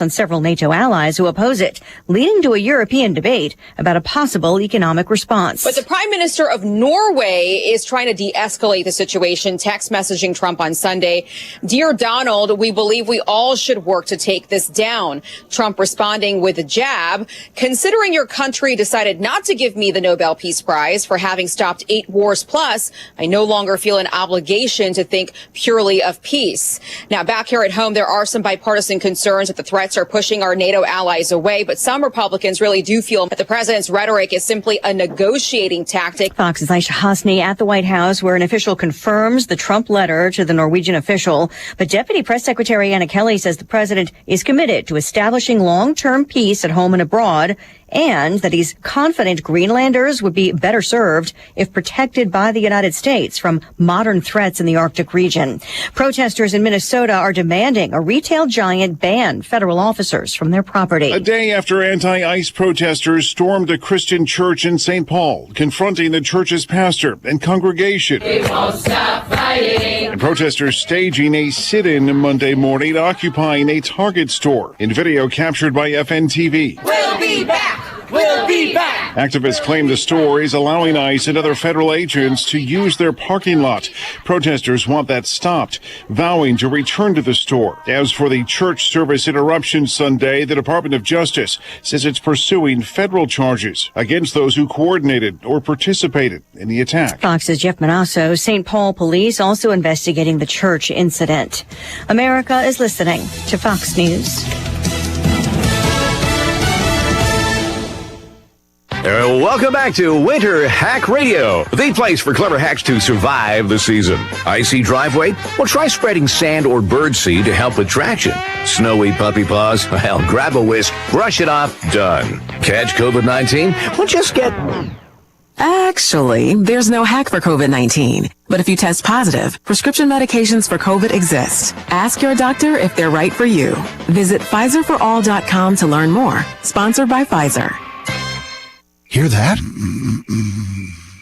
on several NATO allies who oppose it, leading to a European debate about a possible economic response. But the Prime Minister of Norway is trying to de-escalate the situation, text messaging Trump on Sunday. "Dear Donald, we believe we all should work to take this down." Trump responding with a jab. "Considering your country decided not to give me the Nobel Peace Prize for having stopped 8 wars plus, I no longer feel an obligation to think purely of peace." Now, back here at home, there are some bipartisan concerns that the threats are pushing our NATO allies away, but some Republicans really do feel that the president's rhetoric is simply a negotiating tactic. Fox's Aisha Hasni at the White House, where an official confirms the Trump letter to the Norwegian official. But Deputy Press Secretary Anna Kelly says the president is committed to establishing long-term peace at home and abroad, and that he's confident Greenlanders would be better served if protected by the United States from modern threats in the Arctic region. Protesters in Minnesota are demanding a retail giant ban federal officers from their property. A day after anti-ICE protesters stormed a Christian church in St. Paul, confronting the church's pastor and congregation. And protesters staging a sit-in Monday morning, occupying a Target store. In video captured by FNTV. We'll be back! We'll be back! Activists claim the store is allowing ICE and other federal agents to use their parking lot. Protesters want that stopped, vowing to return to the store. As for the church service interruption Sunday, the Department of Justice says it's pursuing federal charges against those who coordinated or participated in the attack. Fox's Jeff Manasso. St. Paul police also investigating the church incident. America is listening to Fox News. Welcome back to Winter Hack Radio, the place for clever hacks to survive the season. Icy driveway? Well, try spreading sand or birdseed to help with traction. Snowy puppy paws? Well, grab a whisk, brush it off, done. Catch COVID-19? Well, just get... Actually, there's no hack for COVID-19. But if you test positive, prescription medications for COVID exist. Ask your doctor if they're right for you. Visit PfizerForAll.com to learn more. Sponsored by Pfizer. Hear that?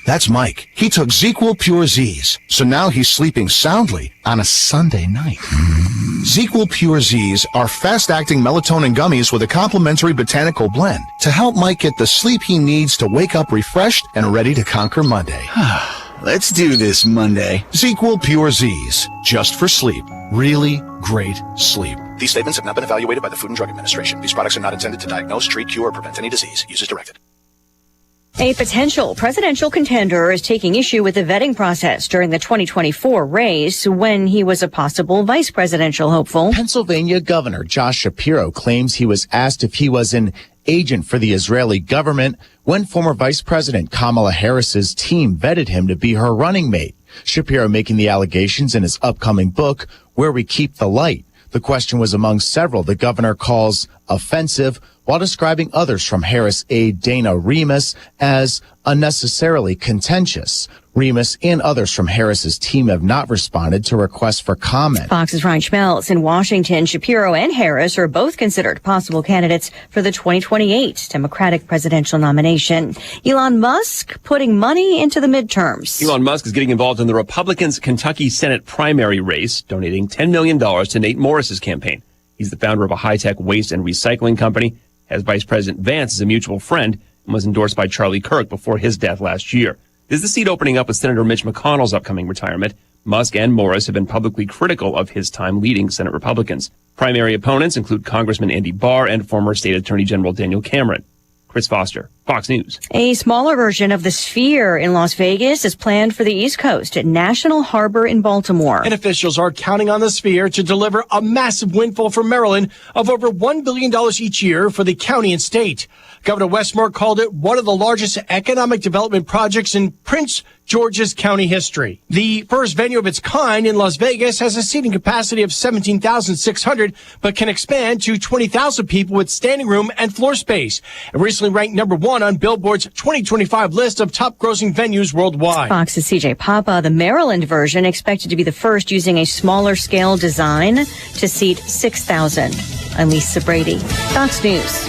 That's Mike. He took ZQL Pure Z's, so now he's sleeping soundly on a Sunday night. ZQL Pure Z's are fast-acting melatonin gummies with a complementary botanical blend to help Mike get the sleep he needs to wake up refreshed and ready to conquer Monday. Let's do this Monday. ZQL Pure Z's, just for sleep. Really great sleep. These statements have not been evaluated by the Food and Drug Administration. These products are not intended to diagnose, treat, cure, or prevent any disease. Use as directed. A potential presidential contender is taking issue with the vetting process during the 2024 race when he was a possible vice presidential hopeful. Pennsylvania Governor Josh Shapiro claims he was asked if he was an agent for the Israeli government when former Vice President Kamala Harris's team vetted him to be her running mate. Shapiro making the allegations in his upcoming book, Where We Keep the Light. The question was among several the governor calls offensive, while describing others from Harris aide Dana Remus as unnecessarily contentious. Remus and others from Harris's team have not responded to requests for comment. Fox's Ryan Schmelz in Washington. Shapiro and Harris are both considered possible candidates for the 2028 Democratic presidential nomination. Elon Musk putting money into the midterms. Elon Musk is getting involved in the Republicans' Kentucky Senate primary race, donating $10 million to Nate Morris's campaign. He's the founder of a high-tech waste and recycling company, has Vice President Vance as a mutual friend, and was endorsed by Charlie Kirk before his death last year. This is the seat opening up with Senator Mitch McConnell's upcoming retirement. Musk and Morris have been publicly critical of his time leading Senate Republicans. Primary opponents include Congressman Andy Barr and former State Attorney General Daniel Cameron. Chris Foster, Fox News. A smaller version of the Sphere in Las Vegas is planned for the East Coast at National Harbor in Baltimore. And officials are counting on the Sphere to deliver a massive windfall for Maryland of over $1 billion each year for the county and state. Governor Westmore called it one of the largest economic development projects in Prince George's County history. The first venue of its kind in Las Vegas has a seating capacity of 17,600, but can expand to 20,000 people with standing room and floor space. It recently ranked number 1 on Billboard's 2025 list of top grossing venues worldwide. Fox's CJ Papa, the Maryland version expected to be the first using a smaller scale design to seat 6,000. I'm Lisa Brady, Fox News.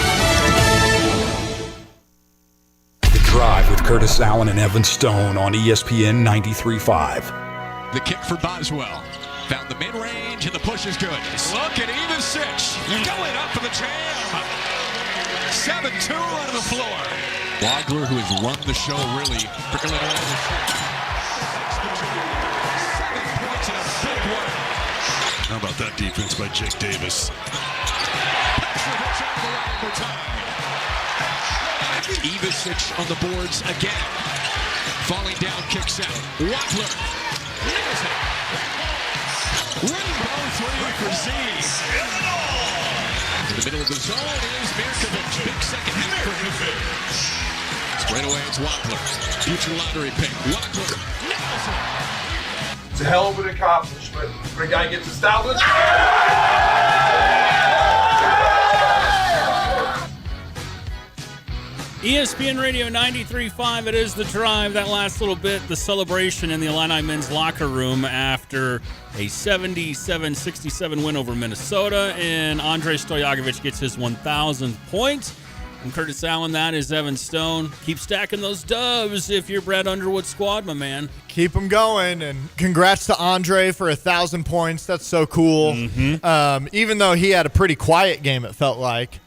Drive with Curtis Allen and Evan Stone on ESPN 93.5. The kick for Boswell. Found the mid-range, and the push is good. Look at Ivasic going up for the jam. 7-2 on the floor. Wagler, who has run the show, really trickling on the show. 7 points in a big one. How about that defense by Jake Davis? Ivasic on the boards again. Falling down, kicks out. Wagler nails it. Rainbow three for Z. In the middle of the zone is Mirkovic. Big second half for him. Straight away, it's Wagler. Future lottery pick. Wagler nails it. It's a hell of an accomplishment when a guy gets established. ESPN Radio 93.5, it is The Drive. That last little bit, the celebration in the Illini men's locker room after a 77-67 win over Minnesota, and Andrei Stojakovic gets his 1,000th point. I'm Curtis Allen, that is Evan Stone. Keep stacking those dubs if you're Brad Underwood's squad, my man. Keep them going, and congrats to Andre for 1,000 points. That's so cool. Even though he had a pretty quiet game, it felt like.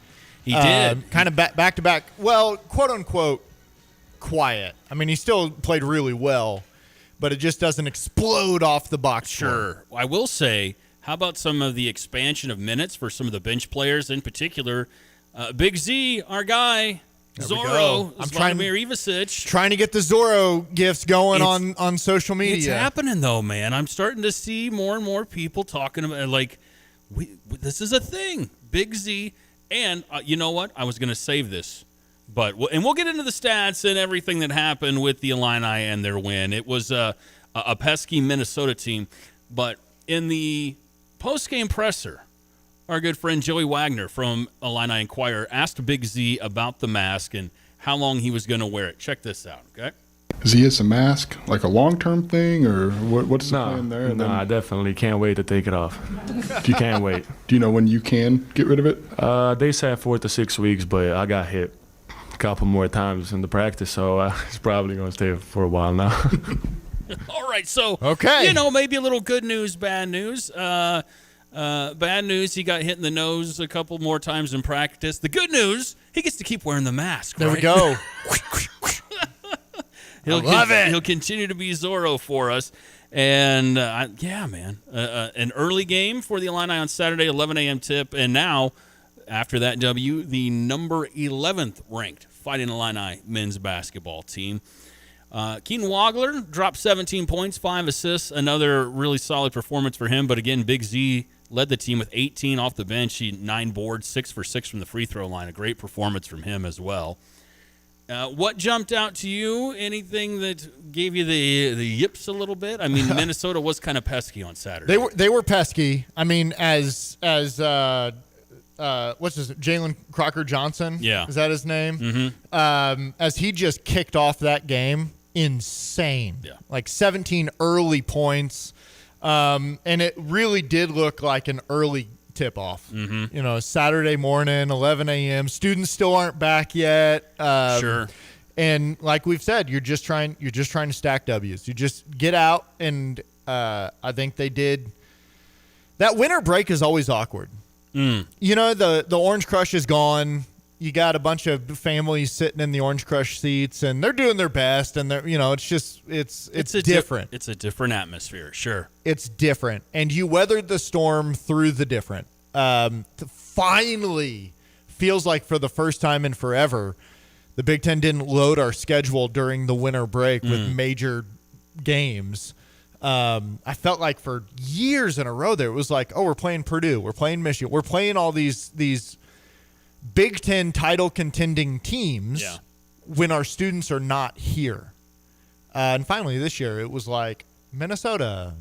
He did. Kind of back-to-back, well, quote-unquote quiet. I mean, he still played really well, but it just doesn't explode off the box score. I will say, how about some of the expansion of minutes for some of the bench players, in particular, Big Z, our guy, Zorro, Vladimir Ivasic. Trying to get the Zorro gifts going on social media. It's happening, though, man. I'm starting to see more and more people talking about, like, this is a thing. Big Z. And you know what? I was going to save this, but we'll get into the stats and everything that happened with the Illini and their win. It was a pesky Minnesota team, but in the post-game presser, our good friend Joey Wagner from Illini Inquirer asked Big Z about the mask and how long he was going to wear it. Check this out, okay? Is this a mask, like a long-term thing, or what's the plan there? No, I definitely can't wait to take it off. You can't wait. Do you know when you can get rid of it? They said 4 to 6 weeks, but I got hit a couple more times in the practice, so it's probably going to stay for a while now. All right, so, okay. Maybe a little good news, bad news. Bad news, he got hit in the nose a couple more times in practice. The good news, he gets to keep wearing the mask, There right? we go. He'll continue to be Zorro for us. And, man, an early game for the Illini on Saturday, 11 a.m. tip. And now, after that W, the number 11th ranked Fighting Illini men's basketball team. Keenan Wagler dropped 17 points, 5 assists, another really solid performance for him. But, again, Big Z led the team with 18 off the bench. He 9 boards, 6 for 6 from the free throw line. A great performance from him as well. What jumped out to you? Anything that gave you the yips a little bit? I mean, Minnesota was kind of pesky on Saturday. They were pesky. I mean, as what's his Jalen Crocker Johnson? Yeah, is that his name? Mm-hmm. As he just kicked off that game, insane. Yeah, like 17 early points, and it really did look like an early tip-off. Mm-hmm. Saturday morning, 11 a.m. Students still aren't back yet. Sure. And like we've said, you're just trying to stack W's. You just get out, and I think they did. That winter break is always awkward. The Orange Crush is gone. You got a bunch of families sitting in the Orange Crush seats, and they're doing their best, and they're it's different. It's a different atmosphere, sure. It's different, and you weathered the storm through the different. Finally, feels like for the first time in forever, the Big Ten didn't load our schedule during the winter break with major games. I felt like for years in a row there, it was like, oh, we're playing Purdue, we're playing Michigan, we're playing all these Big Ten title contending teams when our students are not here. And finally this year it was like Minnesota,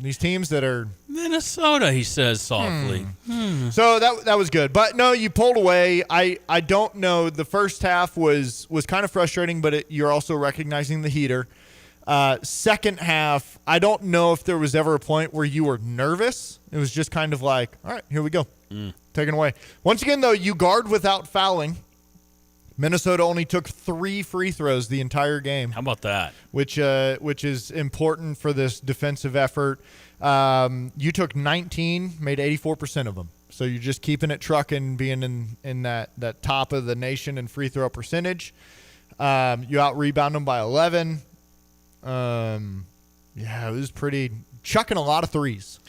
these teams that are Minnesota, he says softly. So that was good. But no, you pulled away. I don't know. The first half was kind of frustrating, but you're also recognizing the heater. Second half, I don't know if there was ever a point where you were nervous. It was just kind of like, all right, here we go. Taken away. Once again, though, you guard without fouling. Minnesota only took 3 free throws the entire game. How about that? Which is important for this defensive effort. You took 19, made 84% of them. So you're just keeping it trucking, being in that top of the nation in free throw percentage. You out-rebound them by 11. It was pretty – chucking a lot of threes.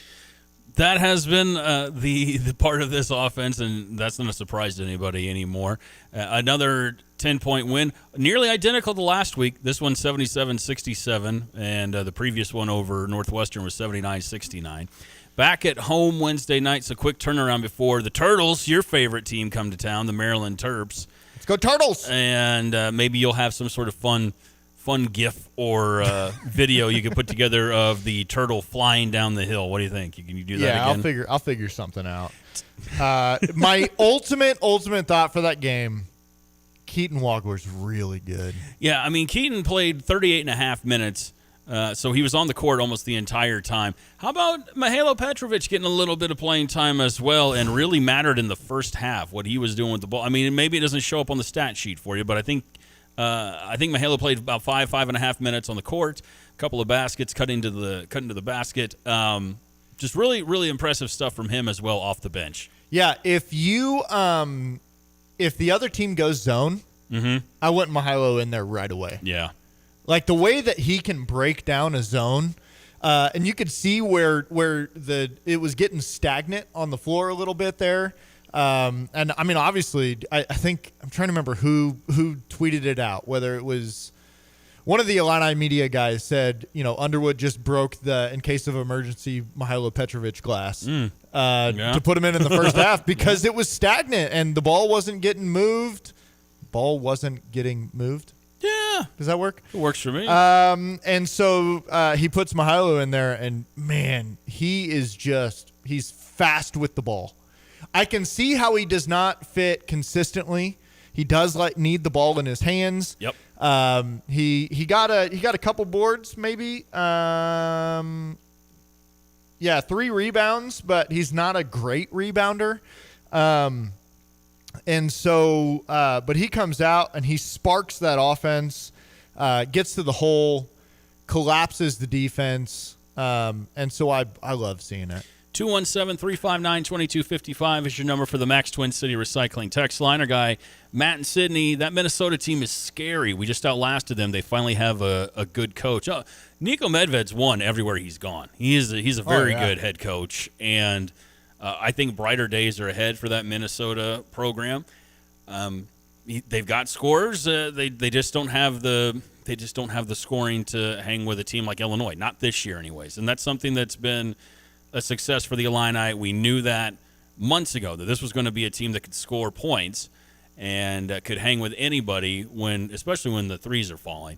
That has been the part of this offense, and that's not a surprise to anybody anymore. Another 10-point win, nearly identical to last week. This one 77-67, and the previous one over Northwestern was 79-69. Back at home Wednesday night, so quick turnaround before the Turtles, your favorite team, come to town, the Maryland Terps. Let's go Turtles! And maybe you'll have some sort of fun GIF or video you could put together of the turtle flying down the hill. What do you think? Can you do that again? Yeah, I'll figure something out. My ultimate thought for that game, Keaton Wagler's really good. Yeah, I mean, Keaton played 38 and a half minutes, so he was on the court almost the entire time. How about Mihajlo Petrovic getting a little bit of playing time as well and really mattered in the first half, what he was doing with the ball? I mean, maybe it doesn't show up on the stat sheet for you, but I think Mihajlo played about 5.5 minutes on the court, a couple of baskets, cut into the basket. Just really, really impressive stuff from him as well off the bench. Yeah, if the other team goes zone, I want Mihajlo in there right away. Yeah. Like the way that he can break down a zone, and you could see where it was getting stagnant on the floor a little bit there. And I mean, obviously, I think I'm trying to remember who tweeted it out, whether it was one of the Illini media guys said, Underwood just broke the, in case of emergency, Mihajlo Petrovic glass to put him in the first half because it was stagnant and the ball wasn't getting moved. Yeah. Does that work? It works for me. And so he puts Mihajlo in there, and man, he's fast with the ball. I can see how he does not fit consistently. He does need the ball in his hands. Yep. He got a couple boards maybe. 3 rebounds, but he's not a great rebounder. And so, but he comes out and he sparks that offense, gets to the hole, collapses the defense. And so I love seeing it. 217-359-2255 is your number for the Max Twin City Recycling text line. Our guy, Matt and Sydney, that Minnesota team is scary. We just outlasted them. They finally have a good coach. Niko Medved's won everywhere he's gone. He's a very good head coach, and I think brighter days are ahead for that Minnesota program. They've got scorers. They just don't have the scoring to hang with a team like Illinois. Not this year, anyways. And that's something that's been a success for the Illini. We knew that months ago, that this was going to be a team that could score points and could hang with anybody, especially when the threes are falling.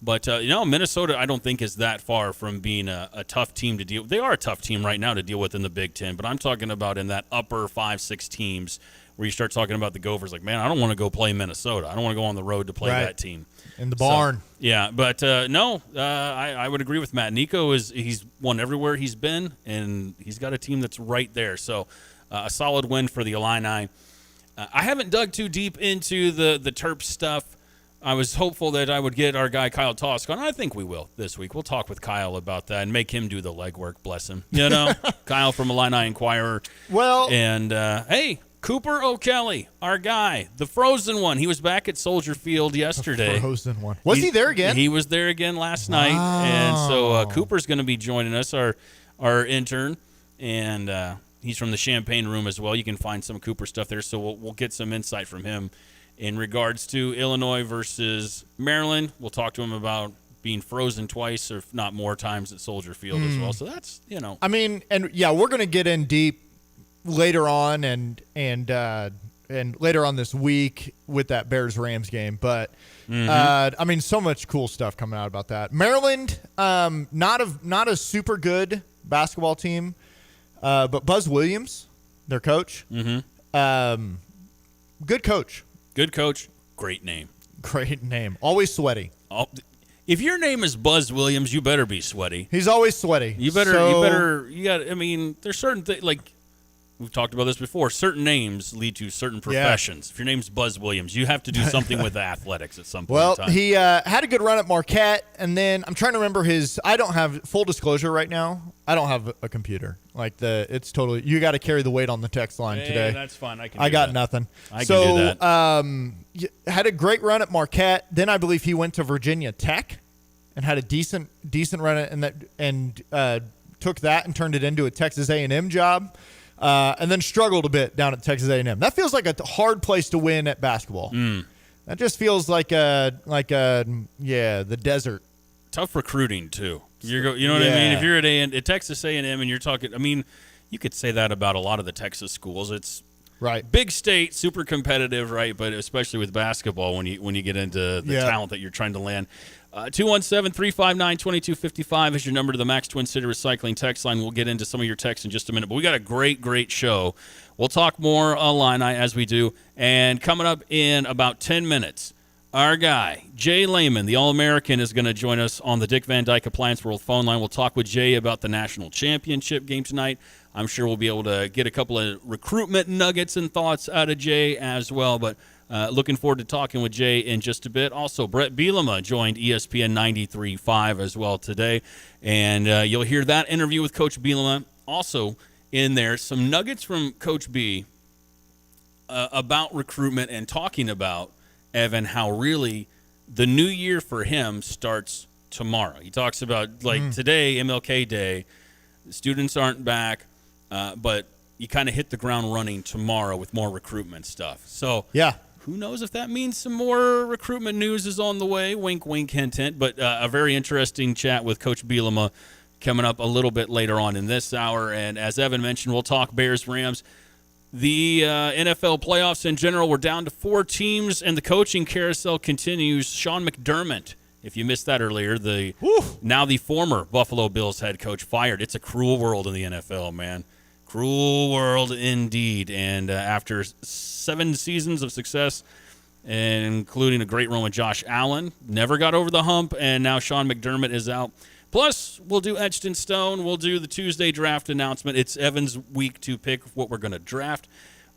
But, Minnesota I don't think is that far from being a tough team to deal with. They are a tough team right now to deal with in the Big Ten, but I'm talking about in that upper 5-6 teams where you start talking about the Gophers, like, man, I don't want to go play Minnesota. I don't want to go on the road to play that team. In the barn. So, yeah, but I would agree with Matt. Niko he's won everywhere he's been, and he's got a team that's right there. So a solid win for the Illini. I haven't dug too deep into the Terps stuff. I was hopeful that I would get our guy Kyle Tosk on. I think we will this week. We'll talk with Kyle about that and make him do the legwork, bless him. Kyle from Illini Inquirer. Well. And, hey, Cooper O'Kelly, our guy, the frozen one. He was back at Soldier Field yesterday. The frozen one. Was he there again? He was there again last night. And so Cooper's going to be joining us, our intern. And he's from the Champagne Room as well. You can find some Cooper stuff there. So we'll get some insight from him in regards to Illinois versus Maryland. We'll talk to him about being frozen twice, or if not more times, at Soldier Field as well. So that's, I mean, and yeah, we're going to get in deep later on and later on this week with that Bears-Rams game. But, I mean, so much cool stuff coming out about that. Maryland, not a super good basketball team, but Buzz Williams, their coach, good coach. Good coach, great name. Great name. Always sweaty. If your name is Buzz Williams, you better be sweaty. He's always sweaty. You got. I mean, there's certain things like we've talked about this before. Certain names lead to certain professions. If your name's Buzz Williams, you have to do something with athletics at some point in time. Well, he had a good run at Marquette, and then I'm trying to remember I don't have full disclosure right now. I don't have a computer. It's totally, you got to carry the weight on the text line today. That's fine. I got that. nothing. I can do that. Had a great run at Marquette. Then I believe he went to Virginia Tech and had a decent run and took that and turned it into a Texas A&M job. And then struggled a bit down at Texas A&M. That feels like a hard place to win at basketball. That just feels like the desert. Tough recruiting too. You know what I mean? If you're at Texas A&M and you're talking, I mean, you could say that about a lot of the Texas schools. It's right, big state, super competitive, right? But especially with basketball, when you get into the talent that you're trying to land. 217-359-2255 is your number to the Max Twin City Recycling text line. We'll get into some of your texts in just a minute. But we got a great show. We'll talk more Illini as we do. And coming up in about 10 minutes, our guy, Jay Lehman, the All-American, is going to join us on the Dick Van Dyke Appliance World phone line. We'll talk with Jay about the national championship game tonight. I'm sure we'll be able to get a couple of recruitment nuggets and thoughts out of Jay as well. But looking forward to talking with Jay in just a bit. Also, Brett Bielema joined ESPN 93.5 as well today. And you'll hear that interview with Coach Bielema. Also in there, some nuggets from Coach B about recruitment and talking about, Evan, how really the new year for him starts tomorrow. He talks about, today, MLK Day, students aren't back, but you kind of hit the ground running tomorrow with more recruitment stuff. So, who knows if that means some more recruitment news is on the way. Wink, wink, hint, hint. But a very interesting chat with Coach Bielema coming up a little bit later on in this hour. And as Evan mentioned, we'll talk Bears-Rams. The NFL playoffs in general, we're down to 4 teams, and the coaching carousel continues. Sean McDermott, if you missed that earlier, now the former Buffalo Bills head coach, fired. It's a cruel world in the NFL, man. Cruel world indeed. And after 7 seasons of success, including a great run with Josh Allen, never got over the hump, and now Sean McDermott is out. Plus, we'll do Etched in Stone. We'll do the Tuesday draft announcement. It's Evan's week to pick what we're going to draft.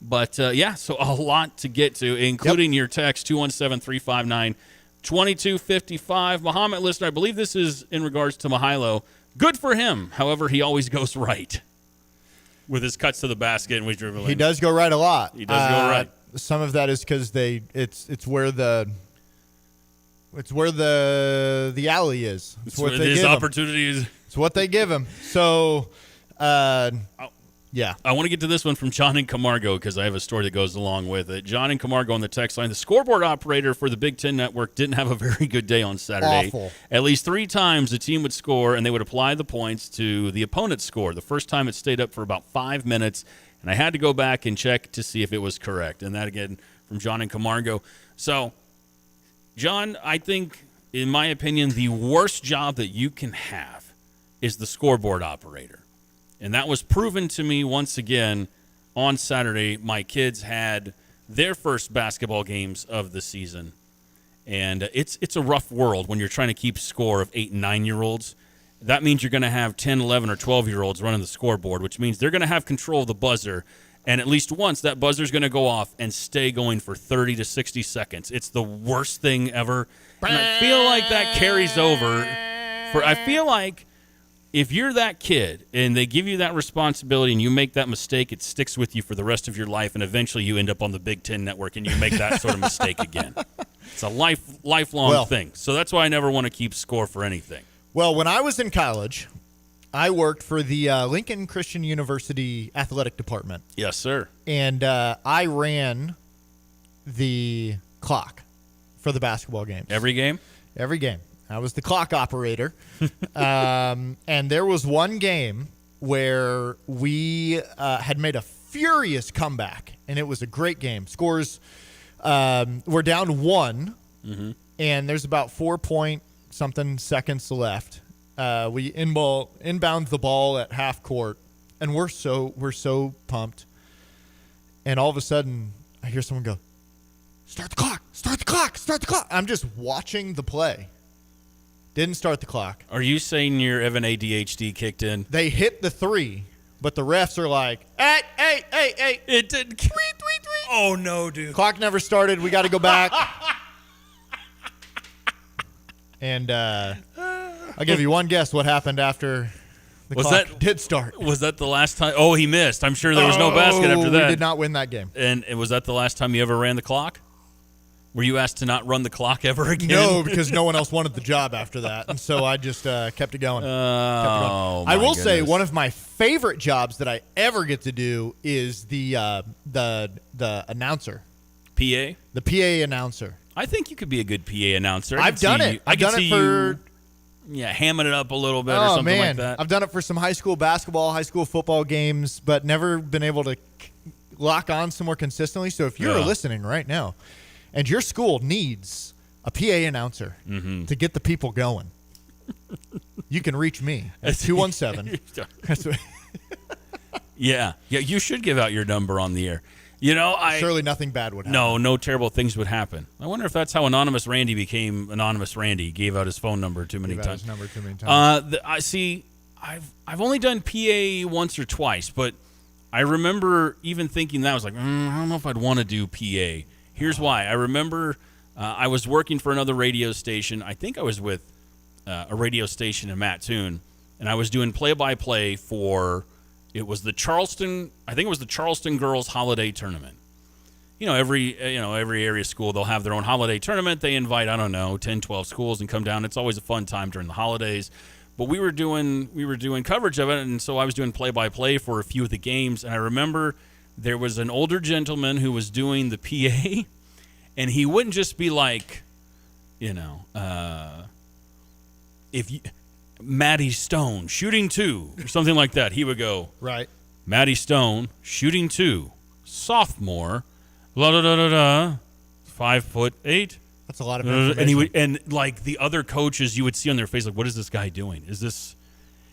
But, so a lot to get to, including your text, 217-359-2255. Muhammad listener, I believe this is in regards to Mihailo. Good for him. However, he always goes right with his cuts to the basket and we dribble in. He does go right a lot. He does go right. Some of that is because it's where the alley is. It's what they give opportunities. It's what they give him. So, yeah. I want to get to this one from John in Camargo because I have a story that goes along with it. John in Camargo on the text line. The scoreboard operator for the Big Ten Network didn't have a very good day on Saturday. Awful. At least 3 times the team would score, and they would apply the points to the opponent's score. The first time it stayed up for about 5 minutes, and I had to go back and check to see if it was correct. And that, again, from John in Camargo. So, John, I think, in my opinion, the worst job that you can have is the scoreboard operator. And that was proven to me once again on Saturday. My kids had their first basketball games of the season. And it's a rough world when you're trying to keep score of 8 and 9-year-olds. That means you're going to have 10, 11, or 12-year-olds running the scoreboard, which means they're going to have control of the buzzer. And at least once, that buzzer's going to go off and stay going for 30 to 60 seconds. It's the worst thing ever. And I feel like that carries over. I feel like if you're that kid and they give you that responsibility and you make that mistake, it sticks with you for the rest of your life, and eventually you end up on the Big Ten Network and you make that sort of mistake again. It's a lifelong thing. So that's why I never want to keep score for anything. Well, when I was in college, I worked for the Lincoln Christian University athletic department. Yes, sir. And I ran the clock for the basketball games. Every game? Every game. I was the clock operator. And there was one game where we had made a furious comeback, and it was a great game. Scores, we're down 1, and there's about 4-point-something seconds left. We inbound the ball at half court, and we're so pumped. And all of a sudden, I hear someone go, "Start the clock! Start the clock! Start the clock!" I'm just watching the play. Didn't start the clock. Are you saying your Evan ADHD kicked in? They hit the 3, but the refs are like, hey. It did. Tweet. Oh, no, dude. Clock never started. We got to go back. And I'll give you one guess what happened after the clock did start. Was that the last time? Oh, he missed. I'm sure there was no basket after that. We did not win that game. And was that the last time you ever ran the clock? Were you asked to not run the clock ever again? No, because no one else wanted the job after that. And so I just kept it going. I will say one of my favorite jobs that I ever get to do is the announcer. PA? The PA announcer. I think you could be a good PA announcer. I've done it. I've done it for... hamming it up a little bit or something like that. I've done it for some high school basketball, high school football games, but never been able to lock on some more consistently. So if you're listening right now and your school needs a PA announcer to get the people going, you can reach me at 217. Yeah, you should give out your number on the air. You know, surely nothing bad would happen. No terrible things would happen. I wonder if that's how Anonymous Randy became Anonymous Randy. He gave out his phone number too many times. His number too many times. I see. I've only done PA once or twice, but I remember even thinking that I was like, I don't know if I'd want to do PA. Here's why. I remember I was working for another radio station. I think I was with a radio station in Mattoon, and I was doing play-by-play for. It was the Charleston girls holiday tournament. Every area school, they'll have their own holiday tournament. They invite, 10, 12 schools and come down. It's always a fun time during the holidays. But we were doing coverage of it, and so I was doing play-by-play for a few of the games. And I remember there was an older gentleman who was doing the PA, and he wouldn't just be like, Maddie Stone, shooting 2, or something like that. He would go, right. Maddie Stone, shooting 2, sophomore, blah, blah, blah, blah, blah, 5'8". That's a lot of information. And like the other coaches, you would see on their face, like, what is this guy doing?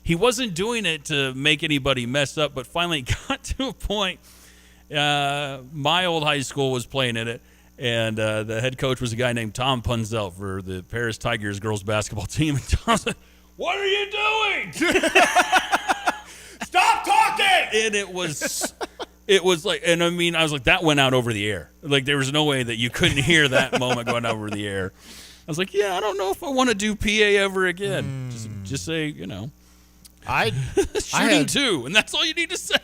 He wasn't doing it to make anybody mess up, but finally got to a point. My old high school was playing in it, and the head coach was a guy named Tom Punzelt for the Paris Tigers girls basketball team. And Tom said, what are you doing? Stop talking! And it was like, and I mean, I was like, that went out over the air. Like, there was no way that you couldn't hear that moment going over the air. I was like, yeah, I don't know if I want to do PA ever again. Just say, shooting 2, and that's all you need to say.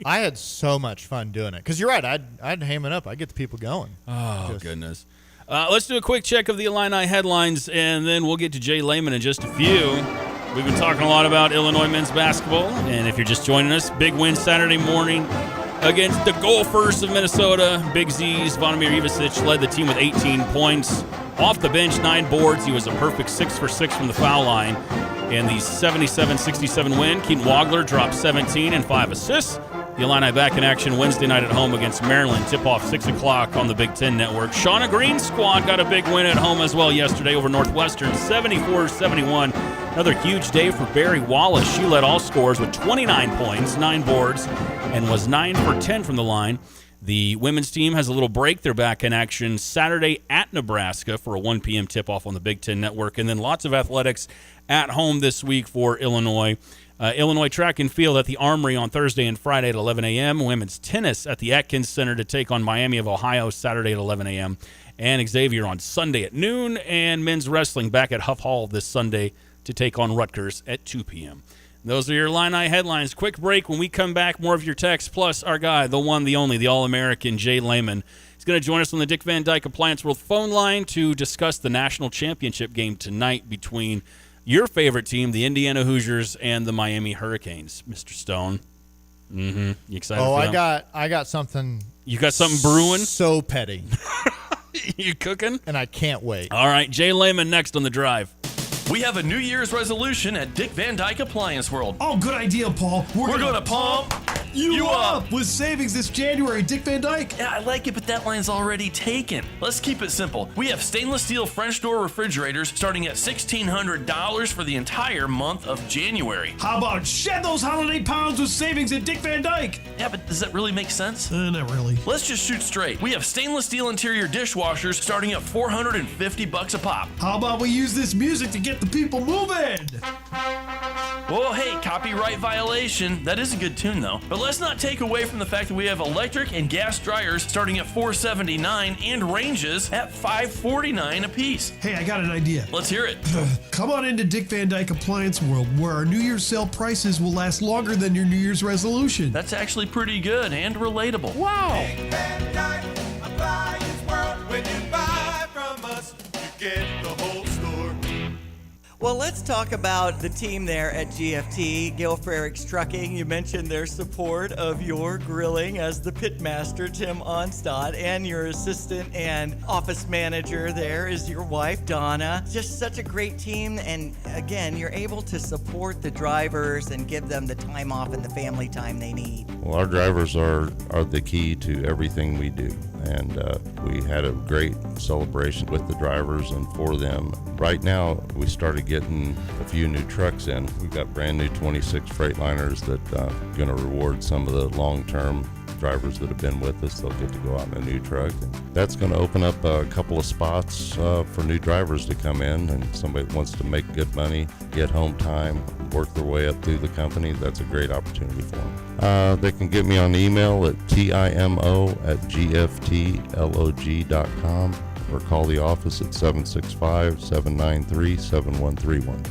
I had so much fun doing it. Because you're right, I'd ham it up. I'd get the people going. Oh, goodness. Let's do a quick check of the Illini headlines, and then we'll get to Jay Lehman in just a few. We've been talking a lot about Illinois men's basketball, and if you're just joining us, big win Saturday morning against the Gophers of Minnesota. Big Z's Vonimir Ivasic led the team with 18 points. Off the bench, 9 boards. He was a perfect 6 for 6 from the foul line. In the 77-67 win, Keaton Wagler dropped 17 and 5 assists. The Illini back in action Wednesday night at home against Maryland. Tip-off 6 o'clock on the Big Ten Network. Shauna Green's squad got a big win at home as well yesterday over Northwestern, 74-71. Another huge day for Barry Wallace. She led all scorers with 29 points, 9 boards, and was 9 for 10 from the line. The women's team has a little break. They're back in action Saturday at Nebraska for a 1 p.m. tip-off on the Big Ten Network. And then lots of athletics at home this week for Illinois. Illinois track and field at the Armory on Thursday and Friday at 11 a.m. Women's tennis at the Atkins Center to take on Miami of Ohio Saturday at 11 a.m. And Xavier on Sunday at noon. And men's wrestling back at Huff Hall this Sunday to take on Rutgers at 2 p.m. Those are your Illini headlines. Quick break. When we come back, more of your texts, plus our guy, the one, the only, the All-American, Jay Lehman. He's going to join us on the Dick Van Dyke Appliance World phone line to discuss the national championship game tonight between your favorite team, the Indiana Hoosiers, and the Miami Hurricanes, Mr. Stone. You excited for that? I got something. You got something brewing? So petty. You cooking? And I can't wait. All right, Jay Lehman next on The Drive. We have a New Year's resolution at Dick Van Dyke Appliance World. Oh, good idea, Paul. We're going to pump you up with savings this January, Dick Van Dyke. Yeah, I like it, but that line's already taken. Let's keep it simple. We have stainless steel French door refrigerators starting at $1,600 for the entire month of January. How about shed those holiday pounds with savings at Dick Van Dyke? Yeah, but does that really make sense? Not really. Let's just shoot straight. We have stainless steel interior dishwashers starting at $450 a pop. How about we use this music to get the people moving? Well, hey, copyright violation. That is a good tune, though. But let's not take away from the fact that we have electric and gas dryers starting at $479 and ranges at $549 a piece. Hey, I got an idea. Let's hear it. Come on into Dick Van Dyke Appliance World, where our New Year's sale prices will last longer than your New Year's resolution. That's actually pretty good and relatable. Wow. Dick Van Dyke Appliance World. When you buy from us, you get the whole store. Well, let's talk about the team there at GFT, Gil Frericks Trucking. You mentioned their support of your grilling as the pitmaster, Tim Onstad, and your assistant and office manager there is your wife, Donna. Just such a great team, and again, you're able to support the drivers and give them the time off and the family time they need. Well, our drivers are the key to everything we do, and we had a great celebration with the drivers and for them. Right now, we started getting a few new trucks in. We've got brand new 26 Freightliners that are going to reward some of the long-term drivers that have been with us. They'll get to go out in a new truck. And that's going to open up a couple of spots for new drivers to come in, and somebody that wants to make good money, get home time, work their way up through the company. That's a great opportunity for them. They can get me on email at timo@gftlog.com or call the office at 765-793-7131.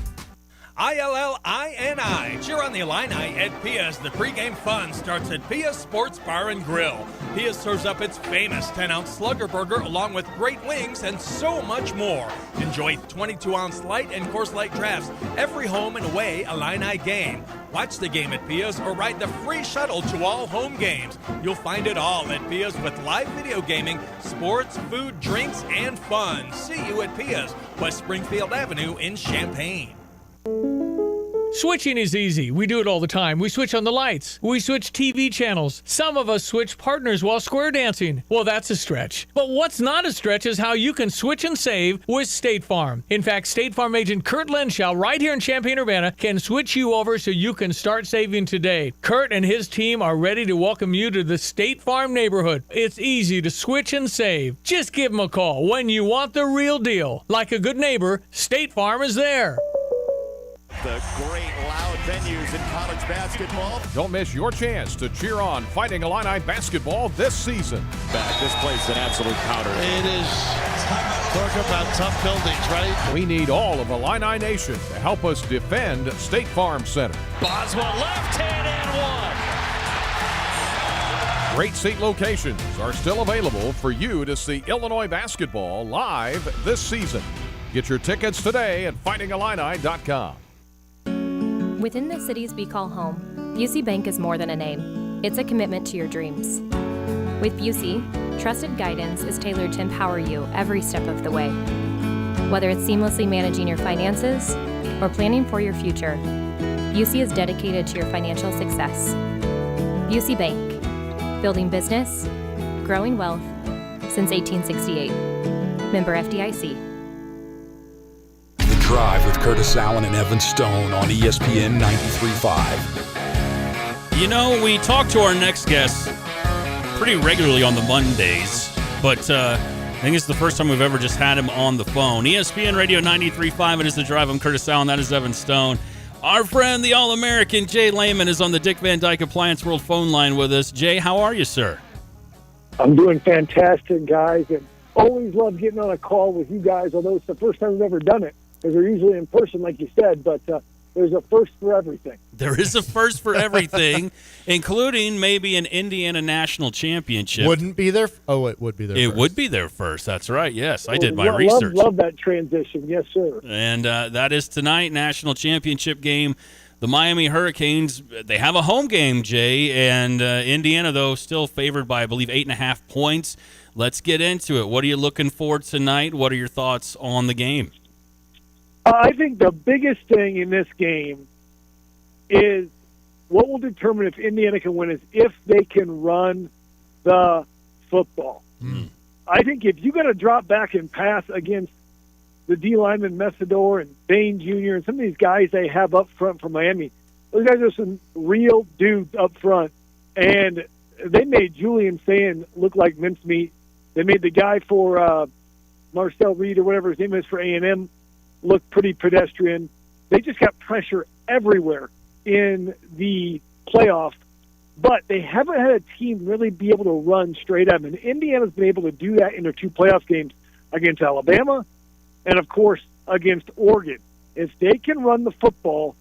ILLINI. Cheer on the Illini at Pia's. The pregame fun starts at Pia's Sports Bar and Grill. Pia serves up its famous 10-ounce Slugger Burger along with great wings and so much more. Enjoy 22-ounce light and course light drafts every home and away Illini game. Watch the game at Pia's or ride the free shuttle to all home games. You'll find it all at Pia's with live video gaming, sports, food, drinks, and fun. See you at Pia's, West Springfield Avenue in Champaign. Switching is easy. We do it all the time. We switch on the lights. We switch TV channels. Some of us switch partners while square dancing. Well, that's a stretch. But what's not a stretch is how you can switch and save with State Farm. In fact, State Farm agent Kurt Lenschow right here in Champaign-Urbana can switch you over so you can start saving today. Kurt and his team are ready to welcome you to the State Farm neighborhood. It's easy to switch and save. Just give them a call when you want the real deal. Like a good neighbor, State Farm is there. The great loud venues in college basketball. Don't miss your chance to cheer on Fighting Illini basketball this season. Back, this place an absolute powder. It is. Talk about tough buildings, right? We need all of Illini Nation to help us defend State Farm Center. Boswell left hand and one. Great seat locations are still available for you to see Illinois basketball live this season. Get your tickets today at fightingillini.com. Within the cities we call home, Busey Bank is more than a name. It's a commitment to your dreams. With Busey, trusted guidance is tailored to empower you every step of the way. Whether it's seamlessly managing your finances or planning for your future, Busey is dedicated to your financial success. Busey Bank, building business, growing wealth since 1868. Member FDIC. Drive with Curtis Allen and Evan Stone on ESPN 93.5. You know, we talk to our next guest pretty regularly on the Mondays, but I think it's the first time we've ever just had him on the phone. ESPN Radio 93.5, it is The Drive. I'm Curtis Allen. That is Evan Stone. Our friend, the All-American Jay Lehman, is on the Dick Van Dyke Appliance World phone line with us. Jay, how are you, sir? I'm doing fantastic, guys, and always love getting on a call with you guys, although it's the first time we've ever done it. Because they're usually in person, like you said, but there's a first for everything. There is a first for everything, including maybe an Indiana national championship. Wouldn't be there? Oh, it would be there. It first. would be there first. That's right. Yes, I did my research. Love that transition. Yes, sir. And that is tonight, national championship game. The Miami Hurricanes, they have a home game, Jay, and Indiana, though, still favored by, I believe, 8.5 points. Let's get into it. What are you looking for tonight? What are your thoughts on the game? I think the biggest thing in this game is what will determine if Indiana can win is if they can run the football. I think if you got to drop back and pass against the D lineman Messidor and Bain Jr. and some of these guys they have up front from Miami, those guys are some real dudes up front. And they made Julian Sand look like mincemeat. They made the guy for Marcel Reed or whatever his name is for A&M look pretty pedestrian. they just got pressure everywhere in the playoff, but they haven't had a team really be able to run straight at them. And Indiana's been able to do that in their 2 playoff games against Alabama and, of course, against Oregon. If they can run the football,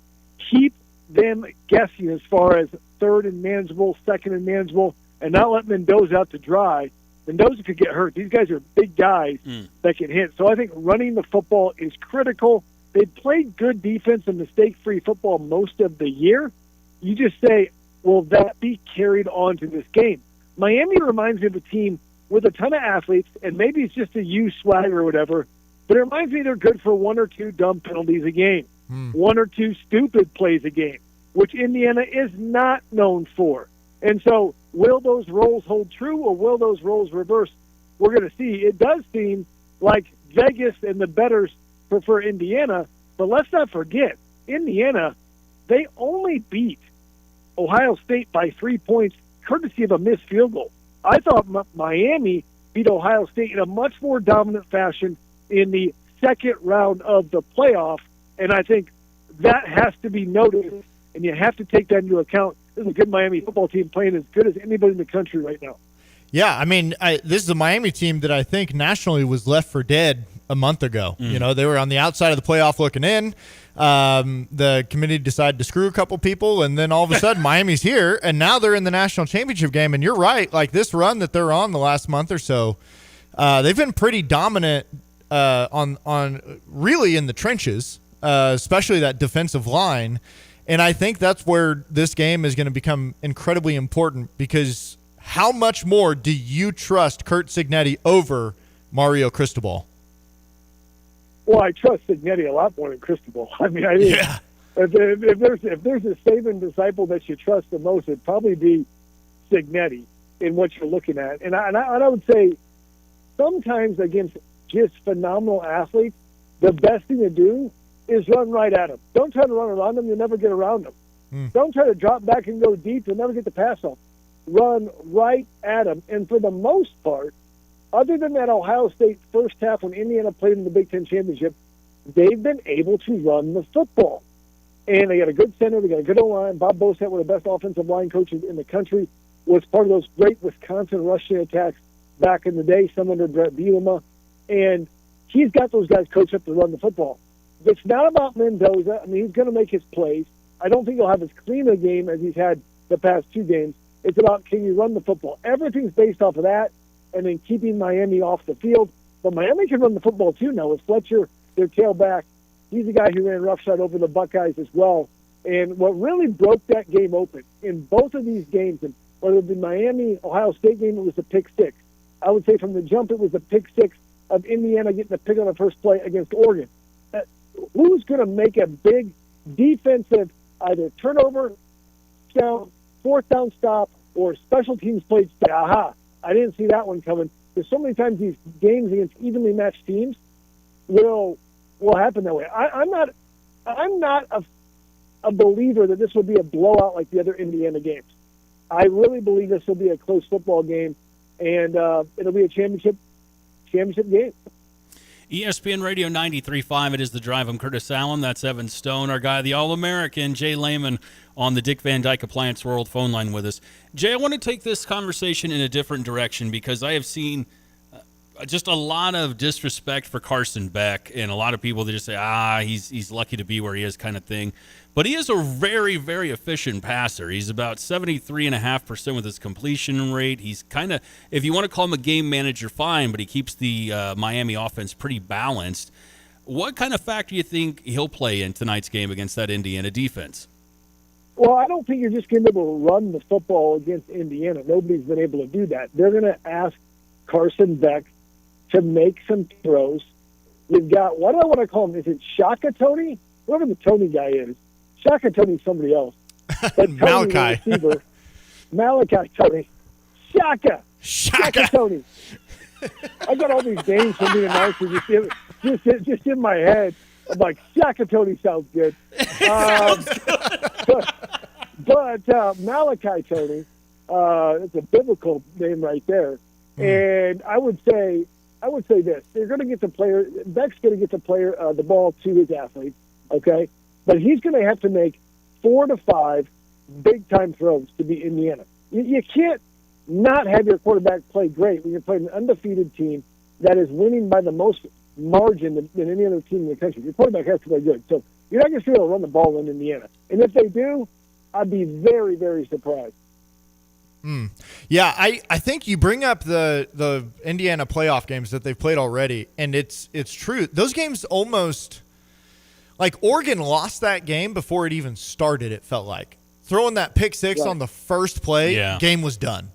keep them guessing as far as third and manageable, second and manageable, and not let Mendoza out to dry, Mendoza could get hurt. These guys are big guys that can hit. So I think running the football is critical. They played good defense and mistake-free football most of the year. You just say, will that be carried on to this game? Miami reminds me of a team with a ton of athletes, and maybe it's just a U swagger or whatever, but it reminds me they're good for 1 or 2 dumb penalties a game, 1 or 2 stupid plays a game, which Indiana is not known for. And so will those roles hold true or will those roles reverse? We're going to see. It does seem like Vegas and the bettors prefer Indiana, but let's not forget, Indiana, they only beat Ohio State by 3 points, courtesy of a missed field goal. I thought Miami beat Ohio State in a much more dominant fashion in the second round of the playoff, and I think that has to be noted, and you have to take that into account. This is a good Miami football team playing as good as anybody in the country right now. Yeah, I mean, this is a Miami team that I think nationally was left for dead a month ago. You know, they were on the outside of the playoff looking in. The committee decided to screw a couple people, and then all of a sudden Miami's here, and now they're in the national championship game. And you're right, like this run that they're on the last month or so, they've been pretty dominant on really in the trenches, especially that defensive line. And I think that's where this game is going to become incredibly important, because how much more do you trust Curt Cignetti over Mario Cristobal? Well, I trust Cignetti a lot more than Cristobal. I mean, if there's a Saban disciple that you trust the most, it'd probably be Cignetti in what you're looking at. And I would say sometimes against just phenomenal athletes, the best thing to do is run right at them. Don't try to run around them. You'll never get around them. Don't try to drop back and go deep. You'll never get the pass off. Run right at them. And for the most part, other than that Ohio State first half when Indiana played in the Big Ten Championship, they've been able to run the football. And they got a good center. They got a good O-line. Bob Bosett, one of the best offensive line coaches in the country, was part of those great Wisconsin rushing attacks back in the day, some under Brett Bielema. And he's got those guys coached up to run the football. It's not about Mendoza. I mean, he's going to make his plays. I don't think he'll have as clean a game as he's had the past 2 games. It's about, can you run the football? Everything's based off of that, and then keeping Miami off the field. But Miami can run the football too now with Fletcher, their tailback. He's the guy who ran roughshod over the Buckeyes as well. And what really broke that game open in both of these games, and whether it be Miami-Ohio State game, it was the pick six. I would say from the jump, it was the pick six of Indiana getting the pick on the first play against Oregon. Who's going to make a big defensive either turnover, down, 4th down stop, or special teams play? Say, aha, I didn't see that one coming. There's so many times these games against evenly matched teams will happen that way. I'm not a believer that this will be a blowout like the other Indiana games. I really believe this will be a close football game, and it'll be a championship game. ESPN Radio 93.5, it is The Drive. I'm Curtis Allen. That's Evan Stone, our guy, the All-American, Jay Lehman, on the Dick Van Dyke Appliance World phone line with us. Jay, I want to take this conversation in a different direction, because I have seen just a lot of disrespect for Carson Beck, and a lot of people that just say, he's lucky to be where he is kind of thing. But he is a very, very efficient passer. He's about 73.5% with his completion rate. He's kind of, if you want to call him a game manager, fine, but he keeps the Miami offense pretty balanced. What kind of factor do you think he'll play in tonight's game against that Indiana defense? Well, I don't think you're just going to be able to run the football against Indiana. Nobody's been able to do that. They're going to ask Carson Beck to make some throws. You've got, what do I want to call him? Is it Shaka Tony? Whoever the Tony guy is. Shaka Tony's somebody else. But Malachi. Malachi Tony. Shaka Tony. I got all these names from the announcer just in my head. I'm like, Shaka Tony sounds good. But Malachi Tony, it's a biblical name right there. And I would say this: they're going to get the player. Beck's going to get the ball to his athletes. Okay, But he's going to have to make 4 to 5 big-time throws to beat Indiana. You can't not have your quarterback play great when you're playing an undefeated team that is winning by the most margin than any other team in the country. Your quarterback has to play good. So you're not going to be able to run the ball in Indiana. And if they do, I'd be very, very surprised. Yeah, I think you bring up the Indiana playoff games that they've played already, and it's true. Those games almost like Oregon lost that game before it even started, it felt like. Throwing that pick six on the first play, game was done.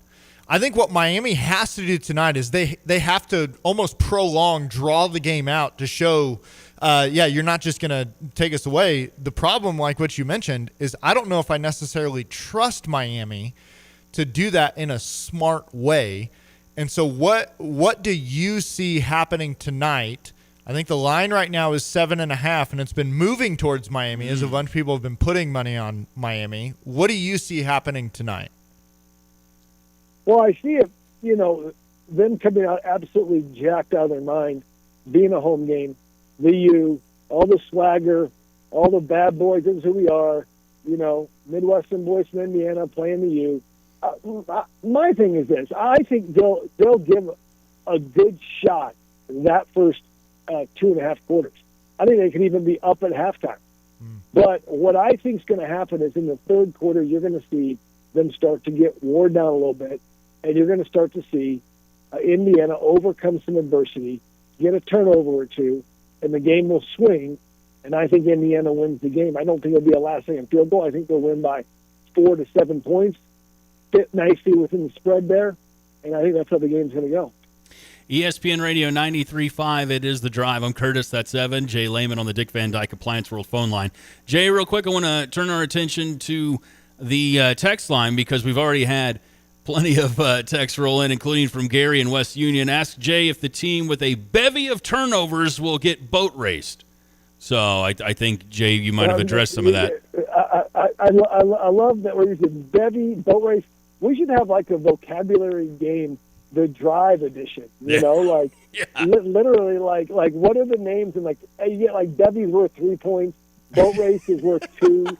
I think what Miami has to do tonight is they have to almost draw the game out to show, you're not just going to take us away. The problem, like what you mentioned, is I don't know if I necessarily trust Miami to do that in a smart way. And so what do you see happening tonight? I think the line right now is 7.5, and it's been moving towards Miami as a bunch of people have been putting money on Miami. What do you see happening tonight? Well, I see it, them coming out absolutely jacked out of their mind, being a home game, the U, all the swagger, all the bad boys, this is who we are, Midwestern boys from Indiana playing the U. My thing is this. I think they'll give a good shot that first 2.5 quarters. I think they could even be up at halftime. But what I think is going to happen is in the third quarter, you're going to see them start to get worn down a little bit, and you're going to start to see Indiana overcome some adversity, get a turnover or two, and the game will swing, and I think Indiana wins the game. I don't think it'll be a last-second field goal. I think they'll win by 4 to 7 points, fit nicely within the spread there, and I think that's how the game's going to go. ESPN Radio 93.5, it is The Drive. I'm Curtis, that's Evan. Jay Lehman on the Dick Van Dyke Appliance World phone line. Jay, real quick, I want to turn our attention to the text line because we've already had plenty of texts roll in, including from Gary in West Union. Ask Jay if the team with a bevy of turnovers will get boat raced. So I think, Jay, you might have addressed some of that. I love that we're using bevy, boat race. We should have like a vocabulary game, the Drive edition, literally like what are the names? And you get like Bevy's worth 3 points, boat race is worth 2,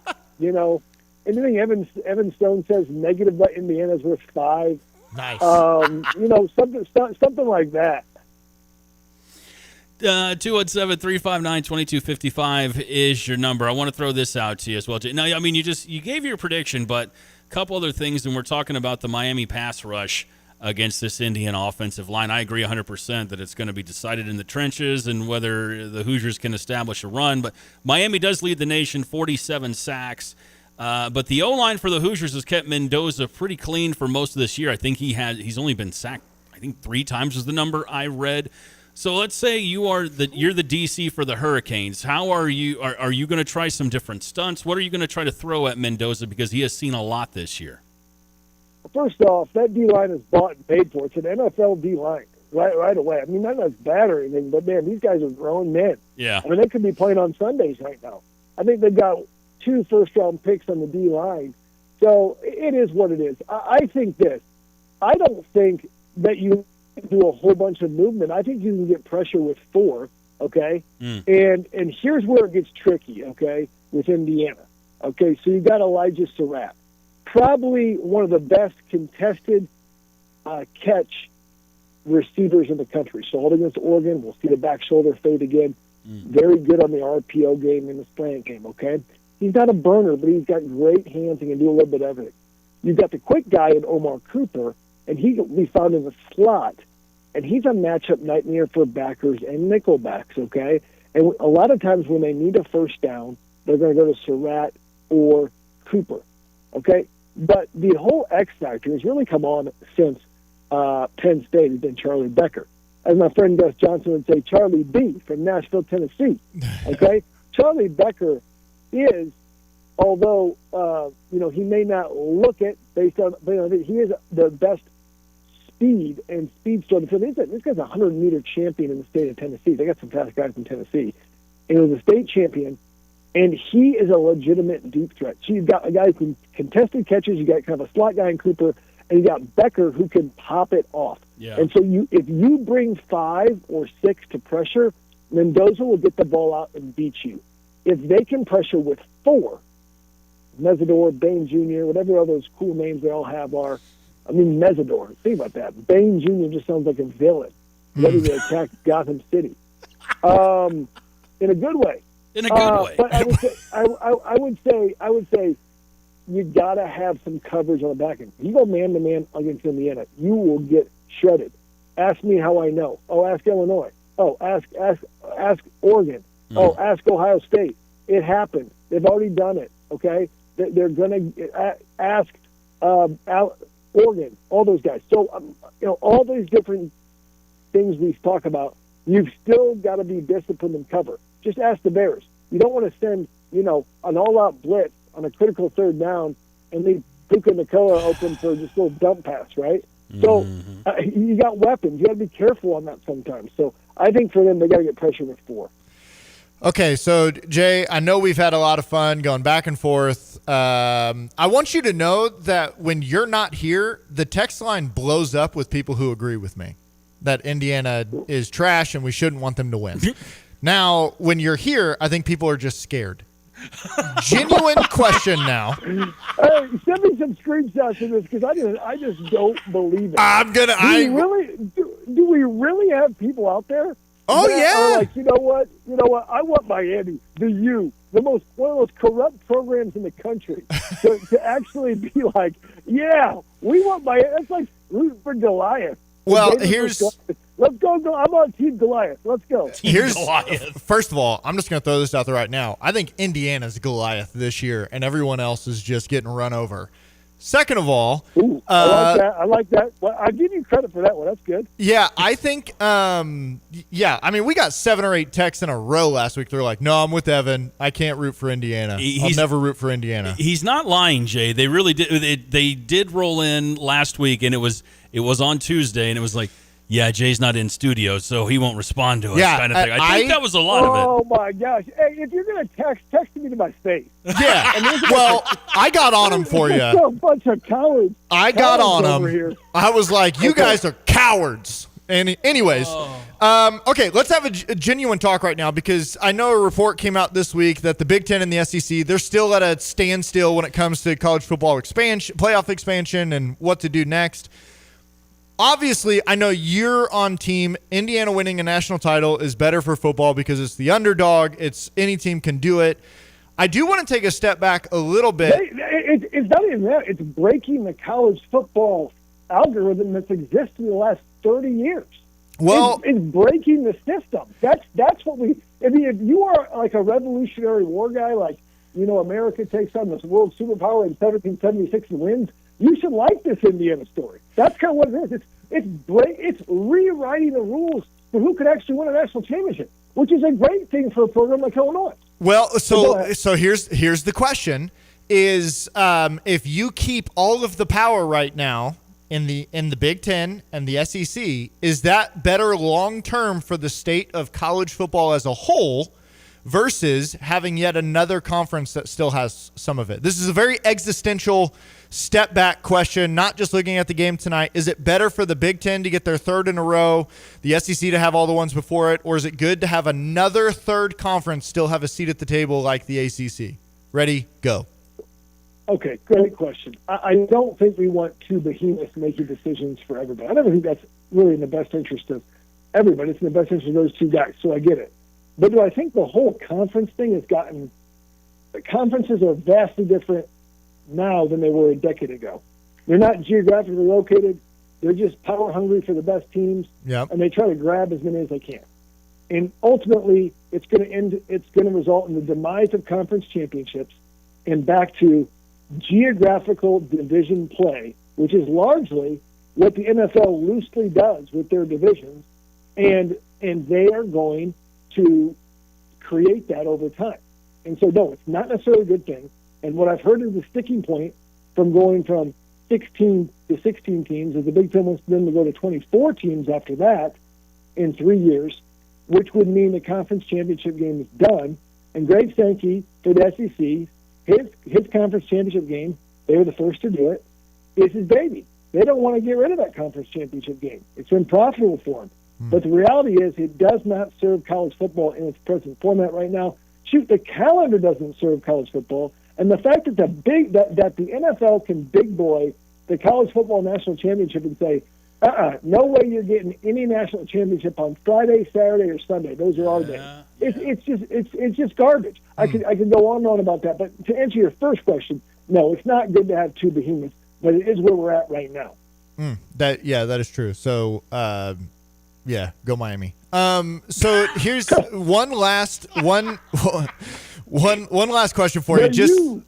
anything Evan Stone says negative by Indiana's worth 5. Nice. Something like that. 217-359-2255 is your number. I want to throw this out to you as well. Now, I mean, you gave your prediction, but a couple other things, and we're talking about the Miami pass rush against this Indiana offensive line. I agree 100% that it's going to be decided in the trenches and whether the Hoosiers can establish a run. But Miami does lead the nation, 47 sacks. But the O-line for the Hoosiers has kept Mendoza pretty clean for most of this year. I think he's only been sacked, 3 times was the number I read. So let's say you're the DC for the Hurricanes. How are you? Are you going to try some different stunts? What are you going to try to throw at Mendoza because he has seen a lot this year? First off, that D-line is bought and paid for. It's an NFL D-line right away. I mean, not that's bad or anything, but, man, these guys are grown men. Yeah. I mean, they could be playing on Sundays right now. I think they've got 2 first-round picks on the D-line. So it is what it is. I think this. I don't think that you do a whole bunch of movement. I think you can get pressure with 4, okay? And here's where it gets tricky, okay, with Indiana. Okay, so you got Elijah Surratt. Probably one of the best contested catch receivers in the country. Sold against Oregon. We'll see the back shoulder fade again. Very good on the RPO game and the slant game, okay? He's not a burner, but he's got great hands and can do a little bit of everything. You've got the quick guy in Omar Cooper, and he can be found in the slot. And he's a matchup nightmare for backers and nickelbacks, okay? And a lot of times when they need a first down, they're going to go to Surratt or Cooper, okay? But the whole X factor has really come on since Penn State has been Charlie Becker. As my friend Gus Johnson would say, Charlie B from Nashville, Tennessee, okay? Charlie Becker is, although, he may not look it based on, he is the best speed and speed store. This guy's a 100-meter champion in the state of Tennessee. They got some fast guys from Tennessee. And he was a state champion, and he is a legitimate deep threat. So you've got a guy who can contested catches. You got kind of a slot guy in Cooper, and you got Becker who can pop it off. Yeah. And so if you bring 5 or 6 to pressure, Mendoza will get the ball out and beat you. if they can pressure with 4, Mesidor, Bain Jr., whatever all those cool names they all have are. I mean, Mesidor. Think about that. Bain Jr. just sounds like a villain ready to attack Gotham City. In a good way. In a good way. But I would say you got to have some coverage on the back end. You go man-to-man against Indiana, you will get shredded. Ask me how I know. Oh, ask Illinois. Oh, ask Oregon. Oh, ask Ohio State. It happened. They've already done it, okay? They're going to ask Oregon, all those guys. So, all these different things we talk about, you've still got to be disciplined and cover. Just ask the Bears. You don't want to send, an all-out blitz on a critical third down and leave Puka Nacua open for just a little dump pass, right? So you got weapons. You got to be careful on that sometimes. So I think for them, they got to get pressure with 4. Okay, so Jay, I know we've had a lot of fun going back and forth. I want you to know that when you're not here, the text line blows up with people who agree with me that Indiana is trash and we shouldn't want them to win. Now, when you're here, I think people are just scared. Genuine question now. Hey, send me some screenshots of this because I just don't believe it. Do we really have people out there? Oh yeah. Like, you know what? I want Miami, one of the most corrupt programs in the country, to actually be like, yeah, we want Miami. That's like rooting for Goliath. Well, let's go. I'm on Team Goliath. Let's go. Goliath. First of all, I'm just going to throw this out there right now. I think Indiana's Goliath this year, and everyone else is just getting run over. Second of all, I like that. Well, I give you credit for that one. That's good. Yeah, I think. I mean, we got 7 or 8 texts in a row last week. They're like, "No, I'm with Evan. I can't root for Indiana. I'll never root for Indiana." He's not lying, Jay. They really did. They did roll in last week, and it was on Tuesday, and it was like, yeah, Jay's not in studio, so he won't respond to us, kind of thing. I think that was a lot of it. Oh, my gosh. Hey, if you're going to text me to my face. Yeah. Well, I got on him for you. A bunch of cowards. I got on him. I was like, you guys are cowards. And anyways, okay, let's have a genuine talk right now because I know a report came out this week that the Big Ten and the SEC, they're still at a standstill when it comes to college football playoff expansion and what to do next. Obviously, I know you're on team Indiana winning a national title is better for football because it's the underdog. It's any team can do it. I do want to take a step back a little bit. It's not even that. It's breaking the college football algorithm that's existed in the last 30 years. Well, it's breaking the system. That's what we. I mean, if you are like a Revolutionary War guy, like America takes on this world superpower in 1776 and wins. You should like this Indiana story. That's kind of what it is. It's rewriting the rules for who could actually win a national championship, which is a great thing for a program like Illinois. Well, so here's the question: is if you keep all of the power right now in the Big Ten and the SEC, is that better long term for the state of college football as a whole? Versus having yet another conference that still has some of it. This is a very existential step back question, not just looking at the game tonight. Is it better for the Big Ten to get their 3rd in a row, the SEC to have all the ones before it, or is it good to have another 3rd conference still have a seat at the table like the ACC? Ready, go. Okay, great question. I don't think we want 2 behemoths making decisions for everybody. I don't think that's really in the best interest of everybody. It's in the best interest of those 2 guys, so I get it. But do I think the whole conference thing has gotten – the conferences are vastly different now than they were a decade ago. They're not geographically located. They're just power hungry for the best teams, and they try to grab as many as they can. And ultimately, it's going to result in the demise of conference championships and back to geographical division play, which is largely what the NFL loosely does with their divisions, and they are going to create that over time. And so, no, it's not necessarily a good thing. And what I've heard is the sticking point from going from 16 to 16 teams is the Big Ten wants them to go to 24 teams after that in 3 years, which would mean the conference championship game is done. And Greg Sankey for the SEC, his conference championship game, they were the first to do it, is his baby. They don't want to get rid of that conference championship game. It's been profitable for them. But the reality is it does not serve college football in its present format right now. shoot, the calendar doesn't serve college football, and the fact that that the NFL can big boy the college football national championship and say, no way you're getting any national championship on Friday, Saturday, or Sunday. Those are our days. It's just garbage. I could go on and on about that. But to answer your first question, no, it's not good to have two behemoths, but it is where we're at right now. That is true. So go Miami. So here's one last question for you.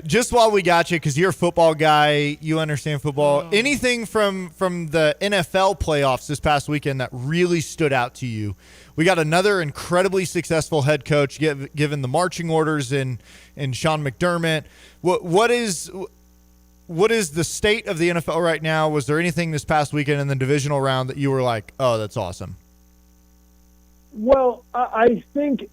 Just while we got you, because you're a football guy, you understand football. Anything from the NFL playoffs this past weekend that really stood out to you? We got another incredibly successful head coach given the marching orders in Sean McDermott. What is the state of the NFL right now? Was there anything this past weekend in the divisional round that you were like, oh, that's awesome? Well, I think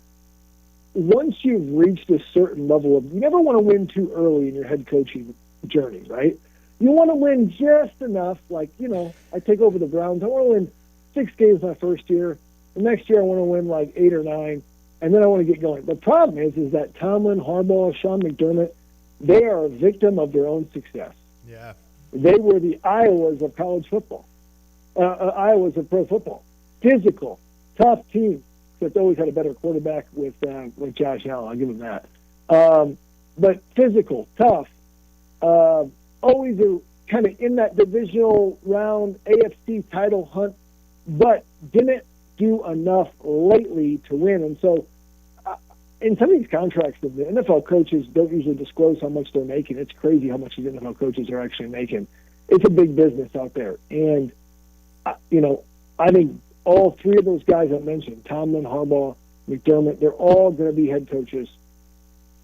once you've reached a certain level of, you never want to win too early in your head coaching journey, right? You want to win just enough, like, I take over the Browns. I want to win 6 games my first year. The next year I want to win like 8 or 9, and then I want to get going. The problem is that Tomlin, Harbaugh, Sean McDermott, they are a victim of their own success. Yeah. They were the Iowas of college football, Iowas of pro football. Physical, tough team. Except always had a better quarterback with Josh Allen. I'll give him that. But physical, tough, always kind of in that divisional round AFC title hunt, but didn't do enough lately to win. And so in some of these contracts, the NFL coaches don't usually disclose how much they're making. It's crazy how much these NFL coaches are actually making. It's a big business out there. And, I think all 3 of those guys I mentioned, Tomlin, Harbaugh, McDermott, they're all going to be head coaches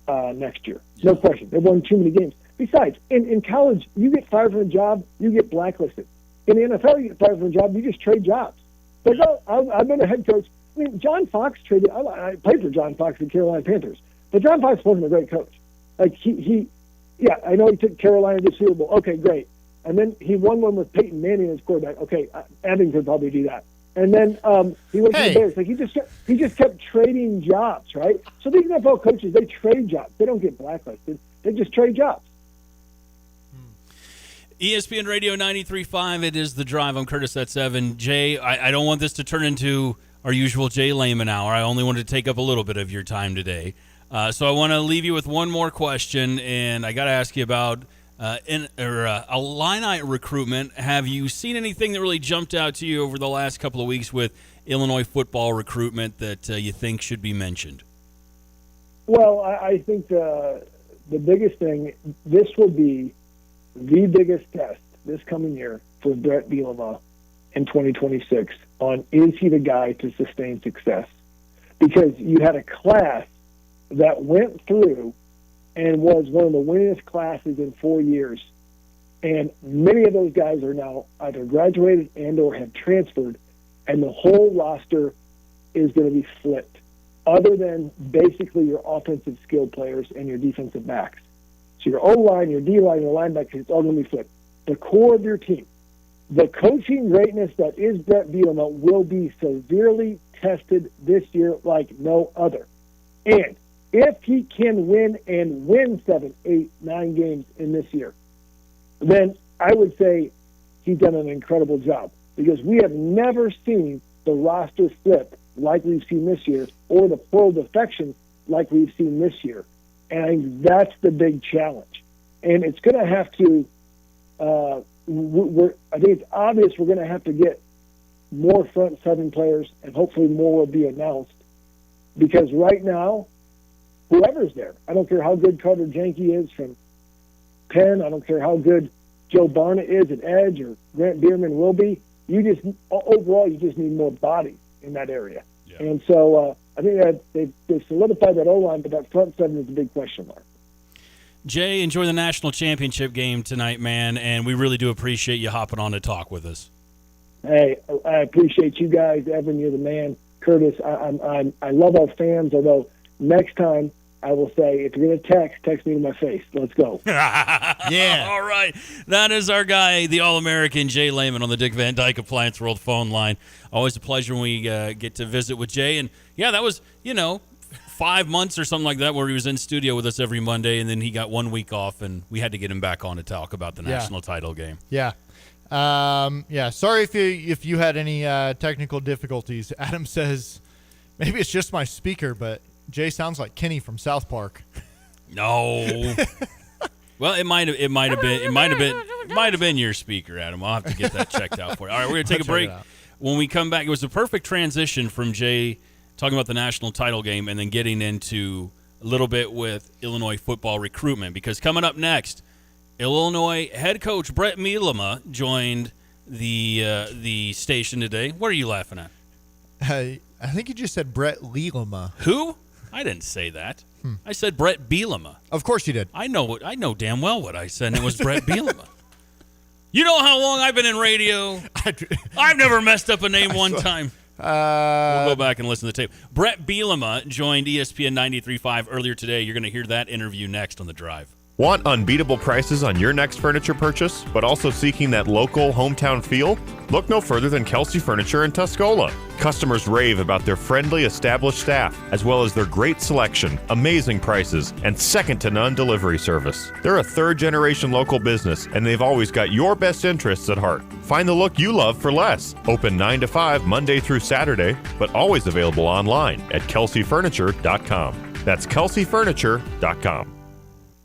next year. No question. They've won too many games. Besides, in college, you get fired from a job, you get blacklisted. In the NFL, you get fired from a job, you just trade jobs. Like, I've been a head coach. I mean, John Fox traded. I played for John Fox in Carolina Panthers, but John Fox wasn't a great coach. Like I know he took Carolina to the Super Bowl. Okay, great. And then he won one with Peyton Manning as quarterback. Okay, Evans could probably do that. And then he went to the Bears. Like he just kept trading jobs, right? So these NFL coaches, they trade jobs. They don't get blacklisted. They just trade jobs. ESPN Radio 93.5, it is The Drive. I'm Curtis at 7. Jay, I don't want this to turn into our usual Jay Lehman hour. I only wanted to take up a little bit of your time today. So I want to leave you with one more question, and I got to ask you about Illini recruitment. Have you seen anything that really jumped out to you over the last couple of weeks with Illinois football recruitment that you think should be mentioned? Well, I think the biggest thing, this will be the biggest test this coming year for Brett Bielema in 2026 on is he the guy to sustain success? Because you had a class that went through and was one of the winningest classes in 4 years. And many of those guys are now either graduated and or have transferred, and the whole roster is going to be flipped, other than basically your offensive skill players and your defensive backs. So your O-line, your D-line, your linebackers, it's all going to be flipped. The core of your team, the coaching greatness that is Brett Bielema will be severely tested this year like no other. And if he can win 7, 8, 9 games in this year, then I would say he's done an incredible job, because we have never seen the roster flip like we've seen this year, or the plural defection like we've seen this year. And I think that's the big challenge. And it's going to have to, I think it's obvious we're going to have to get more front 7 players, and hopefully more will be announced. Because right now, whoever's there, I don't care how good Carter Jenke is from Penn, I don't care how good Joe Barnett is at edge, or Grant Bierman will be, overall you just need more bodies in that area. Yeah. And so I think that they've solidified that O-line, but that front 7 is a big question mark. Jay, enjoy the national championship game tonight, man, and we really do appreciate you hopping on to talk with us. Hey, I appreciate you guys. Evan, you're the man. Curtis, I love our fans, although next time I will say, if you're going to text me to my face. Let's go. Yeah. All right. That is our guy, the All-American Jay Lehman, on the Dick Van Dyke Appliance World phone line. Always a pleasure when we get to visit with Jay. And, yeah, that was, 5 months or something like that where he was in studio with us every Monday, and then he got 1 week off, and we had to get him back on to talk about the national title game. Yeah. Sorry if you had any technical difficulties. Adam says maybe it's just my speaker, but Jay sounds like Kenny from South Park. No. Well, it might have been your speaker, Adam. I'll have to get that checked out for you. All right, we're gonna take a break. When we come back, it was a perfect transition from Jay talking about the national title game and then getting into a little bit with Illinois football recruitment, because coming up next, Illinois head coach Brett Bielema joined the station today. What are you laughing at? I think you just said Brett Bielema. Who? I didn't say that. I said Brett Bielema. Of course you did. I know damn well what I said, and it was Brett Bielema. You know how long I've been in radio? I've never messed up a name one time. We'll go back and listen to the tape. Brett Bielema joined ESPN 93.5 earlier today. You're going to hear that interview next on The Drive. Want unbeatable prices on your next furniture purchase, but also seeking that local hometown feel? Look no further than Kelsey Furniture in Tuscola. Customers rave about their friendly, established staff, as well as their great selection, amazing prices, and second-to-none delivery service. They're a third-generation local business, and they've always got your best interests at heart. Find the look you love for less. Open 9 to 5 Monday through Saturday, but always available online at kelseyfurniture.com. That's kelseyfurniture.com.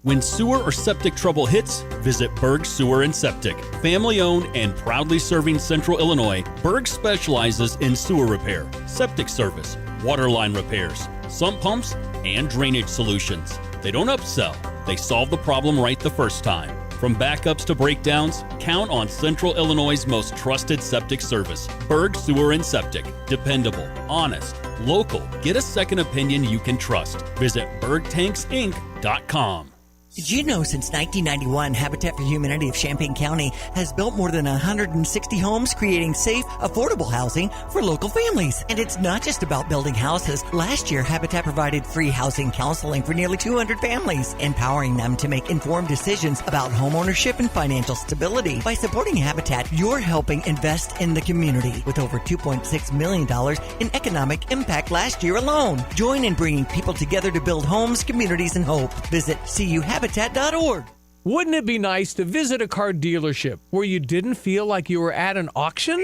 When sewer or septic trouble hits, visit Berg Sewer and Septic. Family owned and proudly serving Central Illinois, Berg specializes in sewer repair, septic service, water line repairs, sump pumps, and drainage solutions. They don't upsell, they solve the problem right the first time. From backups to breakdowns, count on Central Illinois' most trusted septic service. Berg Sewer and Septic. Dependable, honest, local. Get a second opinion you can trust. Visit bergtanksinc.com. Did you know since 1991, Habitat for Humanity of Champaign County has built more than 160 homes, creating safe, affordable housing for local families? And it's not just about building houses. Last year, Habitat provided free housing counseling for nearly 200 families, empowering them to make informed decisions about homeownership and financial stability. By supporting Habitat, you're helping invest in the community with over $2.6 million in economic impact last year alone. Join in bringing people together to build homes, communities, and hope. Visit CUHabitat.org. Wouldn't it be nice to visit a car dealership where you didn't feel like you were at an auction?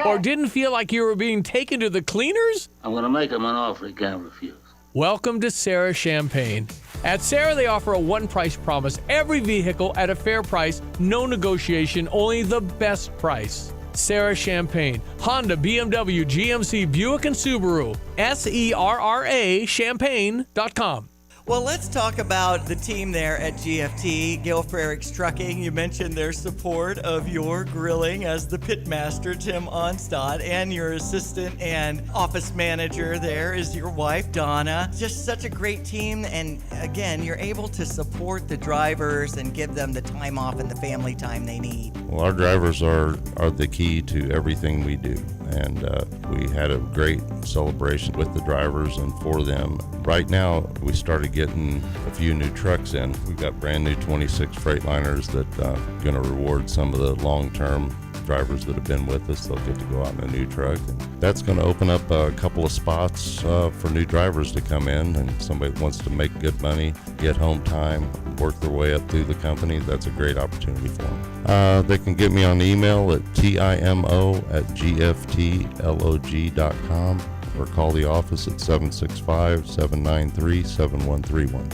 Or didn't feel like you were being taken to the cleaners? I'm going to make him an offer he can't refuse. Welcome to Sarah Champagne. At Sarah, they offer a one-price promise. Every vehicle at a fair price, no negotiation, only the best price. Sarah Champagne, Honda, BMW, GMC, Buick, and Subaru. SERRA Champagne.com. Well, let's talk about the team there at GFT, Gil Frericks Trucking. You mentioned their support of your grilling as the pitmaster, Tim Onstad, and your assistant and office manager there is your wife, Donna. Just such a great team, and again, you're able to support the drivers and give them the time off and the family time they need. Well, our drivers are the key to everything we do, and we had a great celebration with the drivers and for them. Right now, we started getting a few new trucks in. We've got brand new 26 Freightliners that are going to reward some of the long-term drivers that have been with us. They'll get to go out in a new truck. And that's going to open up a couple of spots for new drivers to come in, and somebody that wants to make good money, get home time, work their way up through the company. That's a great opportunity for them. They can get me on email at timo@gftlog.com or call the office at 765-793-7131.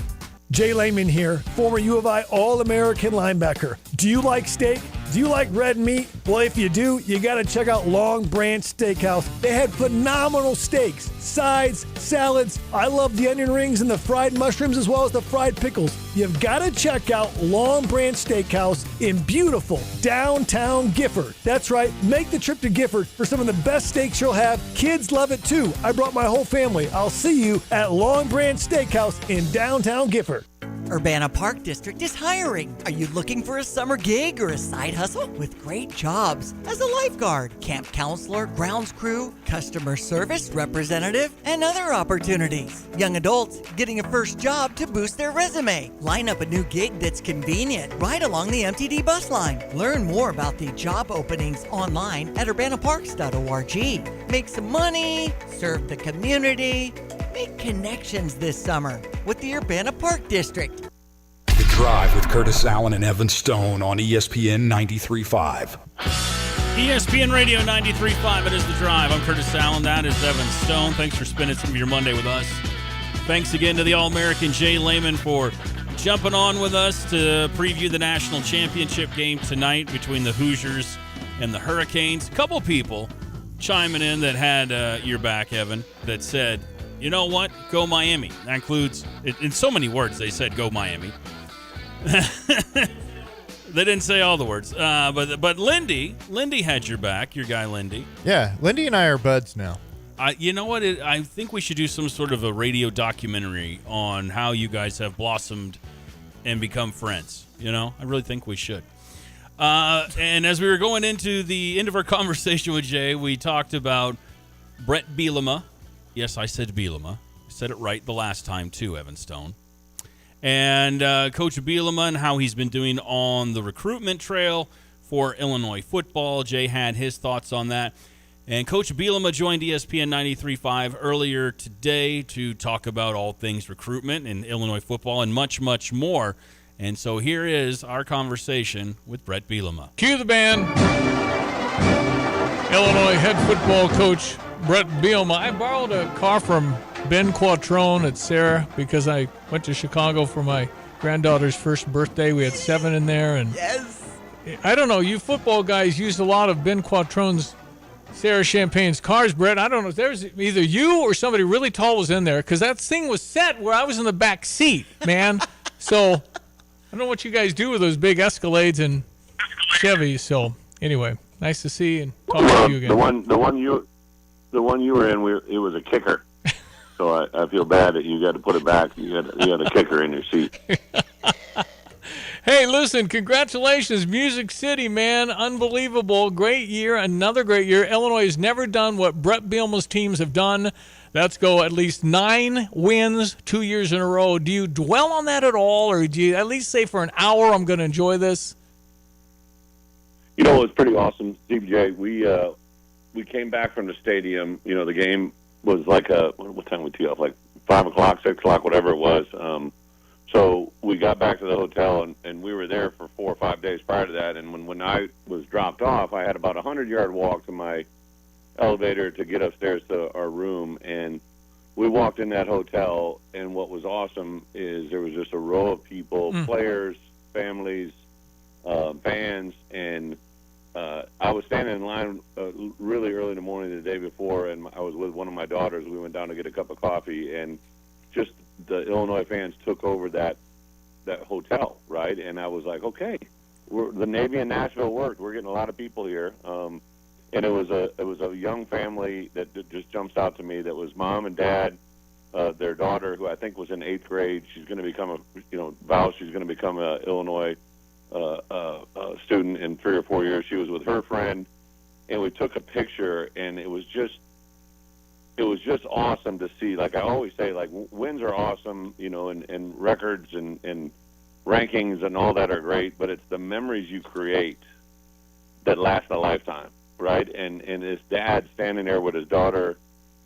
Jay Lehman here, former U of I All-American linebacker. Do you like steak? Do you like red meat? Well, if you do, you got to check out Long Branch Steakhouse. They had phenomenal steaks, sides, salads. I love the onion rings and the fried mushrooms as well as the fried pickles. You've got to check out Long Branch Steakhouse in beautiful downtown Gifford. That's right, make the trip to Gifford for some of the best steaks you'll have. Kids love it too. I brought my whole family. I'll see you at Long Branch Steakhouse in downtown Gifford. Urbana Park District is hiring. Are you looking for a summer gig or a side hustle? With great jobs as a lifeguard, camp counselor, grounds crew, customer service representative, and other opportunities. Young adults getting a first job to boost their resume. Line up a new gig that's convenient right along the MTD bus line. Learn more about the job openings online at urbanaparks.org. Make some money, serve the community, make connections this summer with the Urbana Park District. The Drive with Curtis Allen and Evan Stone on ESPN 93.5. ESPN Radio 93.5. It is The Drive. I'm Curtis Allen. That is Evan Stone. Thanks for spending some of your Monday with us. Thanks again to the All-American Jay Lehman for jumping on with us to preview the national championship game tonight between the Hoosiers and the Hurricanes. A couple people chiming in that had your back, Evan, that said, you know what? Go Miami. That includes, in so many words, they said go Miami. They didn't say all the words. But Lindy had your back, your guy Lindy. Yeah, Lindy and I are buds now. You know what? I think we should do some sort of a radio documentary on how you guys have blossomed and become friends. You know, I really think we should. And as we were going into the end of our conversation with Jay, we talked about Brett Bielema. Yes, I said Bielema. I said it right the last time, too, Evan Stone. And Coach Bielema and how he's been doing on the recruitment trail for Illinois football. Jay had his thoughts on that. And Coach Bielema joined ESPN 93.5 earlier today to talk about all things recruitment in Illinois football and much, much more. And so here is our conversation with Brett Bielema. Cue the band. Illinois head football coach Brett Bielema. I borrowed a car from Ben Quattrone at Sarah because I went to Chicago for my granddaughter's first birthday. We had 7 in there. And yes. I don't know, you football guys used a lot of Ben Quattrone's Sarah Champagne's cars, Brett. I don't know if there's either you or somebody really tall was in there because that thing was set where I was in the back seat, man. So I don't know what you guys do with those big Escalades and Chevys. So anyway, nice to see and talk to you again. The one you were in, it was a kicker. So I feel bad that you got to put it back. You had a kicker in your seat. Hey, listen, congratulations, Music City, man. Unbelievable. Great year, another great year. Illinois has never done what Brett Bielema's teams have done. That's go at least 9 wins 2 years in a row. Do you dwell on that at all, or do you at least say for an hour I'm going to enjoy this? You know, it was pretty awesome, CBJ. We came back from the stadium. You know, the game was like what time we tee off? Like 5 o'clock, 6 o'clock, whatever it was. So we got back to the hotel, and we were there for 4 or 5 days prior to that. And when I was dropped off, I had about a 100-yard walk to my elevator to get upstairs to our room. And we walked in that hotel, and what was awesome is there was just a row of people, players, families, fans, and I was standing in line really early in the morning the day before, and I was with one of my daughters. We went down to get a cup of coffee, and just the Illinois fans took over that hotel, right? And I was like, okay, the Navy in Nashville worked. We're getting a lot of people here, and it was a young family that just jumps out to me. That was mom and dad, their daughter, who I think was in 8th grade. She's going to become she's going to become a Illinois student in 3 or 4 years. She was with her friend, and we took a picture, and it was just awesome to see. Like I always say, like wins are awesome, you know, and records and rankings and all that are great, but it's the memories you create that last a lifetime, right? And his dad standing there with his daughter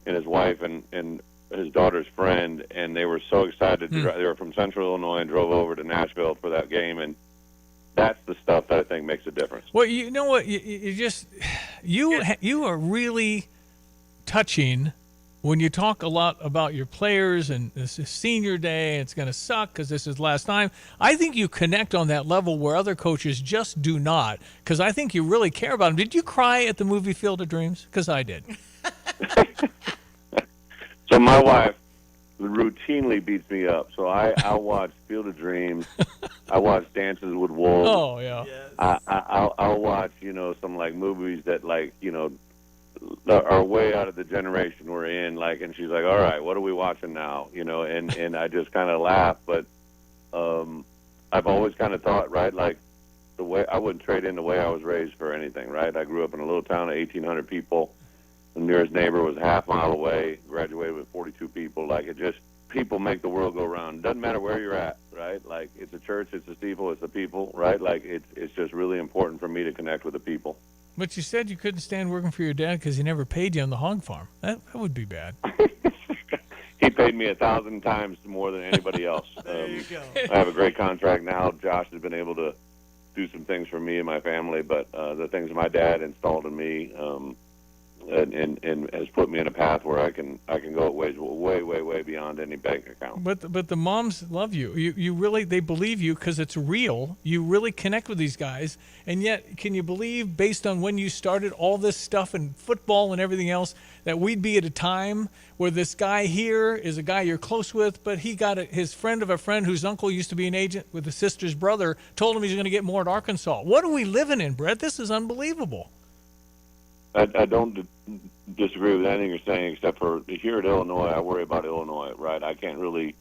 and his wife and his daughter's friend, and they were so excited to drive. They were from Central Illinois and drove over to Nashville for that game, and that's the stuff that I think makes a difference. Well, you know what? You are really touching when you talk a lot about your players and this is senior day, it's going to suck because this is last time. I think you connect on that level where other coaches just do not, because I think you really care about them. Did you cry at the movie Field of Dreams? Because I did. So my wife routinely beats me up. So I'll watch Field of Dreams. I watch Dances with Wolves. Oh, yeah. Yes. I'll watch, some like movies that are way out of the generation we're in, and she's like, all right, what are we watching now? And I just kind of laugh. But I've always kind of thought, right, like the way I wouldn't trade in the way I was raised for anything, right? I grew up in a little town of 1,800 people. The nearest neighbor was a half mile away. Graduated with 42 people. Like it just people make the world go round. Doesn't matter where you're at, right? Like it's a church, it's a steeple, it's the people, right? Like it's just really important for me to connect with the people. But you said you couldn't stand working for your dad because he never paid you on the hog farm. That would be bad. He paid me 1,000 times more than anybody else. There you go. I have a great contract now. Josh has been able to do some things for me and my family, but the things my dad installed in me and has put me in a path where I can go way beyond any bank account. But the moms love you. You really, they believe you because it's real. You really connect with these guys. And yet, can you believe, based on when you started all this stuff in football and everything else, that we'd be at a time where this guy here is a guy you're close with, but he got his friend of a friend whose uncle used to be an agent with his sister's brother, told him he's going to get more at Arkansas. What are we living in, Brett? This is unbelievable. I don't disagree with anything you're saying, except for here at Illinois, I worry about Illinois, right? I can't really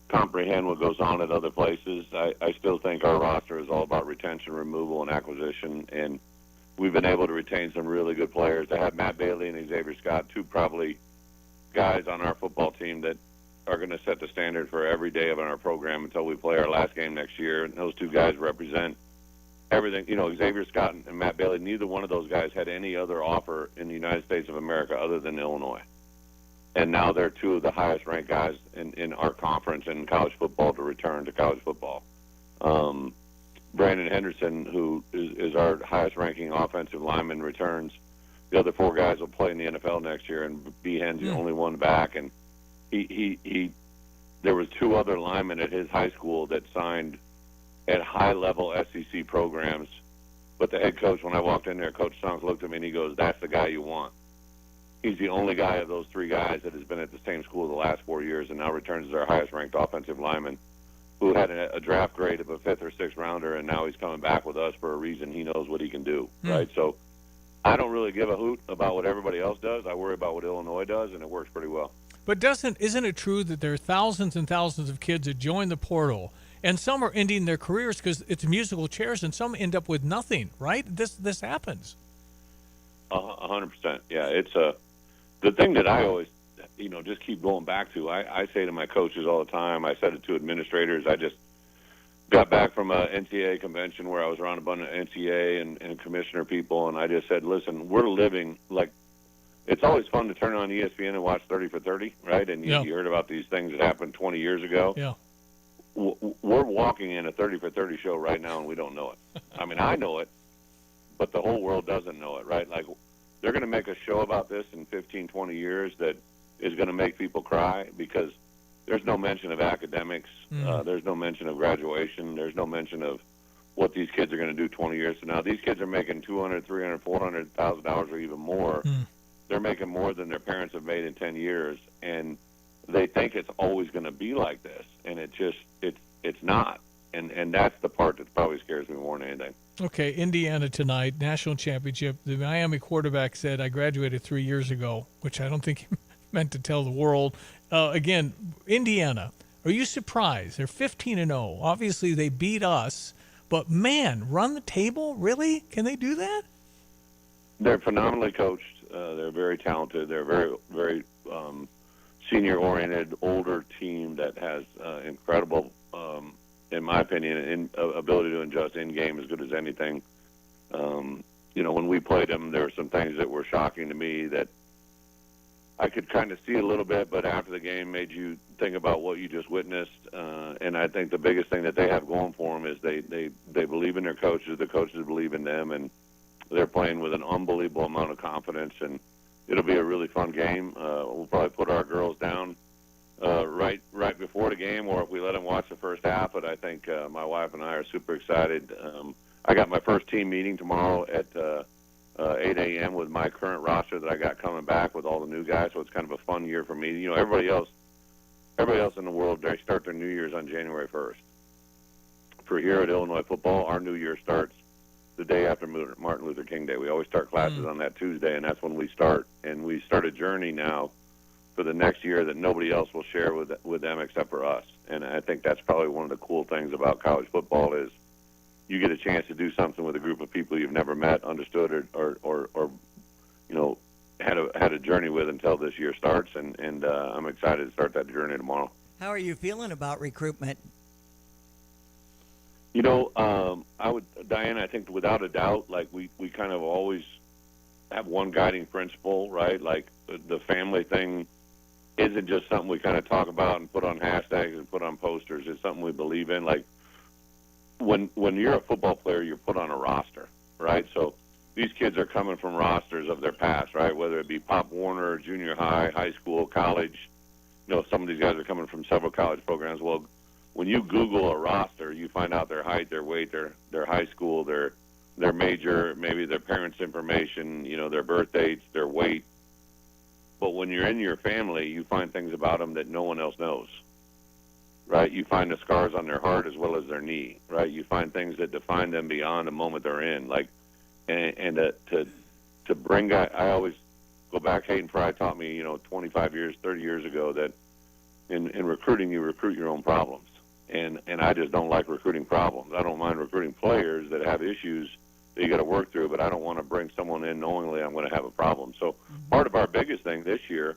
comprehend what goes on at other places. I still think our roster is all about retention, removal, and acquisition, and we've been able to retain some really good players. To have Matt Bailey and Xavier Scott, two probably guys on our football team that are going to set the standard for every day of our program until we play our last game next year, and those two guys represent everything. Xavier Scott and Matt Bailey, neither one of those guys had any other offer in the United States of America other than Illinois. And now they're two of the highest-ranked guys in our conference in college football to return to college football. Brandon Henderson, who is our highest-ranking offensive lineman, returns. The other four guys will play in the NFL next year, and Behan's the only one back. And there was two other linemen at his high school that signed at high-level SEC programs. But the head coach, when I walked in there, Coach Stunk looked at me and he goes, "That's the guy you want." He's the only guy of those three guys that has been at the same school the last 4 years and now returns as our highest-ranked offensive lineman, who had a draft grade of a fifth or sixth rounder, and now he's coming back with us for a reason. He knows what he can do, right? So I don't really give a hoot about what everybody else does. I worry about what Illinois does, and it works pretty well. But isn't it true that there are thousands and thousands of kids that join the portal, and some are ending their careers because it's musical chairs, and some end up with nothing, right? This happens. 100%. Yeah, it's the thing that I always, just keep going back to. I say to my coaches all the time, I said it to administrators. I just got back from a NCAA convention where I was around a bunch of NCAA and commissioner people, and I just said, listen, we're living like, it's always fun to turn on ESPN and watch 30 for 30, right? And you heard about these things that happened 20 years ago. Yeah. We're walking in a 30 for 30 show right now, and we don't know it. I mean, I know it, but the whole world doesn't know it, right? Like, they're going to make a show about this in 15, 20 years that is going to make people cry because there's no mention of academics. There's no mention of graduation. There's no mention of what these kids are going to do 20 years from now. These kids are making $200,000, $300,000, $400,000 or even more. They're making more than their parents have made in 10 years, and they think it's always going to be like this, and it's not. And that's the part that probably scares me more than anything. Okay, Indiana tonight, national championship. The Miami quarterback said, "I graduated 3 years ago," which I don't think he meant to tell the world. Again, Indiana, are you surprised? They're 15-0. Obviously, they beat us, but man, run the table? Really? Can they do that? They're phenomenally coached. They're very talented. They're very, very senior-oriented, older team that has incredible, in my opinion, ability to adjust in-game as good as anything. When we played them, there were some things that were shocking to me that I could kind of see a little bit, but after the game made you think about what you just witnessed. And I think the biggest thing that they have going for them is they believe in their coaches. The coaches believe in them, and they're playing with an unbelievable amount of confidence, and it'll be a really fun game. We'll probably put our girls down right before the game, or if we let them watch the first half. But I think my wife and I are super excited. I got my first team meeting tomorrow at 8 a.m. with my current roster that I got coming back with all the new guys. So it's kind of a fun year for me. Everybody else in the world, they start their New Year's on January 1st. For here at Illinois football, our New Year starts the day after Martin Luther King Day. We always start classes on that Tuesday, and that's when we start. And we start a journey now for the next year that nobody else will share with them except for us. And I think that's probably one of the cool things about college football is you get a chance to do something with a group of people you've never met, understood, or you know, had a journey with until this year starts. And I'm excited to start that journey tomorrow. How are you feeling about recruitment? You know, Diana, I think without a doubt, like we kind of always have one guiding principle, right? Like the family thing isn't just something we kind of talk about and put on hashtags and put on posters. It's something we believe in. Like when you're a football player, you're put on a roster, right? So these kids are coming from rosters of their past, right? Whether it be Pop Warner, junior high, high school, college. You know, some of these guys are coming from several college programs. Well, when you Google a roster, you find out their height, their weight, their high school, their major, maybe their parents' information, you know, their birth dates, their weight. But when you're in your family, you find things about them that no one else knows, right? You find the scars on their heart as well as their knee, right? You find things that define them beyond the moment they're in. Like, and to bring guys, I always go back. Hayden Fry taught me, 25 years, 30 years ago that in recruiting, you recruit your own problems. And I just don't like recruiting problems. I don't mind recruiting players that have issues that you got to work through, but I don't want to bring someone in knowingly I'm going to have a problem. So part of our biggest thing this year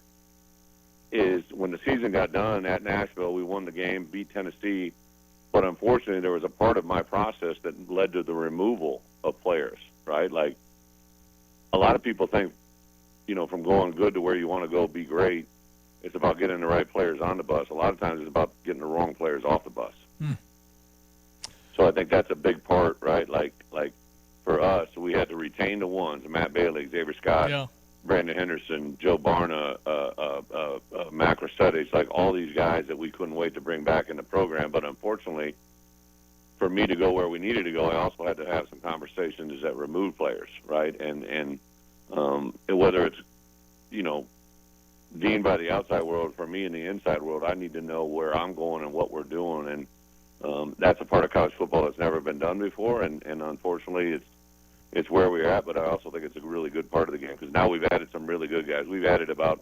is when the season got done at Nashville, we won the game, beat Tennessee, but unfortunately there was a part of my process that led to the removal of players, right? Like a lot of people think, from going good to where you want to go, be great, it's about getting the right players on the bus. A lot of times it's about getting the wrong players off the bus. So I think that's a big part, right? Like for us, we had to retain the ones: Matt Bailey, Xavier Scott, Brandon Henderson, Joe Barna, Mac Rossetti, like all these guys that we couldn't wait to bring back in the program. But unfortunately, for me to go where we needed to go, I also had to have some conversations that removed players, right? And whether it's, deemed by the outside world, for me in the inside world, I need to know where I'm going and what we're doing. And that's a part of college football that's never been done before. And unfortunately, it's where we're at, but I also think it's a really good part of the game because now we've added some really good guys. We've added about,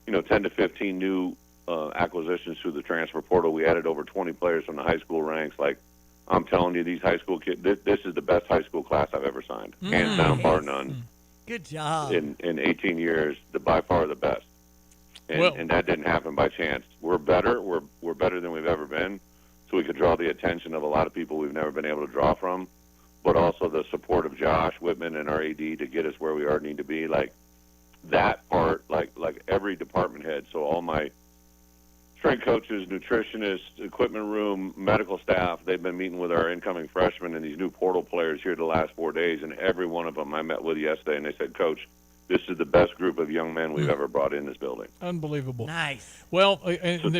10 to 15 new acquisitions through the transfer portal. We added over 20 players from the high school ranks. Like, I'm telling you, these high school kids, this is the best high school class I've ever signed. Hands down, bar none. Good job. In 18 years, by far the best. And that didn't happen by chance. We're better. We're better than we've ever been. So we could draw the attention of a lot of people we've never been able to draw from, but also the support of Josh Whitman and our AD to get us where we need to be. Like that part, like every department head. So all my strength coaches, nutritionists, equipment room, medical staff, they've been meeting with our incoming freshmen and these new portal players here the last 4 days, and every one of them I met with yesterday, and they said, Coach, this is the best group of young men we've ever brought in this building. Unbelievable. Nice. Well,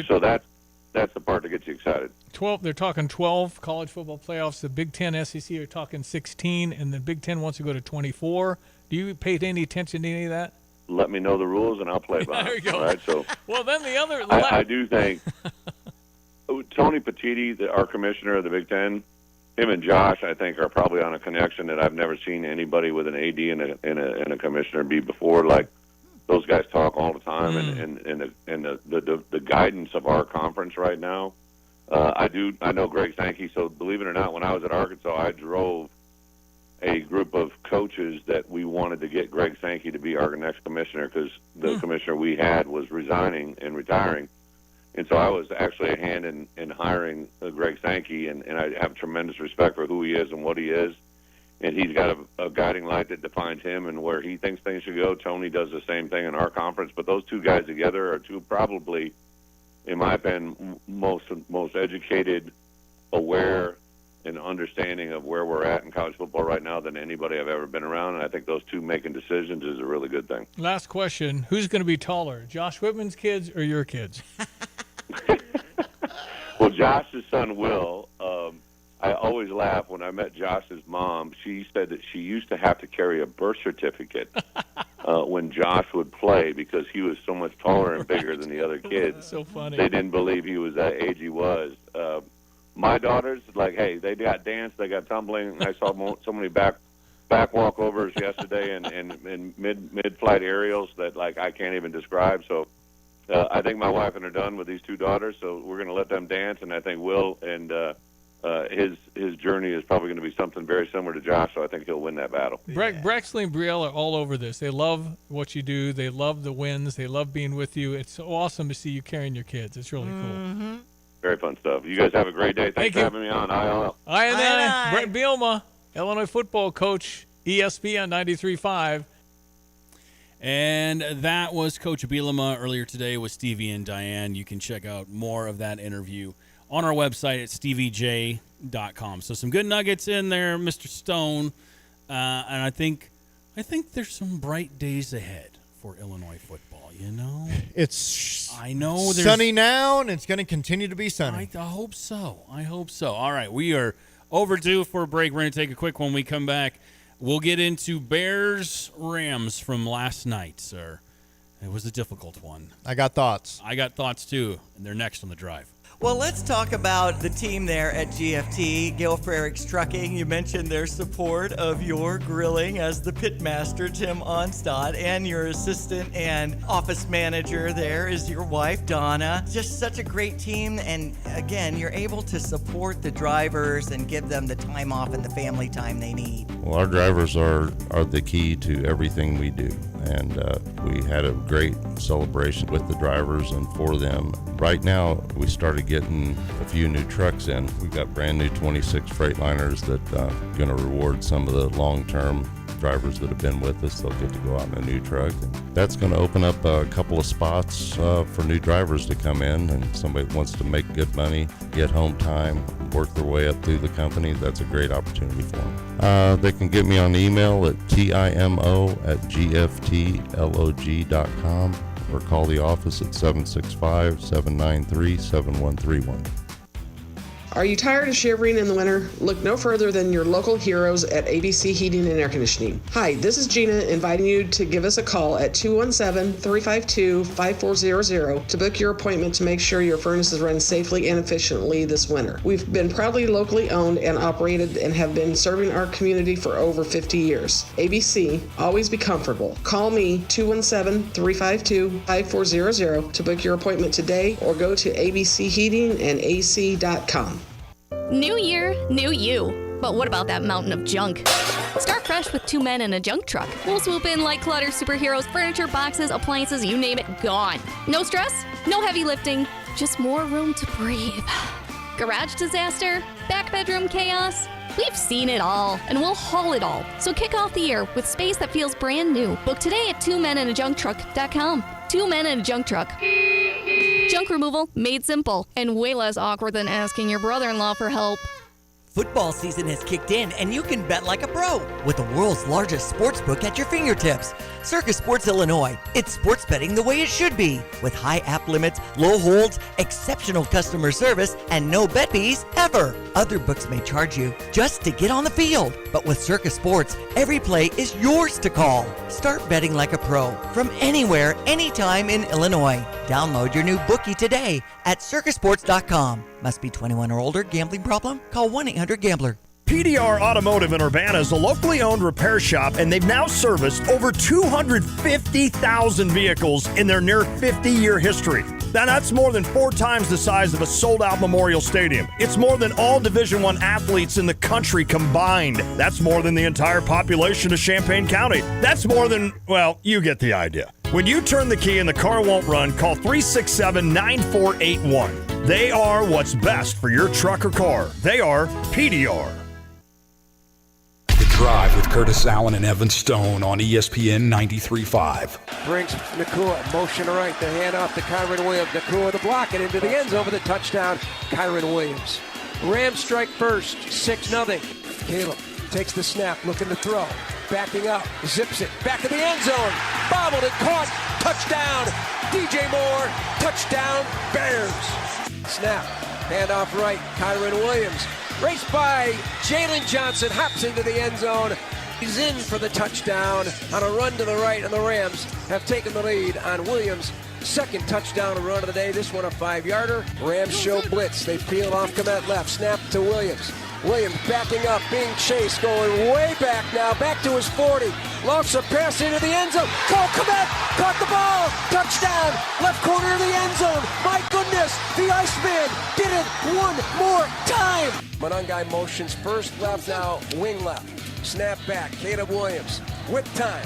so that's the part that gets you excited. 12. They're talking 12 college football playoffs. The Big Ten, SEC are talking 16, and the Big Ten wants to go to 24. Do you pay any attention to any of that? Let me know the rules, and I'll play by them. There you go. Right? So, well, then the other. I do think Tony Petitti, our commissioner of the Big Ten, him and Josh, I think, are probably on a connection that I've never seen anybody with an AD and a commissioner be before. Like, those guys talk all the time, and the guidance of our conference right now. I know Greg Sankey, so believe it or not, when I was at Arkansas, I drove a group of coaches that we wanted to get Greg Sankey to be our next commissioner because the commissioner we had was resigning and retiring. And so I was actually a hand in hiring Greg Sankey, and I have tremendous respect for who he is and what he is. And he's got a guiding light that defines him and where he thinks things should go. Tony does the same thing in our conference. But those two guys together are two probably, in my opinion, most educated, aware, and understanding of where we're at in college football right now than anybody I've ever been around. And I think those two making decisions is a really good thing. Last question. Who's going to be taller, Josh Whitman's kids or your kids? Well, Josh's son, Will, I always laugh when I met Josh's mom. She said that she used to have to carry a birth certificate when Josh would play because he was so much taller and bigger than the other kids. So funny. They didn't believe he was that age he was. My daughters, hey, they got dance, they got tumbling. I saw so many back walkovers yesterday and mid-flight aerials that, I can't even describe. So I think my wife and her done with these two daughters, so we're going to let them dance, and I think Will and his journey is probably going to be something very similar to Josh, so I think he'll win that battle. Brexley and Brielle are all over this. They love what you do. They love the wins. They love being with you. It's so awesome to see you carrying your kids. It's really cool. Very fun stuff. You guys have a great day. Thanks for having me on ILL. I Brett Bielema, Illinois football coach, ESPN 93.5. And that was Coach Bielema earlier today with Stevie and Diane. You can check out more of that interview on our website at steviej.com. So some good nuggets in there, Mr. Stone. And I think there's some bright days ahead for Illinois football, you know? I know sunny now, and it's going to continue to be sunny. I hope so. All right, we are overdue for a break. We're going to take a quick one. When we come back, we'll get into Bears-Rams from last night, sir. It was a difficult one. I got thoughts. I got thoughts, too, and they're next on The Drive. Well, let's talk about the team there at GFT, Gale Frericks Trucking. You mentioned their support of your grilling as the pitmaster, Tim Onstad, and your assistant and office manager there is your wife, Donna. Just such a great team, and again, you're able to support the drivers and give them the time off and the family time they need. Well, our drivers are the key to everything we do, and we had a great celebration with the drivers and for them. Right now, we started getting a few new trucks in. We've got brand new 26 Freightliners that are going to reward some of the long-term drivers that have been with us. They'll get to go out in a new truck. And that's going to open up a couple of spots for new drivers to come in, and somebody wants to make good money, get home time, work their way up through the company. That's a great opportunity for them. They can get me on email at timo@gftlog.com or call the office at 765-793-7131. Are you tired of shivering in the winter? Look no further than your local heroes at ABC Heating and Air Conditioning. Hi, this is Gina inviting you to give us a call at 217-352-5400 to book your appointment to make sure your furnaces run safely and efficiently this winter. We've been proudly locally owned and operated and have been serving our community for over 50 years. ABC, always be comfortable. Call me 217-352-5400 to book your appointment today or go to abcheatingandac.com. New year, new you. But what about that mountain of junk? Start fresh with 2 men in a junk truck. We'll swoop in like clutter superheroes, furniture, boxes, appliances, you name it, gone. No stress, no heavy lifting, just more room to breathe. Garage disaster? Back bedroom chaos? We've seen it all, and we'll haul it all. So kick off the year with space that feels brand new. Book today at 2meninajuncktruck.com. 2 men in a junk truck. Junk removal made simple and way less awkward than asking your brother-in-law for help. Football season has kicked in, and you can bet like a pro with the world's largest sports book at your fingertips. Circus Sports Illinois. It's sports betting the way it should be, with high app limits, low holds, exceptional customer service, and no bet fees ever. Other books may charge you just to get on the field, but with Circus Sports, every play is yours to call. Start betting like a pro from anywhere, anytime in Illinois. Download your new bookie today at circusports.com. Must be 21 or older. Gambling problem? Call 1-800-GAMBLER. PDR Automotive in Urbana is a locally owned repair shop, and they've now serviced over 250,000 vehicles in their near 50-year history. Now, that's more than 4 times the size of a sold-out Memorial Stadium. It's more than all Division I athletes in the country combined. That's more than the entire population of Champaign County. That's more than, well, you get the idea. When you turn the key and the car won't run, call 367-9481. They are what's best for your truck or car. They are PDR. The Drive with Curtis Allen and Evan Stone on ESPN 93.5. Brings Nakua, motion right, the hand off to Kyron Williams. Nakua the block and into the end zone for the touchdown, Kyron Williams. Rams strike first, 6-0. Caleb takes the snap, looking to throw. Backing up, zips it, back of the end zone. Bobbled and caught, touchdown. DJ Moore, touchdown, Bears. Snap, handoff right, Kyron Williams. Raced by Jalen Johnson, hops into the end zone. He's in for the touchdown on a run to the right, and the Rams have taken the lead on Williams' second touchdown run of the day. This one a 5-yarder. Rams show blitz. They peel off Komet left. Snap to Williams. Williams backing up, being chased, going way back now, back to his 40. Lofts a pass into the end zone. Cole Kmet caught the ball. Touchdown. Left corner of the end zone. My goodness. The Iceman did it one more time. Monangai motions first left, now wing left. Snap back. Caleb Williams with time.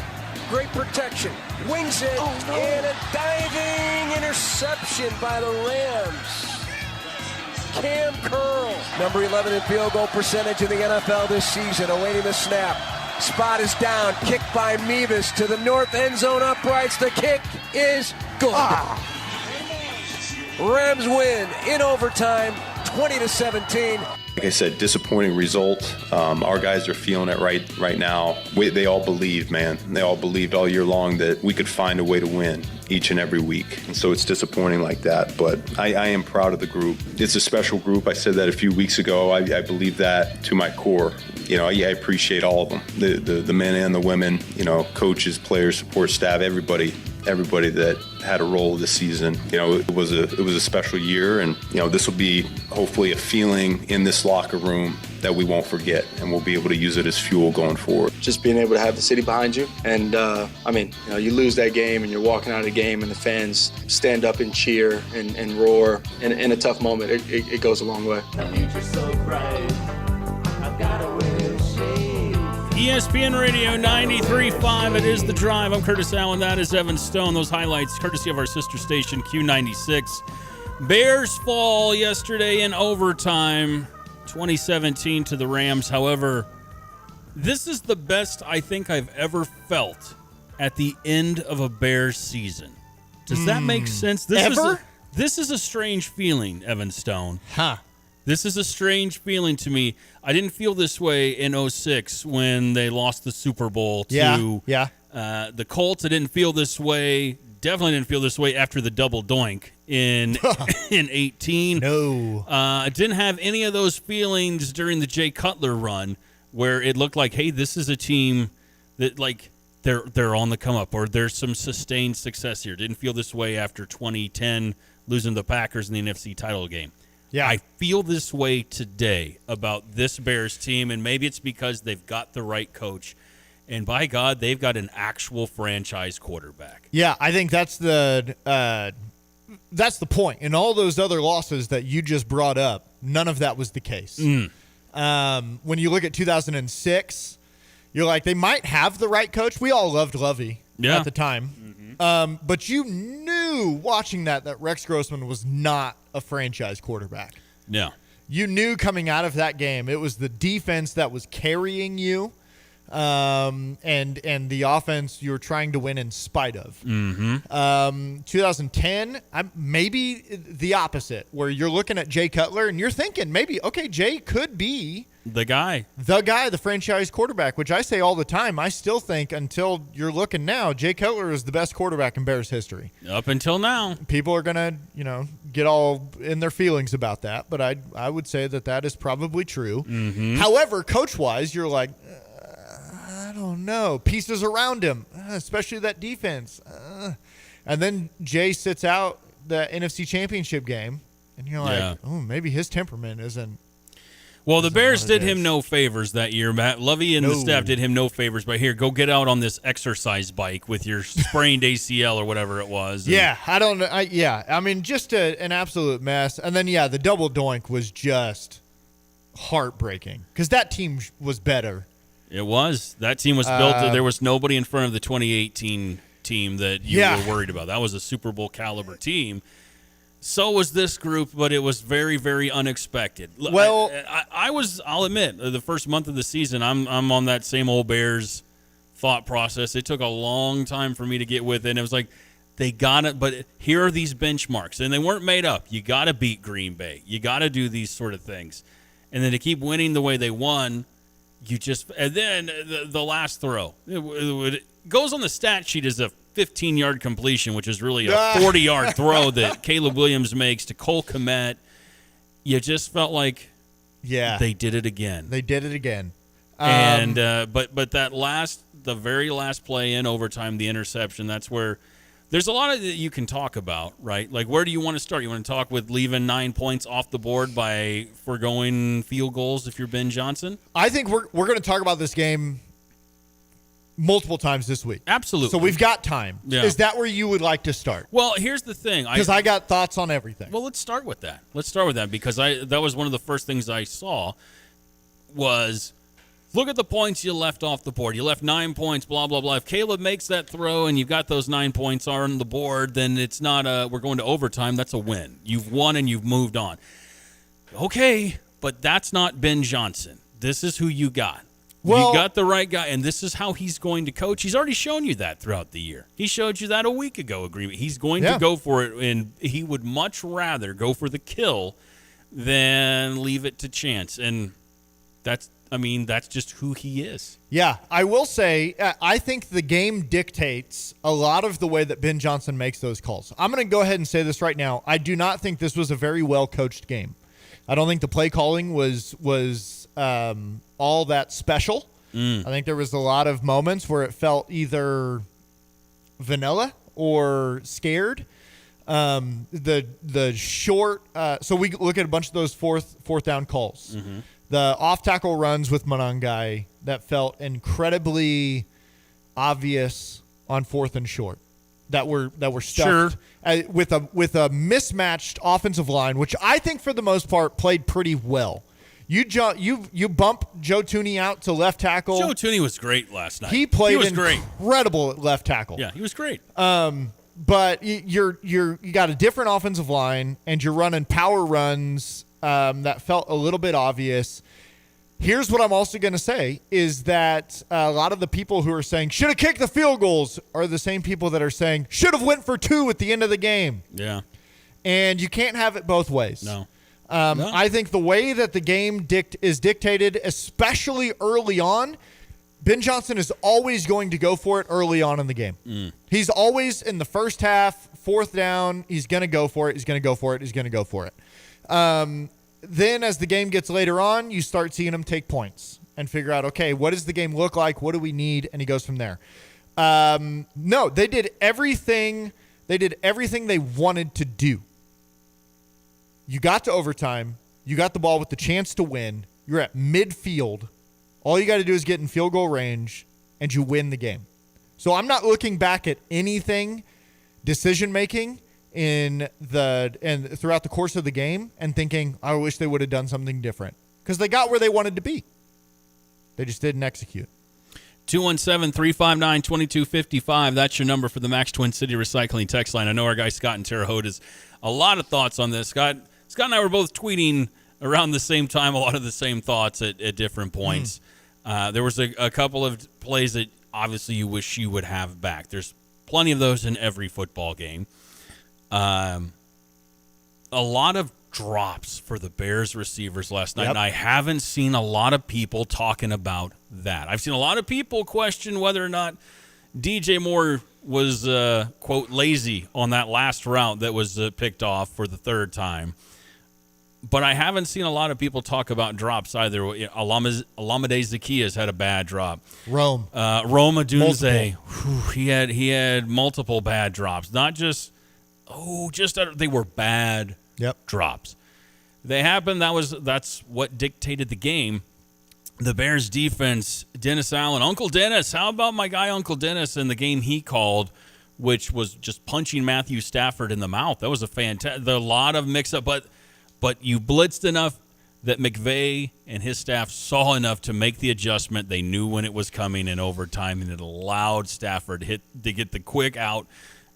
Great protection. Wings it. And a diving interception by the Rams. Cam Curl, number 11 in field goal percentage in the NFL this season, awaiting the snap. Spot is down, kicked by Mevis to the north end zone uprights. The kick is good. Rams win in overtime, 20-17. Like I said, disappointing result. Our guys are feeling it right now. They all believed, man. They all believed all year long that we could find a way to win each and every week. And so it's disappointing like that. But I am proud of the group. It's a special group. I said that a few weeks ago. I believe that to my core. You know, I appreciate all of them, the men and the women, you know, coaches, players, support staff, everybody that had a role this season. You know, it was a special year, and you know, this will be hopefully a feeling in this locker room that we won't forget, and we'll be able to use it as fuel going forward. Just being able to have the city behind you, and I mean, you know, you lose that game and you're walking out of the game and the fans stand up and cheer and roar in a tough moment. It goes a long way. ESPN Radio 93.5. It is The Drive. I'm Curtis Allen. That is Evan Stone. Those highlights courtesy of our sister station, Q96. Bears fall yesterday in overtime, 2017 to the Rams. However, this is the best I think I've ever felt at the end of a Bears season. Does that make sense? This is a strange feeling, Evan Stone. Huh. This is a strange feeling to me. I didn't feel this way in 2006 when they lost the Super Bowl to the Colts. I didn't feel this way. Definitely didn't feel this way after the double doink in 2018. No. I didn't have any of those feelings during the Jay Cutler run where it looked like, hey, this is a team that, like, they're on the come up, or there's some sustained success here. Didn't feel this way after 2010, losing the Packers in the NFC title game. Yeah. I feel this way today about this Bears team, and maybe it's because they've got the right coach. And by God, they've got an actual franchise quarterback. Yeah, I think that's the point. In all those other losses that you just brought up, none of that was the case. When you look at 2006, you're like, they might have the right coach. We all loved Lovey at the time. But you knew watching that Rex Grossman was not a franchise quarterback. No. You knew coming out of that game, it was the defense that was carrying you, and the offense you were trying to win in spite of. 2010, maybe the opposite, where you're looking at Jay Cutler and you're thinking maybe, okay, Jay could be the guy, the franchise quarterback, which I say all the time. I still think until you're looking now, Jay Cutler is the best quarterback in Bears history. Up until now. People are going to, get all in their feelings about that, but I would say that is probably true. However, coach-wise, you're like, I don't know. Pieces around him, especially that defense. And then Jay sits out the NFC Championship game, and you're like, oh, maybe his temperament isn't. Well, the Bears did him no favors that year, Matt. Lovey and the staff did him no favors. But here, go get out on this exercise bike with your sprained ACL or whatever it was. Yeah, I don't know. I mean, just an absolute mess. And then, the double doink was just heartbreaking because that team was better. It was. That team was built. There was nobody in front of the 2018 team that you were worried about. That was a Super Bowl caliber team. So was this group, but it was very, very unexpected. Well, I'll admit, the first month of the season, I'm on that same old Bears thought process. It took a long time for me to get with it. And it was like, they got it, but here are these benchmarks. And they weren't made up. You got to beat Green Bay. You got to do these sort of things. And then to keep winning the way they won, and then the last throw. It goes on the stat sheet as a 15-yard completion, which is really a 40-yard throw that Caleb Williams makes to Cole Kmet. You just felt like they did it again. They did it again. And but the very last play in overtime, the interception, that's where there's a lot of that you can talk about, right? Like, where do you want to start? You want to talk with leaving 9 points off the board by foregoing field goals if you're Ben Johnson? I think we're going to talk about this game multiple times this week. Absolutely. So we've got time. Yeah. Is that where you would like to start? Well, here's the thing. Because I got thoughts on everything. Well, let's start with that. Because that was one of the first things I saw was look at the points you left off the board. You left 9 points, blah, blah, blah. If Caleb makes that throw and you've got those 9 points on the board, then it's not we're going to overtime. That's a win. You've won and you've moved on. Okay, but that's not Ben Johnson. This is who you got. Well, you got the right guy, and this is how he's going to coach. He's already shown you that throughout the year. He showed you that a week ago, agreement. He's going to go for it, and he would much rather go for the kill than leave it to chance. And that's just who he is. Yeah, I will say, I think the game dictates a lot of the way that Ben Johnson makes those calls. I'm going to go ahead and say this right now. I do not think this was a very well-coached game. I don't think the play calling was all that special. I think there was a lot of moments where it felt either vanilla or scared. The short so we look at a bunch of those fourth down calls. Mm-hmm. The off-tackle runs with Monangai that felt incredibly obvious on 4th and short that were stuffed with a mismatched offensive line, which I think for the most part played pretty well. You bump Joe Tooney out to left tackle. Joe Tooney was great last night. He played great. Incredible at left tackle. Yeah, he was great. But you got a different offensive line, and you're running power runs that felt a little bit obvious. Here's what I'm also going to say is that a lot of the people who are saying should have kicked the field goals are the same people that are saying should have went for 2 at the end of the game. Yeah. And you can't have it both ways. No. I think the way that the game is dictated, especially early on, Ben Johnson is always going to go for it early on in the game. He's always in the first half, 4th down, he's going to go for it, he's going to go for it, he's going to go for it. Then as the game gets later on, you start seeing him take points and figure out, okay, what does the game look like? What do we need? And he goes from there. No, they did everything. They did everything they wanted to do. You got to overtime. You got the ball with the chance to win. You're at midfield. All you got to do is get in field goal range, and you win the game. So I'm not looking back at anything decision-making throughout the course of the game and thinking, I wish they would have done something different. Because they got where they wanted to be. They just didn't execute. 217-359-2255. That's your number for the Max Twin City Recycling text line. I know our guy Scott in Terre Haute has a lot of thoughts on this. Scott and I were both tweeting around the same time, a lot of the same thoughts at different points. There was a couple of plays that obviously you wish you would have back. There's plenty of those in every football game. A lot of drops for the Bears receivers last night, and I haven't seen a lot of people talking about that. I've seen a lot of people question whether or not DJ Moore was, quote, lazy on that last route that was picked off for the 3rd time. But I haven't seen a lot of people talk about drops either. Olamide Zaccheaus had a bad drop. Rome Odunze, he had multiple bad drops. Not just they were bad drops. They happened. That's what dictated the game. The Bears defense, Dennis Allen, Uncle Dennis. How about my guy Uncle Dennis in the game he called, which was just punching Matthew Stafford in the mouth. That was a lot of mix-up, but you blitzed enough that McVay and his staff saw enough to make the adjustment. They knew when it was coming in overtime, and it allowed Stafford to get the quick out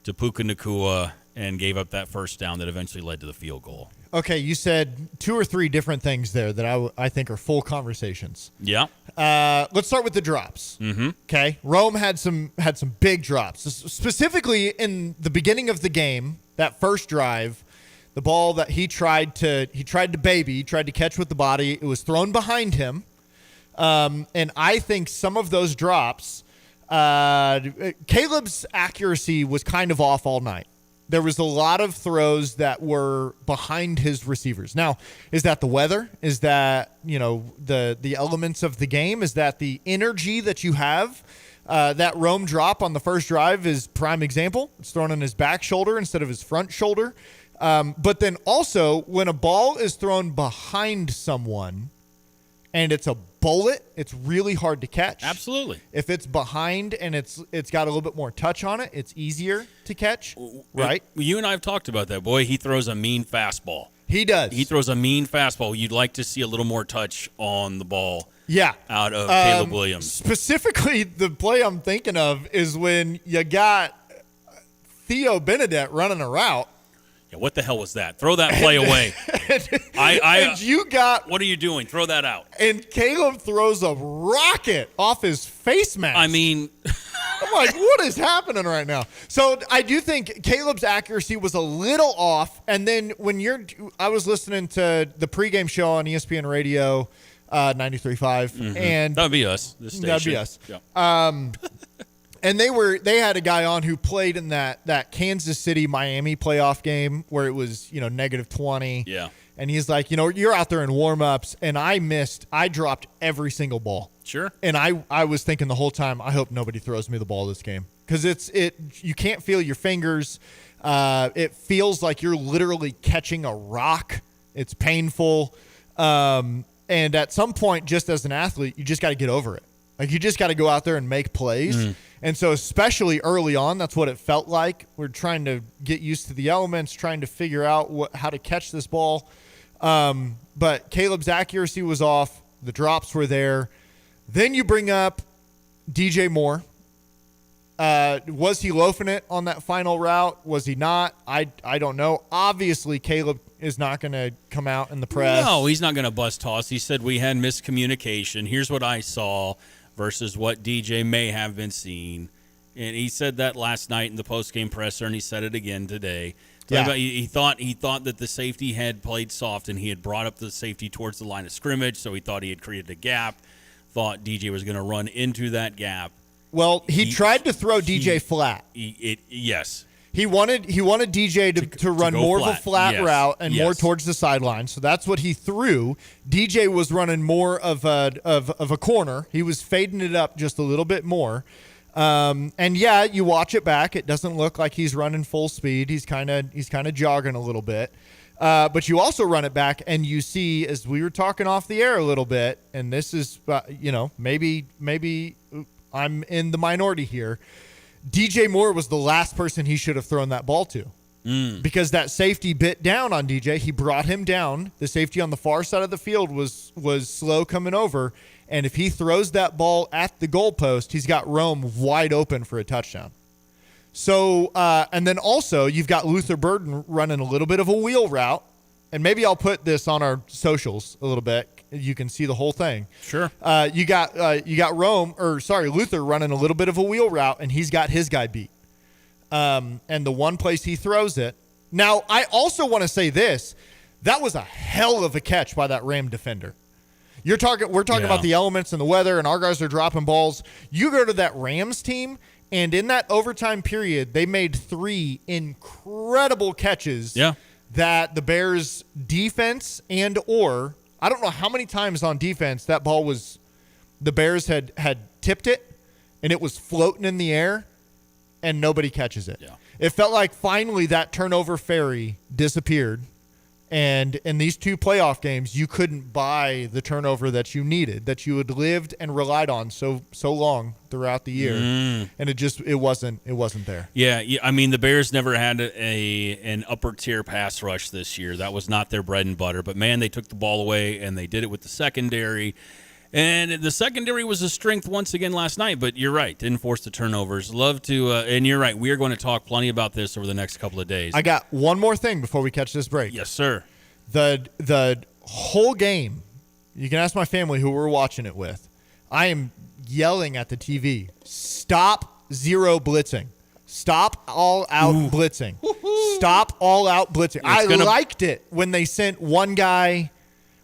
to Puka Nacua and gave up that first down that eventually led to the field goal. Okay, you said 2 or 3 different things there that I think are full conversations. Yeah. Let's start with the drops. Mm-hmm. Okay, Rome had some big drops, specifically in the beginning of the game. That first drive, the ball that he tried to catch with the body. It was thrown behind him, and I think some of those drops, Caleb's accuracy was kind of off all night. There was a lot of throws that were behind his receivers. Now, is that the weather? Is that, the elements of the game? Is that the energy that you have? That Rome drop on the first drive is prime example. It's thrown on his back shoulder instead of his front shoulder. But then also, when a ball is thrown behind someone and it's a bullet, it's really hard to catch. Absolutely. If it's behind and it's got a little bit more touch on it, it's easier to catch, right? You and I have talked about that. Boy, he throws a mean fastball. He does. He throws a mean fastball. You'd like to see a little more touch on the ball. Yeah. Out of Caleb Williams. Specifically, the play I'm thinking of is when you got Theo Benedet running a route. Yeah, what the hell was that? Throw that play away. And you got. What are you doing? Throw that out. And Caleb throws a rocket off his face mask. I mean, I'm like, what is happening right now? So I do think Caleb's accuracy was a little off. And then I was listening to the pregame show on ESPN Radio 93.5, and that'd be us. This station. That'd be us. Yeah. And they had a guy on who played in that Kansas City Miami playoff game where it was -20. Yeah. And he's like, you're out there in warm-ups, and I dropped every single ball. Sure. And I was thinking the whole time, I hope nobody throws me the ball this game, because you can't feel your fingers. It feels like you're literally catching a rock. It's painful. And at some point, just as an athlete, you just got to get over it. Like, you just got to go out there and make plays. And so especially early on, that's what it felt like. We're trying to get used to the elements, trying to figure out how to catch this ball. But Caleb's accuracy was off. The drops were there. Then you bring up DJ Moore. Was he loafing it on that final route? Was he not? I don't know. Obviously, Caleb is not going to come out in the press. No, he's not going to bust toss. He said we had miscommunication. Here's what I saw versus what DJ may have been seeing. And he said that last night in the post-game presser, and he said it again today. Yeah. He thought that the safety had played soft, and he had brought up the safety towards the line of scrimmage, so he thought he had created a gap, thought DJ was going to run into that gap. Well, he tried to throw DJ flat. Yes. He wanted DJ to run more of a flat route and more towards the sideline. So that's what he threw. DJ was running more of a corner. He was fading it up just a little bit more. And yeah, you watch it back. It doesn't look like he's running full speed. He's kind of jogging a little bit. But you also run it back and you see, as we were talking off the air a little bit, and this is maybe I'm in the minority here. DJ Moore was the last person he should have thrown that ball to, because that safety bit down on DJ. He brought him down. The safety on the far side of the field was slow coming over, and if he throws that ball at the goalpost, he's got Rome wide open for a touchdown. So, and then also you've got Luther Burden running a little bit of a wheel route, and maybe I'll put this on our socials a little bit. You can see the whole thing. Sure. You got Luther running a little bit of a wheel route, and he's got his guy beat. And the one place he throws it. Now, I also want to say this. That was a hell of a catch by that Ram defender. We're talking about the elements and the weather, and our guys are dropping balls. You go to that Rams team, and in that overtime period, they made 3 incredible catches that the Bears defense or I don't know how many times on defense that ball was, the Bears had tipped it and it was floating in the air and nobody catches it. Yeah. It felt like finally that turnover fairy disappeared. And in these 2 playoff games, you couldn't buy the turnover that you needed, that you had lived and relied on so long throughout the year, and it wasn't there. Yeah, I mean the Bears never had an upper tier pass rush this year. That was not their bread and butter. But man, they took the ball away, and they did it with the secondary. And the secondary was a strength once again last night, but you're right. Didn't force the turnovers. Love to, and you're right. We are going to talk plenty about this over the next couple of days. I got one more thing before we catch this break. Yes, sir. The whole game, you can ask my family who we're watching it with. I am yelling at the TV, stop zero blitzing. Stop all-out blitzing. Stop all-out blitzing. I liked it when they sent one guy,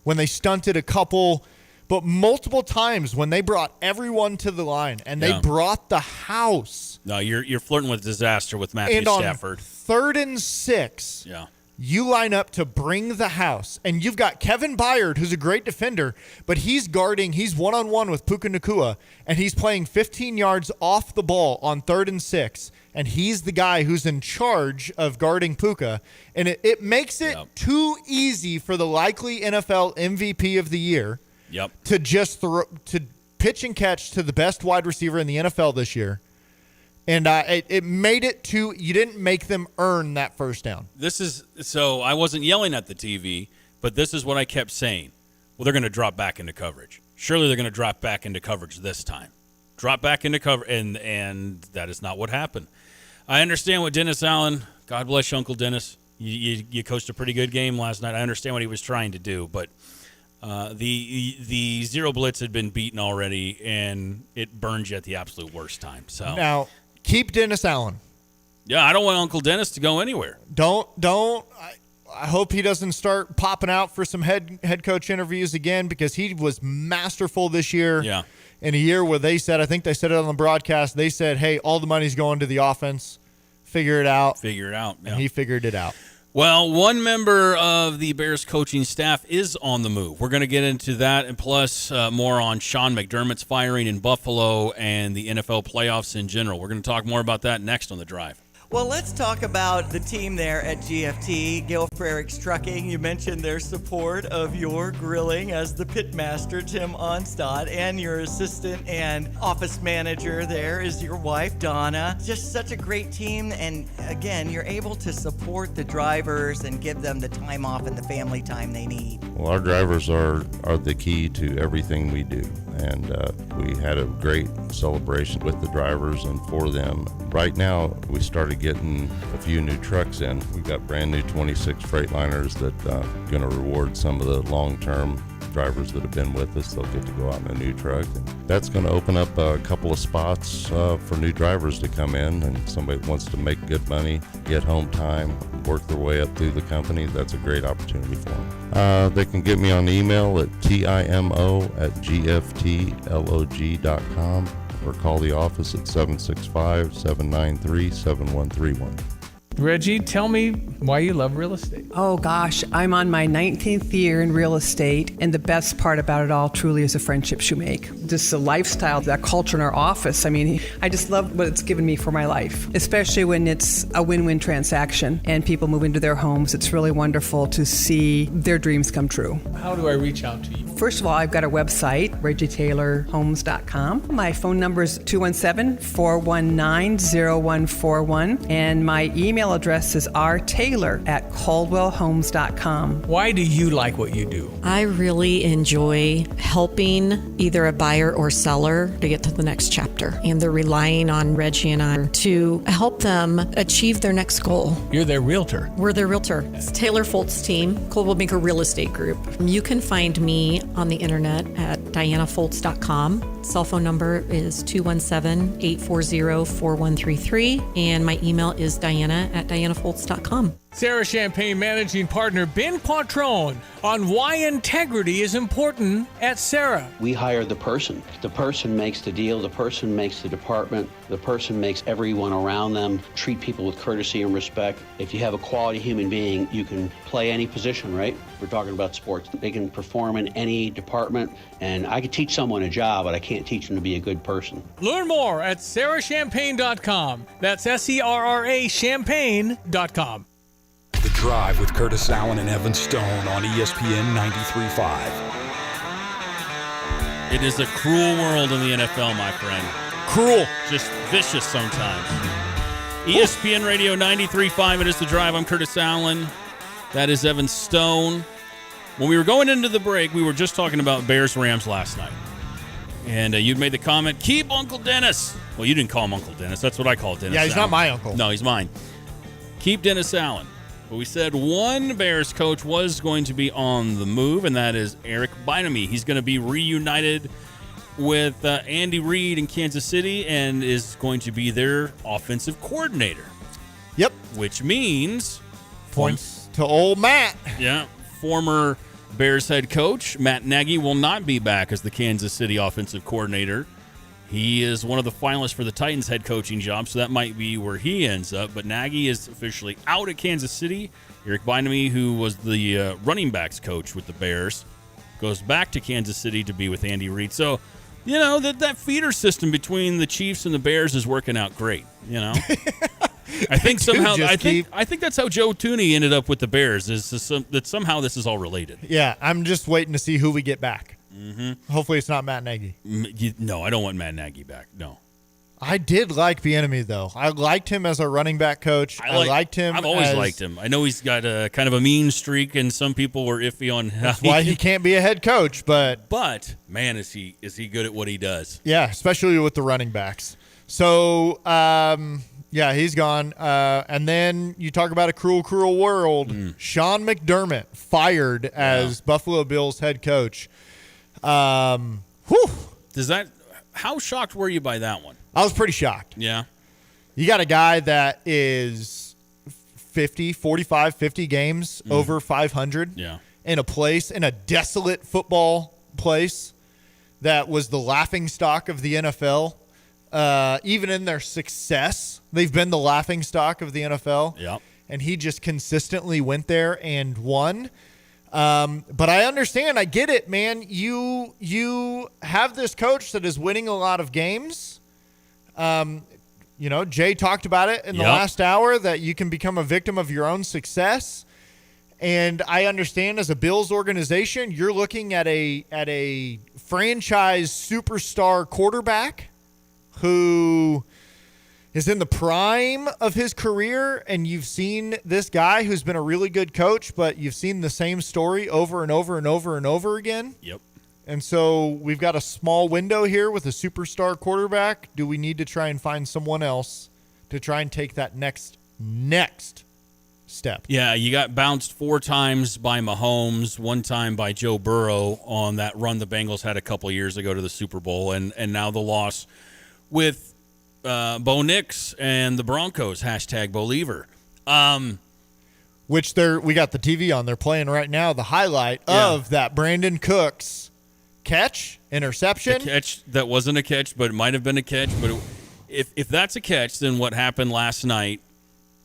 when they stunted a couple, but multiple times when they brought everyone to the line and they brought the house. No, you're flirting with disaster with Matthew Stafford. And on 3rd and 6, you line up to bring the house, and you've got Kevin Byard, who's a great defender, but he's one-on-one with Puka Nacua, and he's playing 15 yards off the ball on 3rd and 6, and he's the guy who's in charge of guarding Puka, and it makes it too easy for the likely NFL MVP of the year Yep. To just to pitch and catch to the best wide receiver in the NFL this year. And it made it to, you didn't make them earn that first down. So I wasn't yelling at the TV, but this is what I kept saying. Well, they're going to drop back into coverage. Surely they're going to drop back into coverage this time. Drop back into cover, and that is not what happened. I understand what Dennis Allen, God bless you, Uncle Dennis. You coached a pretty good game last night. I understand what he was trying to do, but the zero blitz had been beaten already, and it burns you at the absolute worst time. So now, keep Dennis Allen. Yeah, I don't want Uncle Dennis to go anywhere. Don't. I hope he doesn't start popping out for some head coach interviews again, because he was masterful this year. Yeah. In a year where they said, I think they said it on the broadcast, they said, hey, all the money's going to the offense. Figure it out. Yeah. And he figured it out. Well, one member of the Bears coaching staff is on the move. We're going to get into that, and plus more on Sean McDermott's firing in Buffalo and the NFL playoffs in general. We're going to talk more about that next on The Drive. Well, let's talk about the team there at GFT, Gale Frericks Trucking. You mentioned their support of your grilling as the pitmaster, Tim Onstad, and your assistant and office manager there is your wife, Donna. Just such a great team, and again, you're able to support the drivers and give them the time off and the family time they need. Well, our drivers are the key to everything we do, and we had a great celebration with the drivers and for them. Right now, we started getting a few new trucks in. We've got brand new 26 Freightliners that are going to reward some of the long-term drivers that have been with us. They'll get to go out in a new truck. And that's going to open up a couple of spots for new drivers to come in, and somebody that wants to make good money, get home time, work their way up through the company. That's a great opportunity for them. They can get me on email at timo@gftlog.com or call the office at 765-793-7131. Reggie, tell me why you love real estate. Oh gosh, I'm on my 19th year in real estate, and the best part about it all truly is the friendships you make. Just the lifestyle, that culture in our office. I mean, I just love what it's given me for my life, especially when it's a win-win transaction and people move into their homes. It's really wonderful to see their dreams come true. How do I reach out to you? First of all, I've got a website, ReggieTaylorHomes.com. My phone number is 217-419-0141, and my email address is rtaylor@caldwellhomes.com. Why do you like what you do? I really enjoy helping either a buyer or seller to get to the next chapter. And they're relying on Reggie and I to help them achieve their next goal. You're their realtor. We're their realtor. It's Taylor Folt's team, Coldwell Banker Real Estate Group. You can find me on the internet at dianafoltz.com. Cell phone number is 217-840-4133. And my email is diana@dianafoltz.com. Sarah Champagne Managing Partner Ben Quattrone on why integrity is important at Sarah. We hire the person. The person makes the deal. The person makes the department. The person makes everyone around them treat people with courtesy and respect. If you have a quality human being, you can play any position, right? We're talking about sports. They can perform in any department, and I could teach someone a job, but I can't teach them to be a good person. Learn more at sarahchampagne.com. That's SERRA champagne.com. The Drive with Curtis Allen and Evan Stone on ESPN 93.5. It is a cruel world in the NFL, my friend. Cruel. Just vicious sometimes. ESPN Radio 93.5, it is The Drive. I'm Curtis Allen. That is Evan Stone. When we were going into the break, we were just talking about Bears-Rams last night. And you'd made the comment, keep Uncle Dennis. Well, you didn't call him Uncle Dennis. That's what I call Dennis Yeah, he's Allen. not my uncle. No, he's mine. Keep Dennis Allen. But we said one Bears coach was going to be on the move, and that is Eric Bieniemy. He's going to be reunited with Andy Reid in Kansas City and is going to be their offensive coordinator. Yep. Which means... Points to old Matt. Yeah. Former Bears head coach Matt Nagy will not be back as the Kansas City offensive coordinator. He is one of the finalists for the Titans head coaching job, so that might be where he ends up. But Nagy is officially out at Kansas City. Eric Bieniemy, who was the running backs coach with the Bears, goes back to Kansas City to be with Andy Reid. So, you know, that feeder system between the Chiefs and the Bears is working out great, you know. I think somehow I think that's how Joe Thuney ended up with the Bears, is that somehow this is all related. Yeah, I'm just waiting to see who we get back. Mm-hmm. Hopefully it's not Matt Nagy. No, I don't want Matt Nagy back. No. I did like Bieniemy, though. I liked him as a running back coach. I liked him. I've always liked him. I know he's got a kind of a mean streak, and some people were iffy on how That's why he can't be a head coach. But man, is he good at what he does? Yeah, especially with the running backs. So yeah, he's gone. And then you talk about a cruel, cruel world. Sean McDermott fired as Buffalo Bills head coach. How shocked were you by that one? I was pretty shocked. Yeah. You got a guy that is 45, 50 games over 500 in a desolate football place that was the laughingstock of the NFL. Even in their success, they've been the laughingstock of the NFL. Yep. And he just consistently went there and won. But I understand. I get it, man. You have this coach that is winning a lot of games. Jay talked about it in the last hour that you can become a victim of your own success. And I understand as a Bills organization, you're looking at a franchise superstar quarterback who is in the prime of his career, and you've seen this guy who's been a really good coach, but you've seen the same story over and over and over and over again. Yep. And so we've got a small window here with a superstar quarterback. Do we need to try and find someone else to try and take that next step? Yeah, you got bounced 4 times by Mahomes, 1 time by Joe Burrow on that run the Bengals had a couple years ago to the Super Bowl, and now the loss with Bo Nix and the Broncos, #Believer. Which we got the TV on. They're playing right now the highlight of that Brandon Cooks interception. A catch that wasn't a catch, but it might have been a catch. But if that's a catch, then what happened last night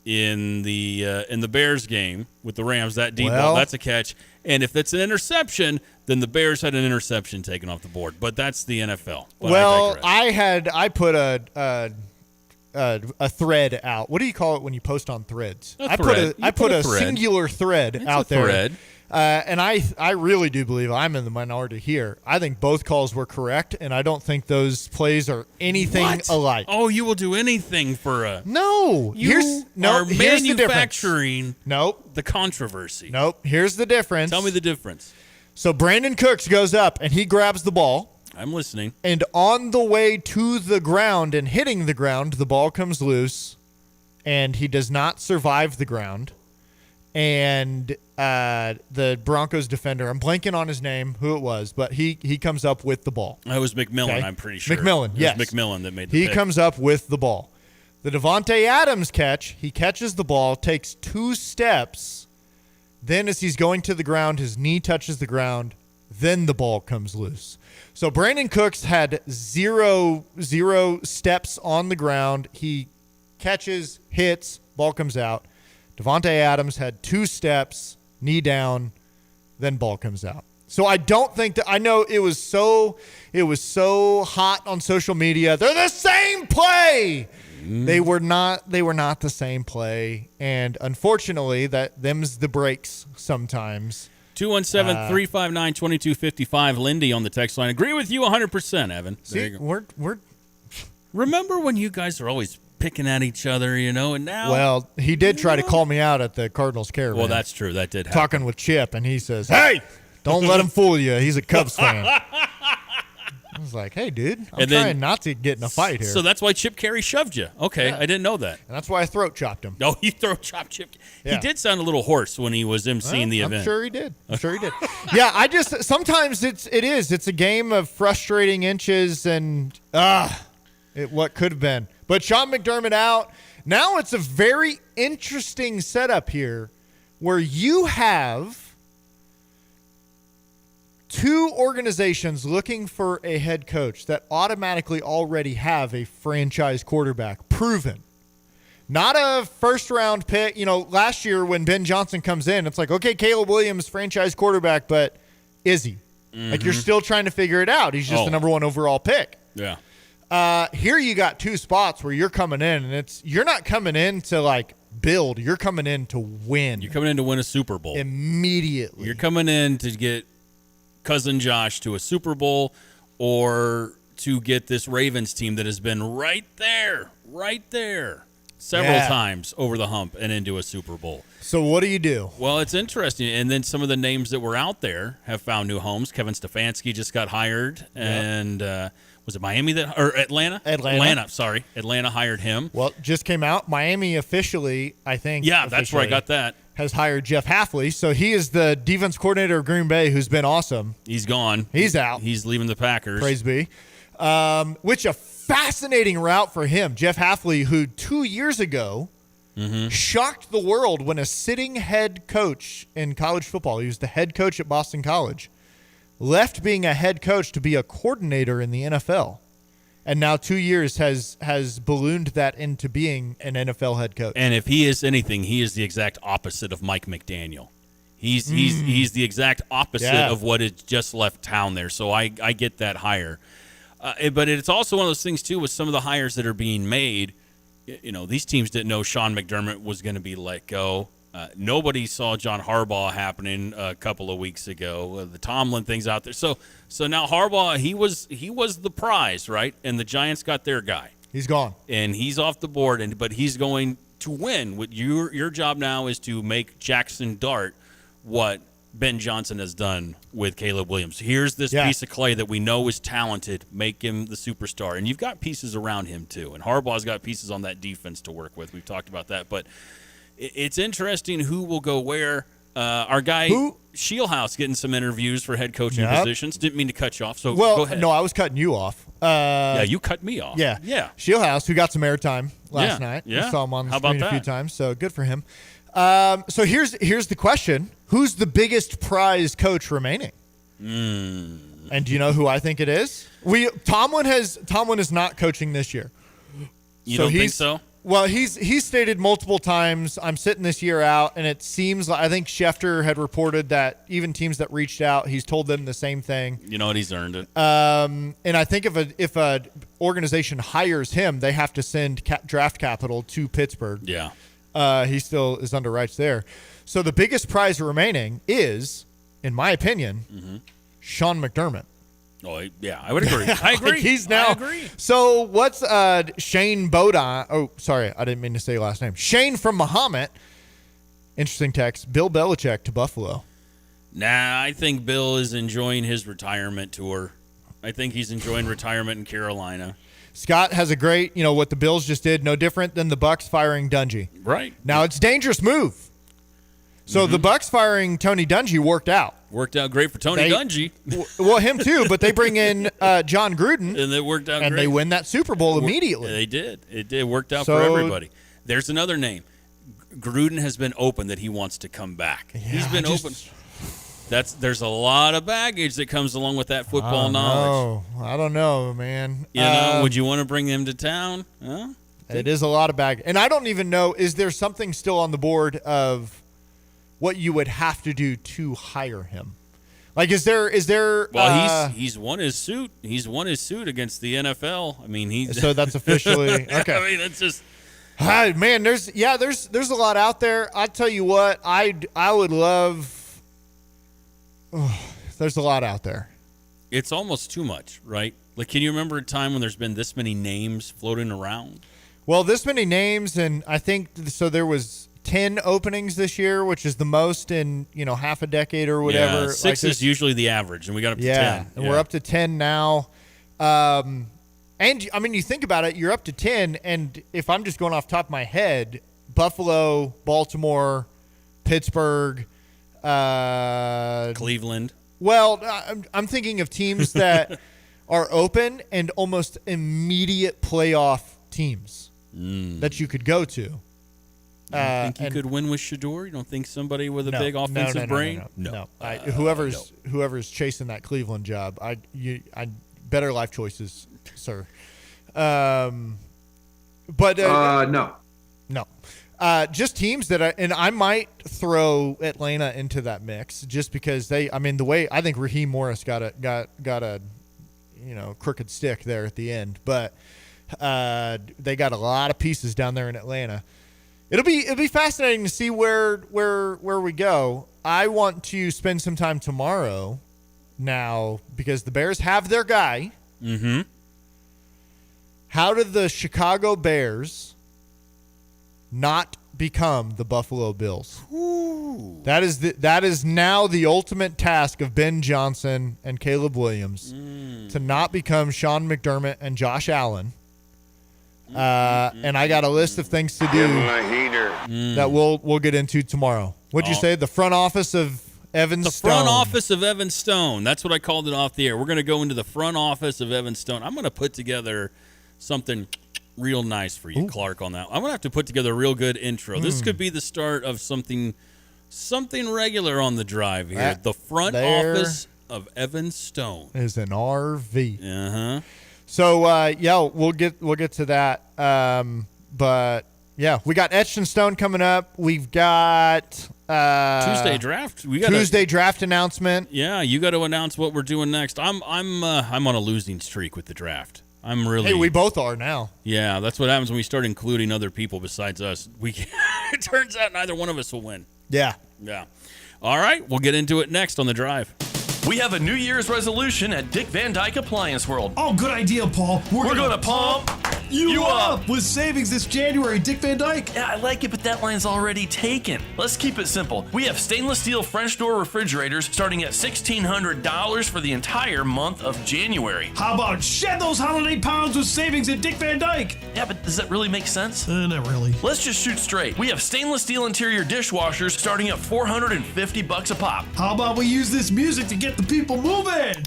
in the Bears game with the Rams, that deep ball, that's a catch. And if it's an interception, then the Bears had an interception taken off the board. But that's the NFL. But I put a thread out. What do you call it when you post on threads? I put a singular thread out there. Thread. And I really do believe I'm in the minority here. I think both calls were correct, and I don't think those plays are anything alike. Oh, you will do anything for a... No. Here's manufacturing the controversy. Nope. Here's the difference. Tell me the difference. So Brandon Cooks goes up, and he grabs the ball. I'm listening. And on the way to the ground and hitting the ground, the ball comes loose, and he does not survive the ground. And the Broncos defender, I'm blanking on his name, who it was, but he comes up with the ball. It was McMillan, I'm pretty sure. McMillan, yes. It was McMillan that made the pick. Comes up with the ball. The Davante Adams catch, he catches the ball, takes 2 steps. Then as he's going to the ground, his knee touches the ground. Then the ball comes loose. So Brandon Cooks had zero steps on the ground. He catches, hits, ball comes out. Davante Adams had 2 steps, knee down, then ball comes out. So I don't think that, I know it was so hot on social media. They're the same play. They were not the same play, and unfortunately them's the breaks sometimes. 217-359-2255. Lindy on the text line. Agree with you 100%, Evan. See, we're remember when you guys are always picking at each other, and now... Well, he did try to call me out at the Cardinals Caravan. Well, that's true. That did happen. Talking with Chip, and he says, "Hey, don't let him fool you. He's a Cubs fan." I was like, "Hey, dude, I'm trying not to get in a fight here." So that's why Chip Carey shoved you. Okay, yeah. I didn't know that. And that's why I throat chopped him. Oh, you throat chopped Chip. Yeah. He did sound a little hoarse when he was emceeing the event. I'm sure he did. Yeah, sometimes it's a game of frustrating inches and what could have been. But Sean McDermott out. Now it's a very interesting setup here where you have 2 organizations looking for a head coach that automatically already have a franchise quarterback proven. Not a first-round pick. Last year when Ben Johnson comes in, it's like, okay, Caleb Williams, franchise quarterback, but is he? Mm-hmm. Like, you're still trying to figure it out. He's just the number 1 overall pick. Yeah. Here you got 2 spots where you're coming in, and you're not coming in to, build. You're coming in to win. You're coming in to win a Super Bowl. Immediately. You're coming in to get cousin Josh to a Super Bowl or to get this Ravens team that has been right there several times over the hump and into a Super Bowl. So what do you do? Well, it's interesting. And then some of the names that were out there have found new homes. Kevin Stefanski just got hired. And was it Miami or Atlanta? Atlanta hired him. Well, just came out. Miami officially, I think. Yeah, that's where I got that. Has hired Jeff Hafley. So he is the defense coordinator of Green Bay, who's been awesome. He's gone. He's out. He's leaving the Packers. Praise be. Which a fascinating route for him. Jeff Hafley, who 2 years ago shocked the world when a sitting head coach in college football, he was the head coach at Boston College, left being a head coach to be a coordinator in the NFL. And now 2 years has ballooned that into being an NFL head coach. And if he is anything, he is the exact opposite of Mike McDaniel. He's the exact opposite of what has just left town there. So I get that hire. But it's also one of those things, too, with some of the hires that are being made. You know, these teams didn't know Sean McDermott was going to be let go. Nobody saw John Harbaugh happening a couple of weeks ago. The Tomlin thing's out there. So now Harbaugh, he was the prize, right? And the Giants got their guy. He's gone. And he's off the board, but he's going to win. What your job now is to make Jackson Dart what Ben Johnson has done with Caleb Williams. Here's this piece of clay that we know is talented. Make him the superstar. And you've got pieces around him, too. And Harbaugh's got pieces on that defense to work with. We've talked about that. But it's interesting who will go where. Our guy, Shieldhouse, getting some interviews for head coaching positions. Didn't mean to cut you off, so go ahead. No, I was cutting you off. You cut me off. Yeah. Shieldhouse, who got some airtime last night. Yeah. We saw him on the How screen about a few that? times, so good for him. So here's the question. Who's the biggest prize coach remaining? And do you know who I think it is? Tomlin is not coaching this year. You don't think so? Well, he's stated multiple times, I'm sitting this year out, and it seems like I think Schefter had reported that even teams that reached out, he's told them the same thing. You know what? He's earned it. And I think if a organization hires him, they have to send draft capital to Pittsburgh. Yeah. He still is under rights there. So the biggest prize remaining is, in my opinion, Sean McDermott. Oh, yeah, I would agree. I agree. I agree. So what's Shane Bodine? Oh, sorry, I didn't mean to say your last name. Shane from Mahomet. Interesting text. Bill Belichick to Buffalo. Nah, I think Bill is enjoying his retirement tour. I think he's enjoying retirement in Carolina. Scott has a great, what the Bills just did, no different than the Bucs firing Dungy. Right. Now, it's a dangerous move. So the Bucs firing Tony Dungy worked out. Worked out great for Tony Dungy. Well, him too, but they bring in John Gruden. And it worked out and great. They win that Super Bowl immediately. They did. It did. Worked out for everybody. There's another name. Gruden has been open that he wants to come back. Yeah, He's been open. There's a lot of baggage that comes along with that football knowledge. I don't know, man. Would you want to bring him to town? Huh? It is a lot of baggage. And I don't even know, is there something still on the board of what you would have to do to hire him? Like, is there? Well, he's won his suit. He's won his suit against the NFL. I mean, so that's officially okay. I mean, it's just. Man, there's a lot out there. I tell you what, I would love. There's a lot out there. It's almost too much, right? Like, can you remember a time when there's been this many names floating around? Well, this many names, and I think so. There was 10 openings this year, which is the most in half a decade or whatever. Yeah, 6 is usually the average, and we got up to 10. And we're up to 10 now. And I mean, you think about it, you're up to 10, and if I'm just going off the top of my head, Buffalo, Baltimore, Pittsburgh, Cleveland. Well, I'm thinking of teams that are open and almost immediate playoff teams that you could go to. You don't think you could win with Shador? You don't think somebody with a big offensive brain? No. Whoever's chasing that Cleveland job, I better life choices, sir. No. Just teams that and I might throw Atlanta into that mix just because the way I think Raheem Morris got a crooked stick there at the end, but they got a lot of pieces down there in Atlanta. It'll be fascinating to see where we go. I want to spend some time tomorrow now because the Bears have their guy. Mm-hmm. How did the Chicago Bears not become the Buffalo Bills? Ooh. That is now the ultimate task of Ben Johnson and Caleb Williams to not become Sean McDermott and Josh Allen. And I got a list of things to do that we'll get into tomorrow. What'd you say? The front office of Evan Stone. The front office of Evan Stone. That's what I called it off the air. We're going to go into the front office of Evan Stone. I'm going to put together something real nice for you, Clark, on that. I'm going to have to put together a real good intro. This could be the start of something regular on the drive here. The front office of Evan Stone is an RV. Uh-huh. So we'll get to that. But yeah, we got Etched in Stone coming up. We've got Tuesday draft. Tuesday draft announcement. Yeah, you got to announce what we're doing next. I'm on a losing streak with the draft. I'm really. Hey, we both are now. Yeah, that's what happens when we start including other people besides us. It turns out neither one of us will win. Yeah. Yeah. All right, we'll get into it next on the drive. We have a New Year's resolution at Dick Van Dyke Appliance World. Oh, good idea, Paul. We're going to pump you up with savings this January, Dick Van Dyke. Yeah, I like it, but that line's already taken. Let's keep it simple. We have stainless steel French door refrigerators starting at $1,600 for the entire month of January. How about shed those holiday pounds with savings at Dick Van Dyke? Yeah, but does that really make sense? Not really. Let's just shoot straight. We have stainless steel interior dishwashers starting at $450 a pop. How about we use this music to get the people moving?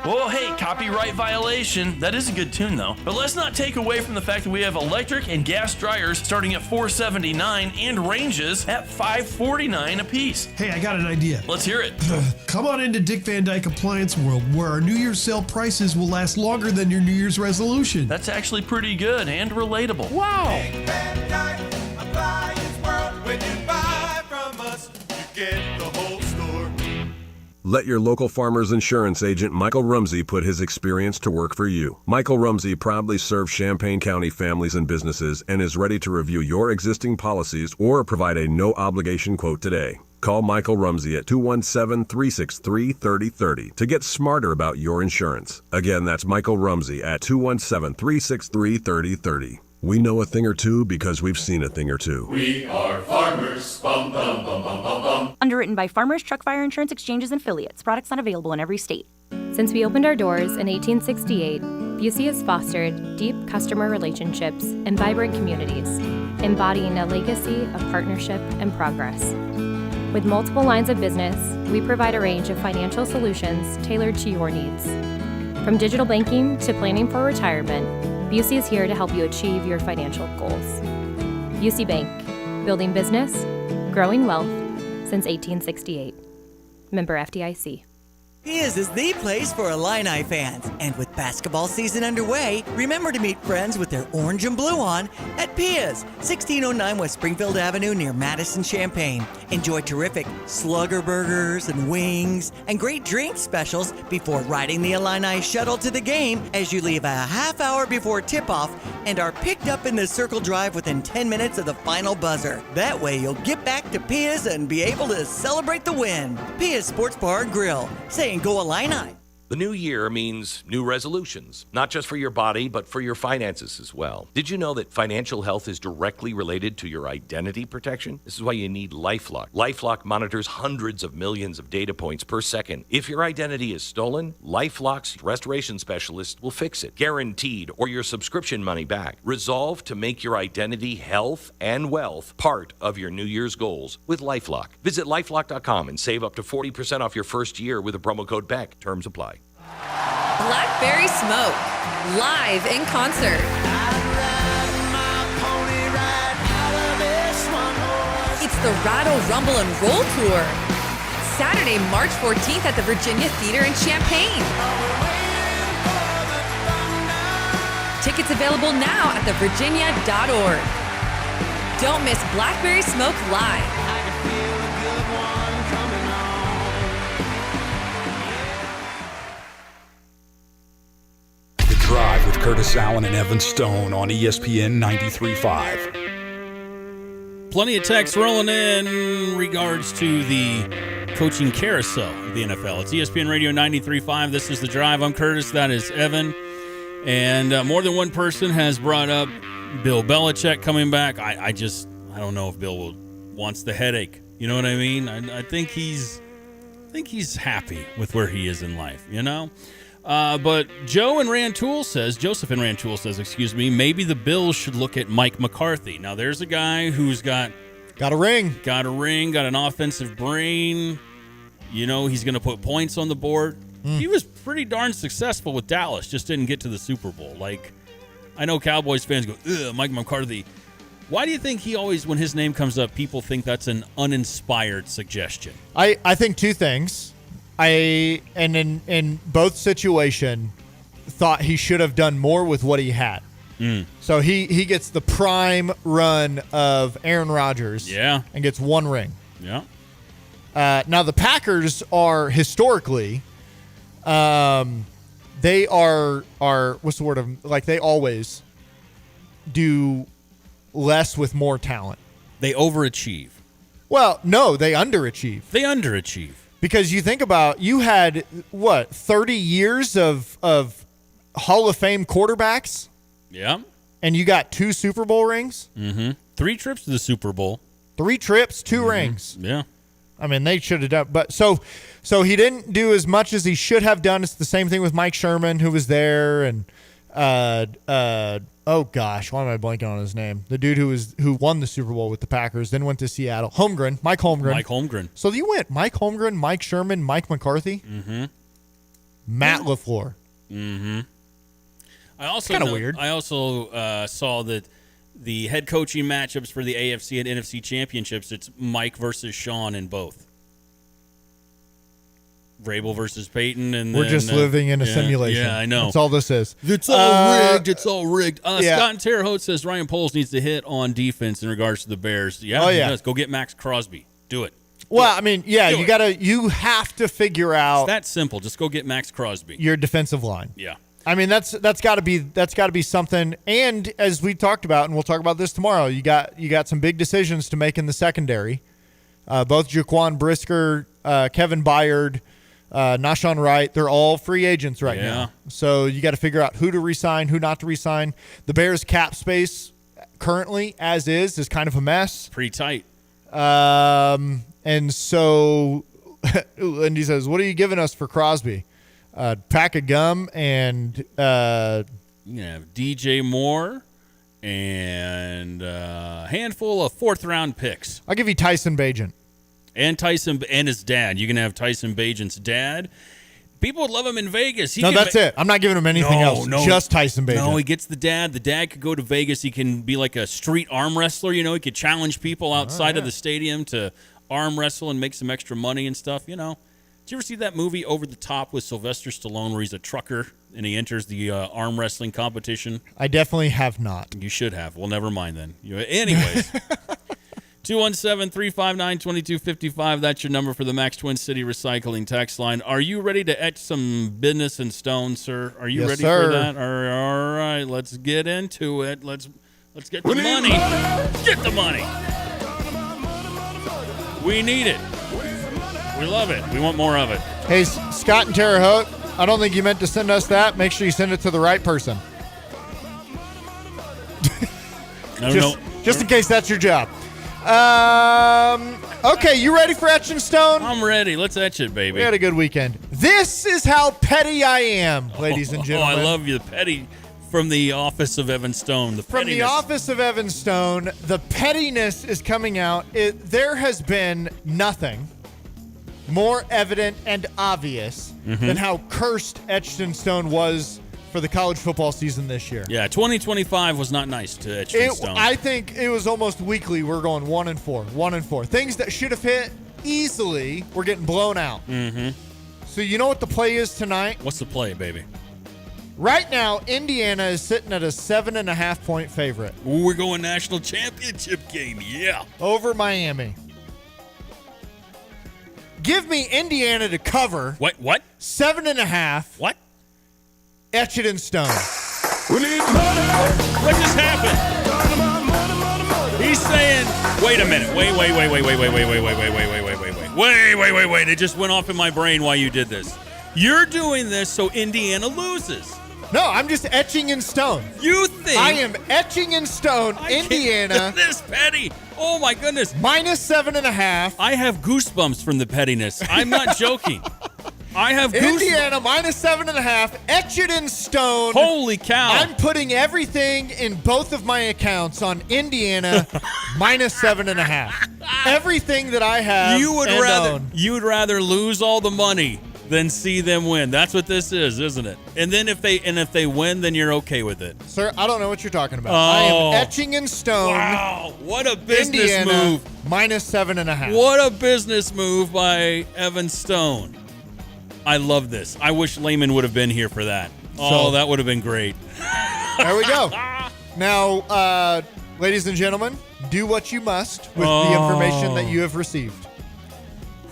Well, hey, copyright violation. That is a good tune, though. But let's not take away from the fact that we have electric and gas dryers starting at $479 and ranges at $549 a piece. Hey, I got an idea. Let's hear it. Come on into Dick Van Dyke Appliance World, where our New Year's sale prices will last longer than your New Year's resolution. That's actually pretty good and relatable. Wow. Dick Van Dyke Appliance World. When you buy from us, you get the whole store. Let your local Farmers Insurance agent Michael Rumsey put his experience to work for you. Michael Rumsey proudly serves Champaign County families and businesses and is ready to review your existing policies or provide a no-obligation quote today. Call Michael Rumsey at 217-363-3030 to get smarter about your insurance. Again, that's Michael Rumsey at 217-363-3030. We know a thing or two because we've seen a thing or two. We are farmers. Bum, bum, bum, bum, bum, bum. Underwritten by Farmers Truck Fire Insurance Exchanges and Affiliates. Products not available in every state. Since we opened our doors in 1868, Busey has fostered deep customer relationships and vibrant communities, embodying a legacy of partnership and progress. With multiple lines of business, we provide a range of financial solutions tailored to your needs. From digital banking to planning for retirement, Busey is here to help you achieve your financial goals. Busey Bank, building business, growing wealth since 1868. Member FDIC. Pia's is the place for Illini fans. And with basketball season underway, remember to meet friends with their orange and blue on at Pia's, 1609 West Springfield Avenue near Madison, Champaign. Enjoy terrific slugger burgers and wings and great drink specials before riding the Illini shuttle to the game as you leave a half hour before tip-off and are picked up in the circle drive within 10 minutes of the final buzzer. That way you'll get back to Pia's and be able to celebrate the win. Pia's Sports Bar and Grill, saying go Illini. The new year means new resolutions, not just for your body, but for your finances as well. Did you know that financial health is directly related to your identity protection? This is why you need LifeLock. LifeLock monitors hundreds of millions of data points per second. If your identity is stolen, LifeLock's restoration specialist will fix it, guaranteed, or your subscription money back. Resolve to make your identity, health, and wealth part of your New Year's goals with LifeLock. Visit LifeLock.com and save up to 40% off your first year with the promo code BECK. Terms apply. Blackberry Smoke, live in concert. It's the Rattle, Rumble, and Roll Tour. Saturday, March 14th at the Virginia Theater in Champaign. Tickets available now at thevirginia.org. Don't miss Blackberry Smoke live. Drive with Curtis Allen and Evan Stone on ESPN 93.5. Plenty of texts rolling in regards to the coaching carousel of the NFL. It's ESPN Radio 93.5. This is The Drive. I'm Curtis. That is Evan. And more than one person has brought up Bill Belichick coming back. I don't know if Bill wants the headache. You know what I mean? I think he's happy with where he is in life, you know? But Joseph in Rantoul says, maybe the Bills should look at Mike McCarthy. Now, there's a guy who's got a ring, got an offensive brain. You know, he's going to put points on the board. He was pretty darn successful with Dallas, just didn't get to the Super Bowl. Like, I know Cowboys fans go, ugh, Mike McCarthy. Why do you think he always, when his name comes up, people think that's an uninspired suggestion? I think two things. In both situation, thought he should have done more with what he had. So he gets the prime run of Aaron Rodgers. Yeah. And gets one ring. Yeah. Now the Packers are historically, they are what's the word of, like, they always do less with more talent. They overachieve. Well, no, they underachieve. They underachieve. Because you think about, you had, 30 years of Hall of Fame quarterbacks? Yeah. And you got 2 Super Bowl rings? Mm-hmm. 3 trips to the Super Bowl. 3 trips, 2 rings. Yeah. I mean, they should have done, but so he didn't do as much as he should have done. It's the same thing with Mike Sherman, who was there, and oh gosh, why am I blanking on his name? The dude who won the Super Bowl with the Packers, then went to Seattle. Mike Holmgren. So you went Mike Holmgren, Mike Sherman, Mike McCarthy, Matt LaFleur. I also kind of weird. I also saw that the head coaching matchups for the AFC and NFC championships, it's Mike versus Sean in both. Vrabel versus Peyton, and we're just living in a simulation. Yeah, I know. That's all this is. It's all rigged. It's all rigged. Yeah. Scott in Terre Haute says Ryan Poles needs to hit on defense in regards to the Bears. Yeah, he does. Go get Max Crosby. Do it. Well, I mean, yeah, you have to figure out. It's that simple. Just go get Max Crosby. Your defensive line. Yeah. I mean, that's got to be something. And as we talked about, and we'll talk about this tomorrow, you got some big decisions to make in the secondary. Both Jaquan Brisker, Kevin Byard, Nahshon Wright, they're all free agents right now. So you got to figure out who to re-sign, who not to re-sign. The Bears' cap space currently, as is kind of a mess. Pretty tight. And so Lindy says, what are you giving us for Crosby? Pack of gum and you can have DJ Moore and a handful of 4th-round picks. I'll give you Tyson Bagent. And Tyson and his dad. You can have Tyson Bagent's dad. People would love him in Vegas. That's it. I'm not giving him anything else. Just Tyson Bagent. No, he gets the dad. The dad could go to Vegas. He can be like a street arm wrestler. You know, he could challenge people outside of the stadium to arm wrestle and make some extra money and stuff. You know. Did you ever see that movie Over the Top with Sylvester Stallone where he's a trucker and he enters the arm wrestling competition? I definitely have not. You should have. Well, never mind then. Anyways. 217-359-2255. That's your number for the Max Twin City Recycling text line. Are you ready to etch some business in stone, sir? Are you ready for that? All right, let's get into it. Let's get the money. Get the money. We need it. We love it. We want more of it. Hey, Scott and Terre Haute, I don't think you meant to send us that. Make sure you send it to the right person. Just in case that's your job. Okay, you ready for Etch and Stone? I'm ready. Let's etch it, baby. We had a good weekend. This is how petty I am, ladies and gentlemen. Oh, I love you. Petty from the office of Evan Stone. From the office of Evan Stone, the pettiness is coming out. There has been nothing more evident and obvious than how cursed Etched in Stone was for the college football season this year. Yeah, 2025 was not nice to Etched in Stone. I think it was almost weekly. We're going 1-4. Things that should have hit easily were getting blown out. So you know what the play is tonight? What's the play, baby? Right now, Indiana is sitting at a 7.5-point favorite. Ooh, we're going national championship game. Yeah. Over Miami. Give me Indiana to cover. What? 7.5. What? Etch it in stone. We need money. What just happened? He's saying Wait a minute. Wait. Wait. It just went off in my brain while you did this. You're doing this so Indiana loses. No, I'm just etching in stone. You think I am etching in stone Indiana. This petty. Oh my goodness. -7.5. I have goosebumps from the pettiness. I'm not joking. I have goosebumps. Indiana -7.5. Etch it in stone. Holy cow. I'm putting everything in both of my accounts on Indiana -7.5. Everything that I have. You would rather lose all the money than see them win. That's what this is, isn't it? And then if they win, then you're okay with it. Sir, I don't know what you're talking about. I am etching in stone. Wow, what a business Indiana move. -7.5. What a business move by Evan Stone. I love this. I wish Lehman would have been here for that. Oh, that would have been great. There we go. Now, ladies and gentlemen, do what you must with the information that you have received.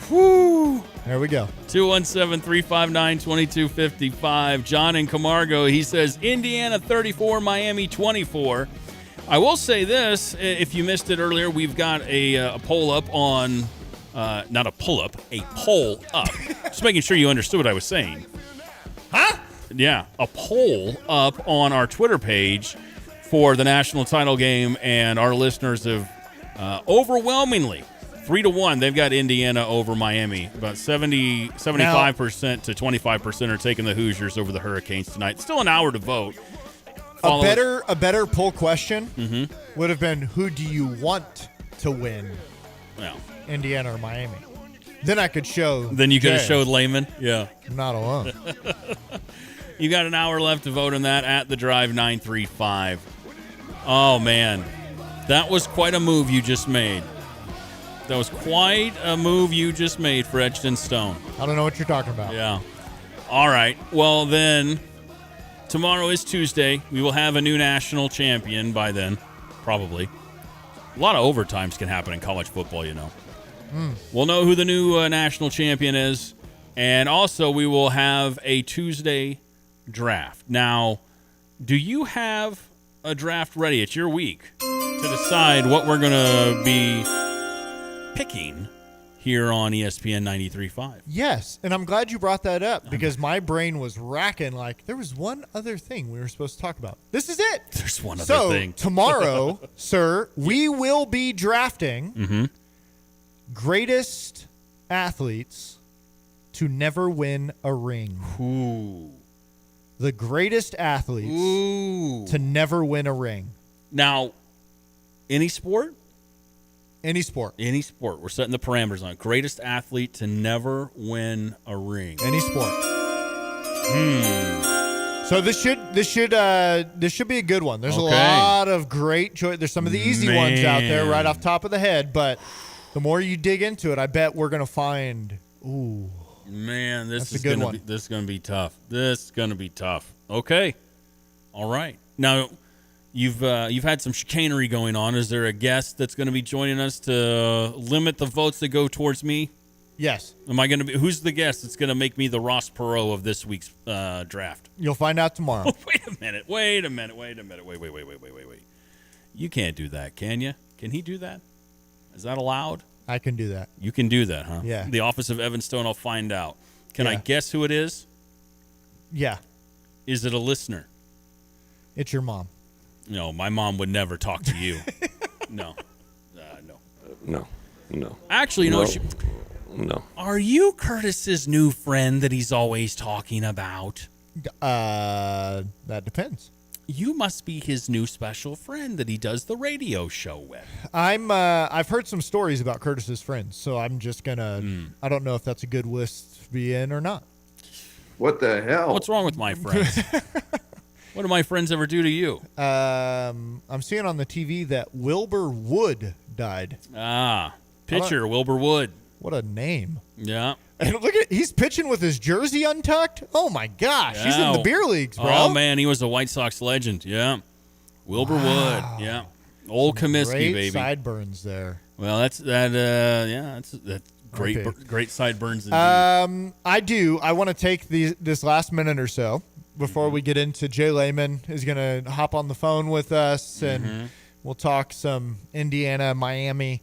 Whew. There we go. 217-359-2255. John in Camargo, he says, Indiana 34, Miami 24. I will say this, if you missed it earlier, we've got a poll up on, not a pull-up, a poll up. Just making sure you understood what I was saying. Huh? Yeah, a poll up on our Twitter page for the national title game, and our listeners have overwhelmingly 3-1. They've got Indiana over Miami. About 75% to 25% are taking the Hoosiers over the Hurricanes tonight. Still an hour to vote. A better poll question would have been, who do you want to win? Well, Indiana or Miami? Then I could show. Then you could have showed Lehman. Yeah. I'm not alone. You got an hour left to vote on that at the Drive 935. Oh man, that was quite a move you just made. That was quite a move you just made for Etched in Stone. I don't know what you're talking about. Yeah. All right. Well, then, tomorrow is Tuesday. We will have a new national champion by then, probably. A lot of overtimes can happen in college football, you know. We'll know who the new national champion is. And also, we will have a Tuesday draft. Now, do you have a draft ready? It's your week to decide what we're going to be picking here on ESPN 93.5. Yes, and I'm glad you brought that up because my brain was racking like there was one other thing we were supposed to talk about. This is it. There's one other thing. So tomorrow, sir, we will be drafting greatest athletes to never win a ring. Ooh. The greatest athletes to never win a ring. Now, any sport? Any sport. Any sport. We're setting the parameters on it. Greatest athlete to never win a ring. Any sport. So this should be a good one. There's a lot of great choice. There's some of the easy ones out there right off top of the head, but the more you dig into it, I bet we're gonna find. Ooh, man, this is gonna be tough. This is gonna be tough. Okay, all right. Now, you've had some chicanery going on. Is there a guest that's going to be joining us to limit the votes that go towards me? Yes. Am I going to be? Who's the guest that's going to make me the Ross Perot of this week's draft? You'll find out tomorrow. Oh, wait a minute. Wait. You can't do that, can you? Can he do that? Is that allowed? I can do that. You can do that, huh? Yeah. The office of Evan Stone, I'll find out. Can I guess who it is? Yeah. Is it a listener? It's your mom. No, my mom would never talk to you. No. No. Actually, no. No. Are you Curtis's new friend that he's always talking about? That depends. You must be his new special friend that he does the radio show with. I've heard some stories about Curtis's friends, so I'm just gonna. I don't know if that's a good list to be in or not. What the hell? What's wrong with my friends? What do my friends ever do to you? I'm seeing on the TV that Wilbur Wood died. Pitcher Wilbur Wood. What a name. Yeah. And look at he's pitching with his jersey untucked. Oh my gosh, he's in the beer leagues, bro. Oh man, he was a White Sox legend. Yeah. Wilbur Wood. Yeah. Old Comiskey, great baby. Sideburns there. Well, that's great sideburns indeed. I want to take this last minute or so before we get into Jay Lehman is going to hop on the phone with us and We'll talk some Indiana, Miami.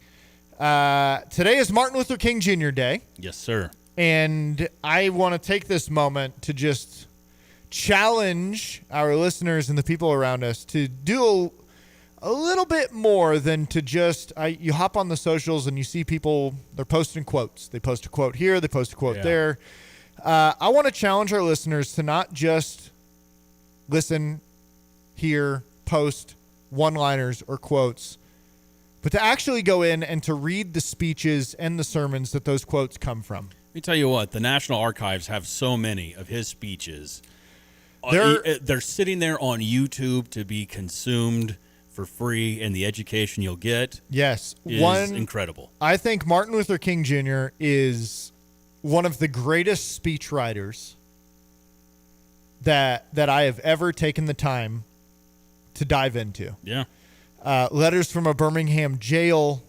Today is Martin Luther King Jr. Day. Yes, sir. And I want to take this moment to just challenge our listeners and the people around us to do a little bit more than to just you hop on the socials and you see people, they're posting quotes. They post a quote here, they post a quote there. I want to challenge our listeners to not just listen, hear, post one-liners or quotes, but to actually go in and to read the speeches and the sermons that those quotes come from. Let me tell you what, the National Archives have so many of his speeches. They're sitting there on YouTube to be consumed for free, and the education you'll get is incredible. I think Martin Luther King Jr. is one of the greatest speech writers that I have ever taken the time to dive into. Yeah. Letters from a Birmingham jail,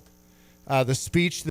the speech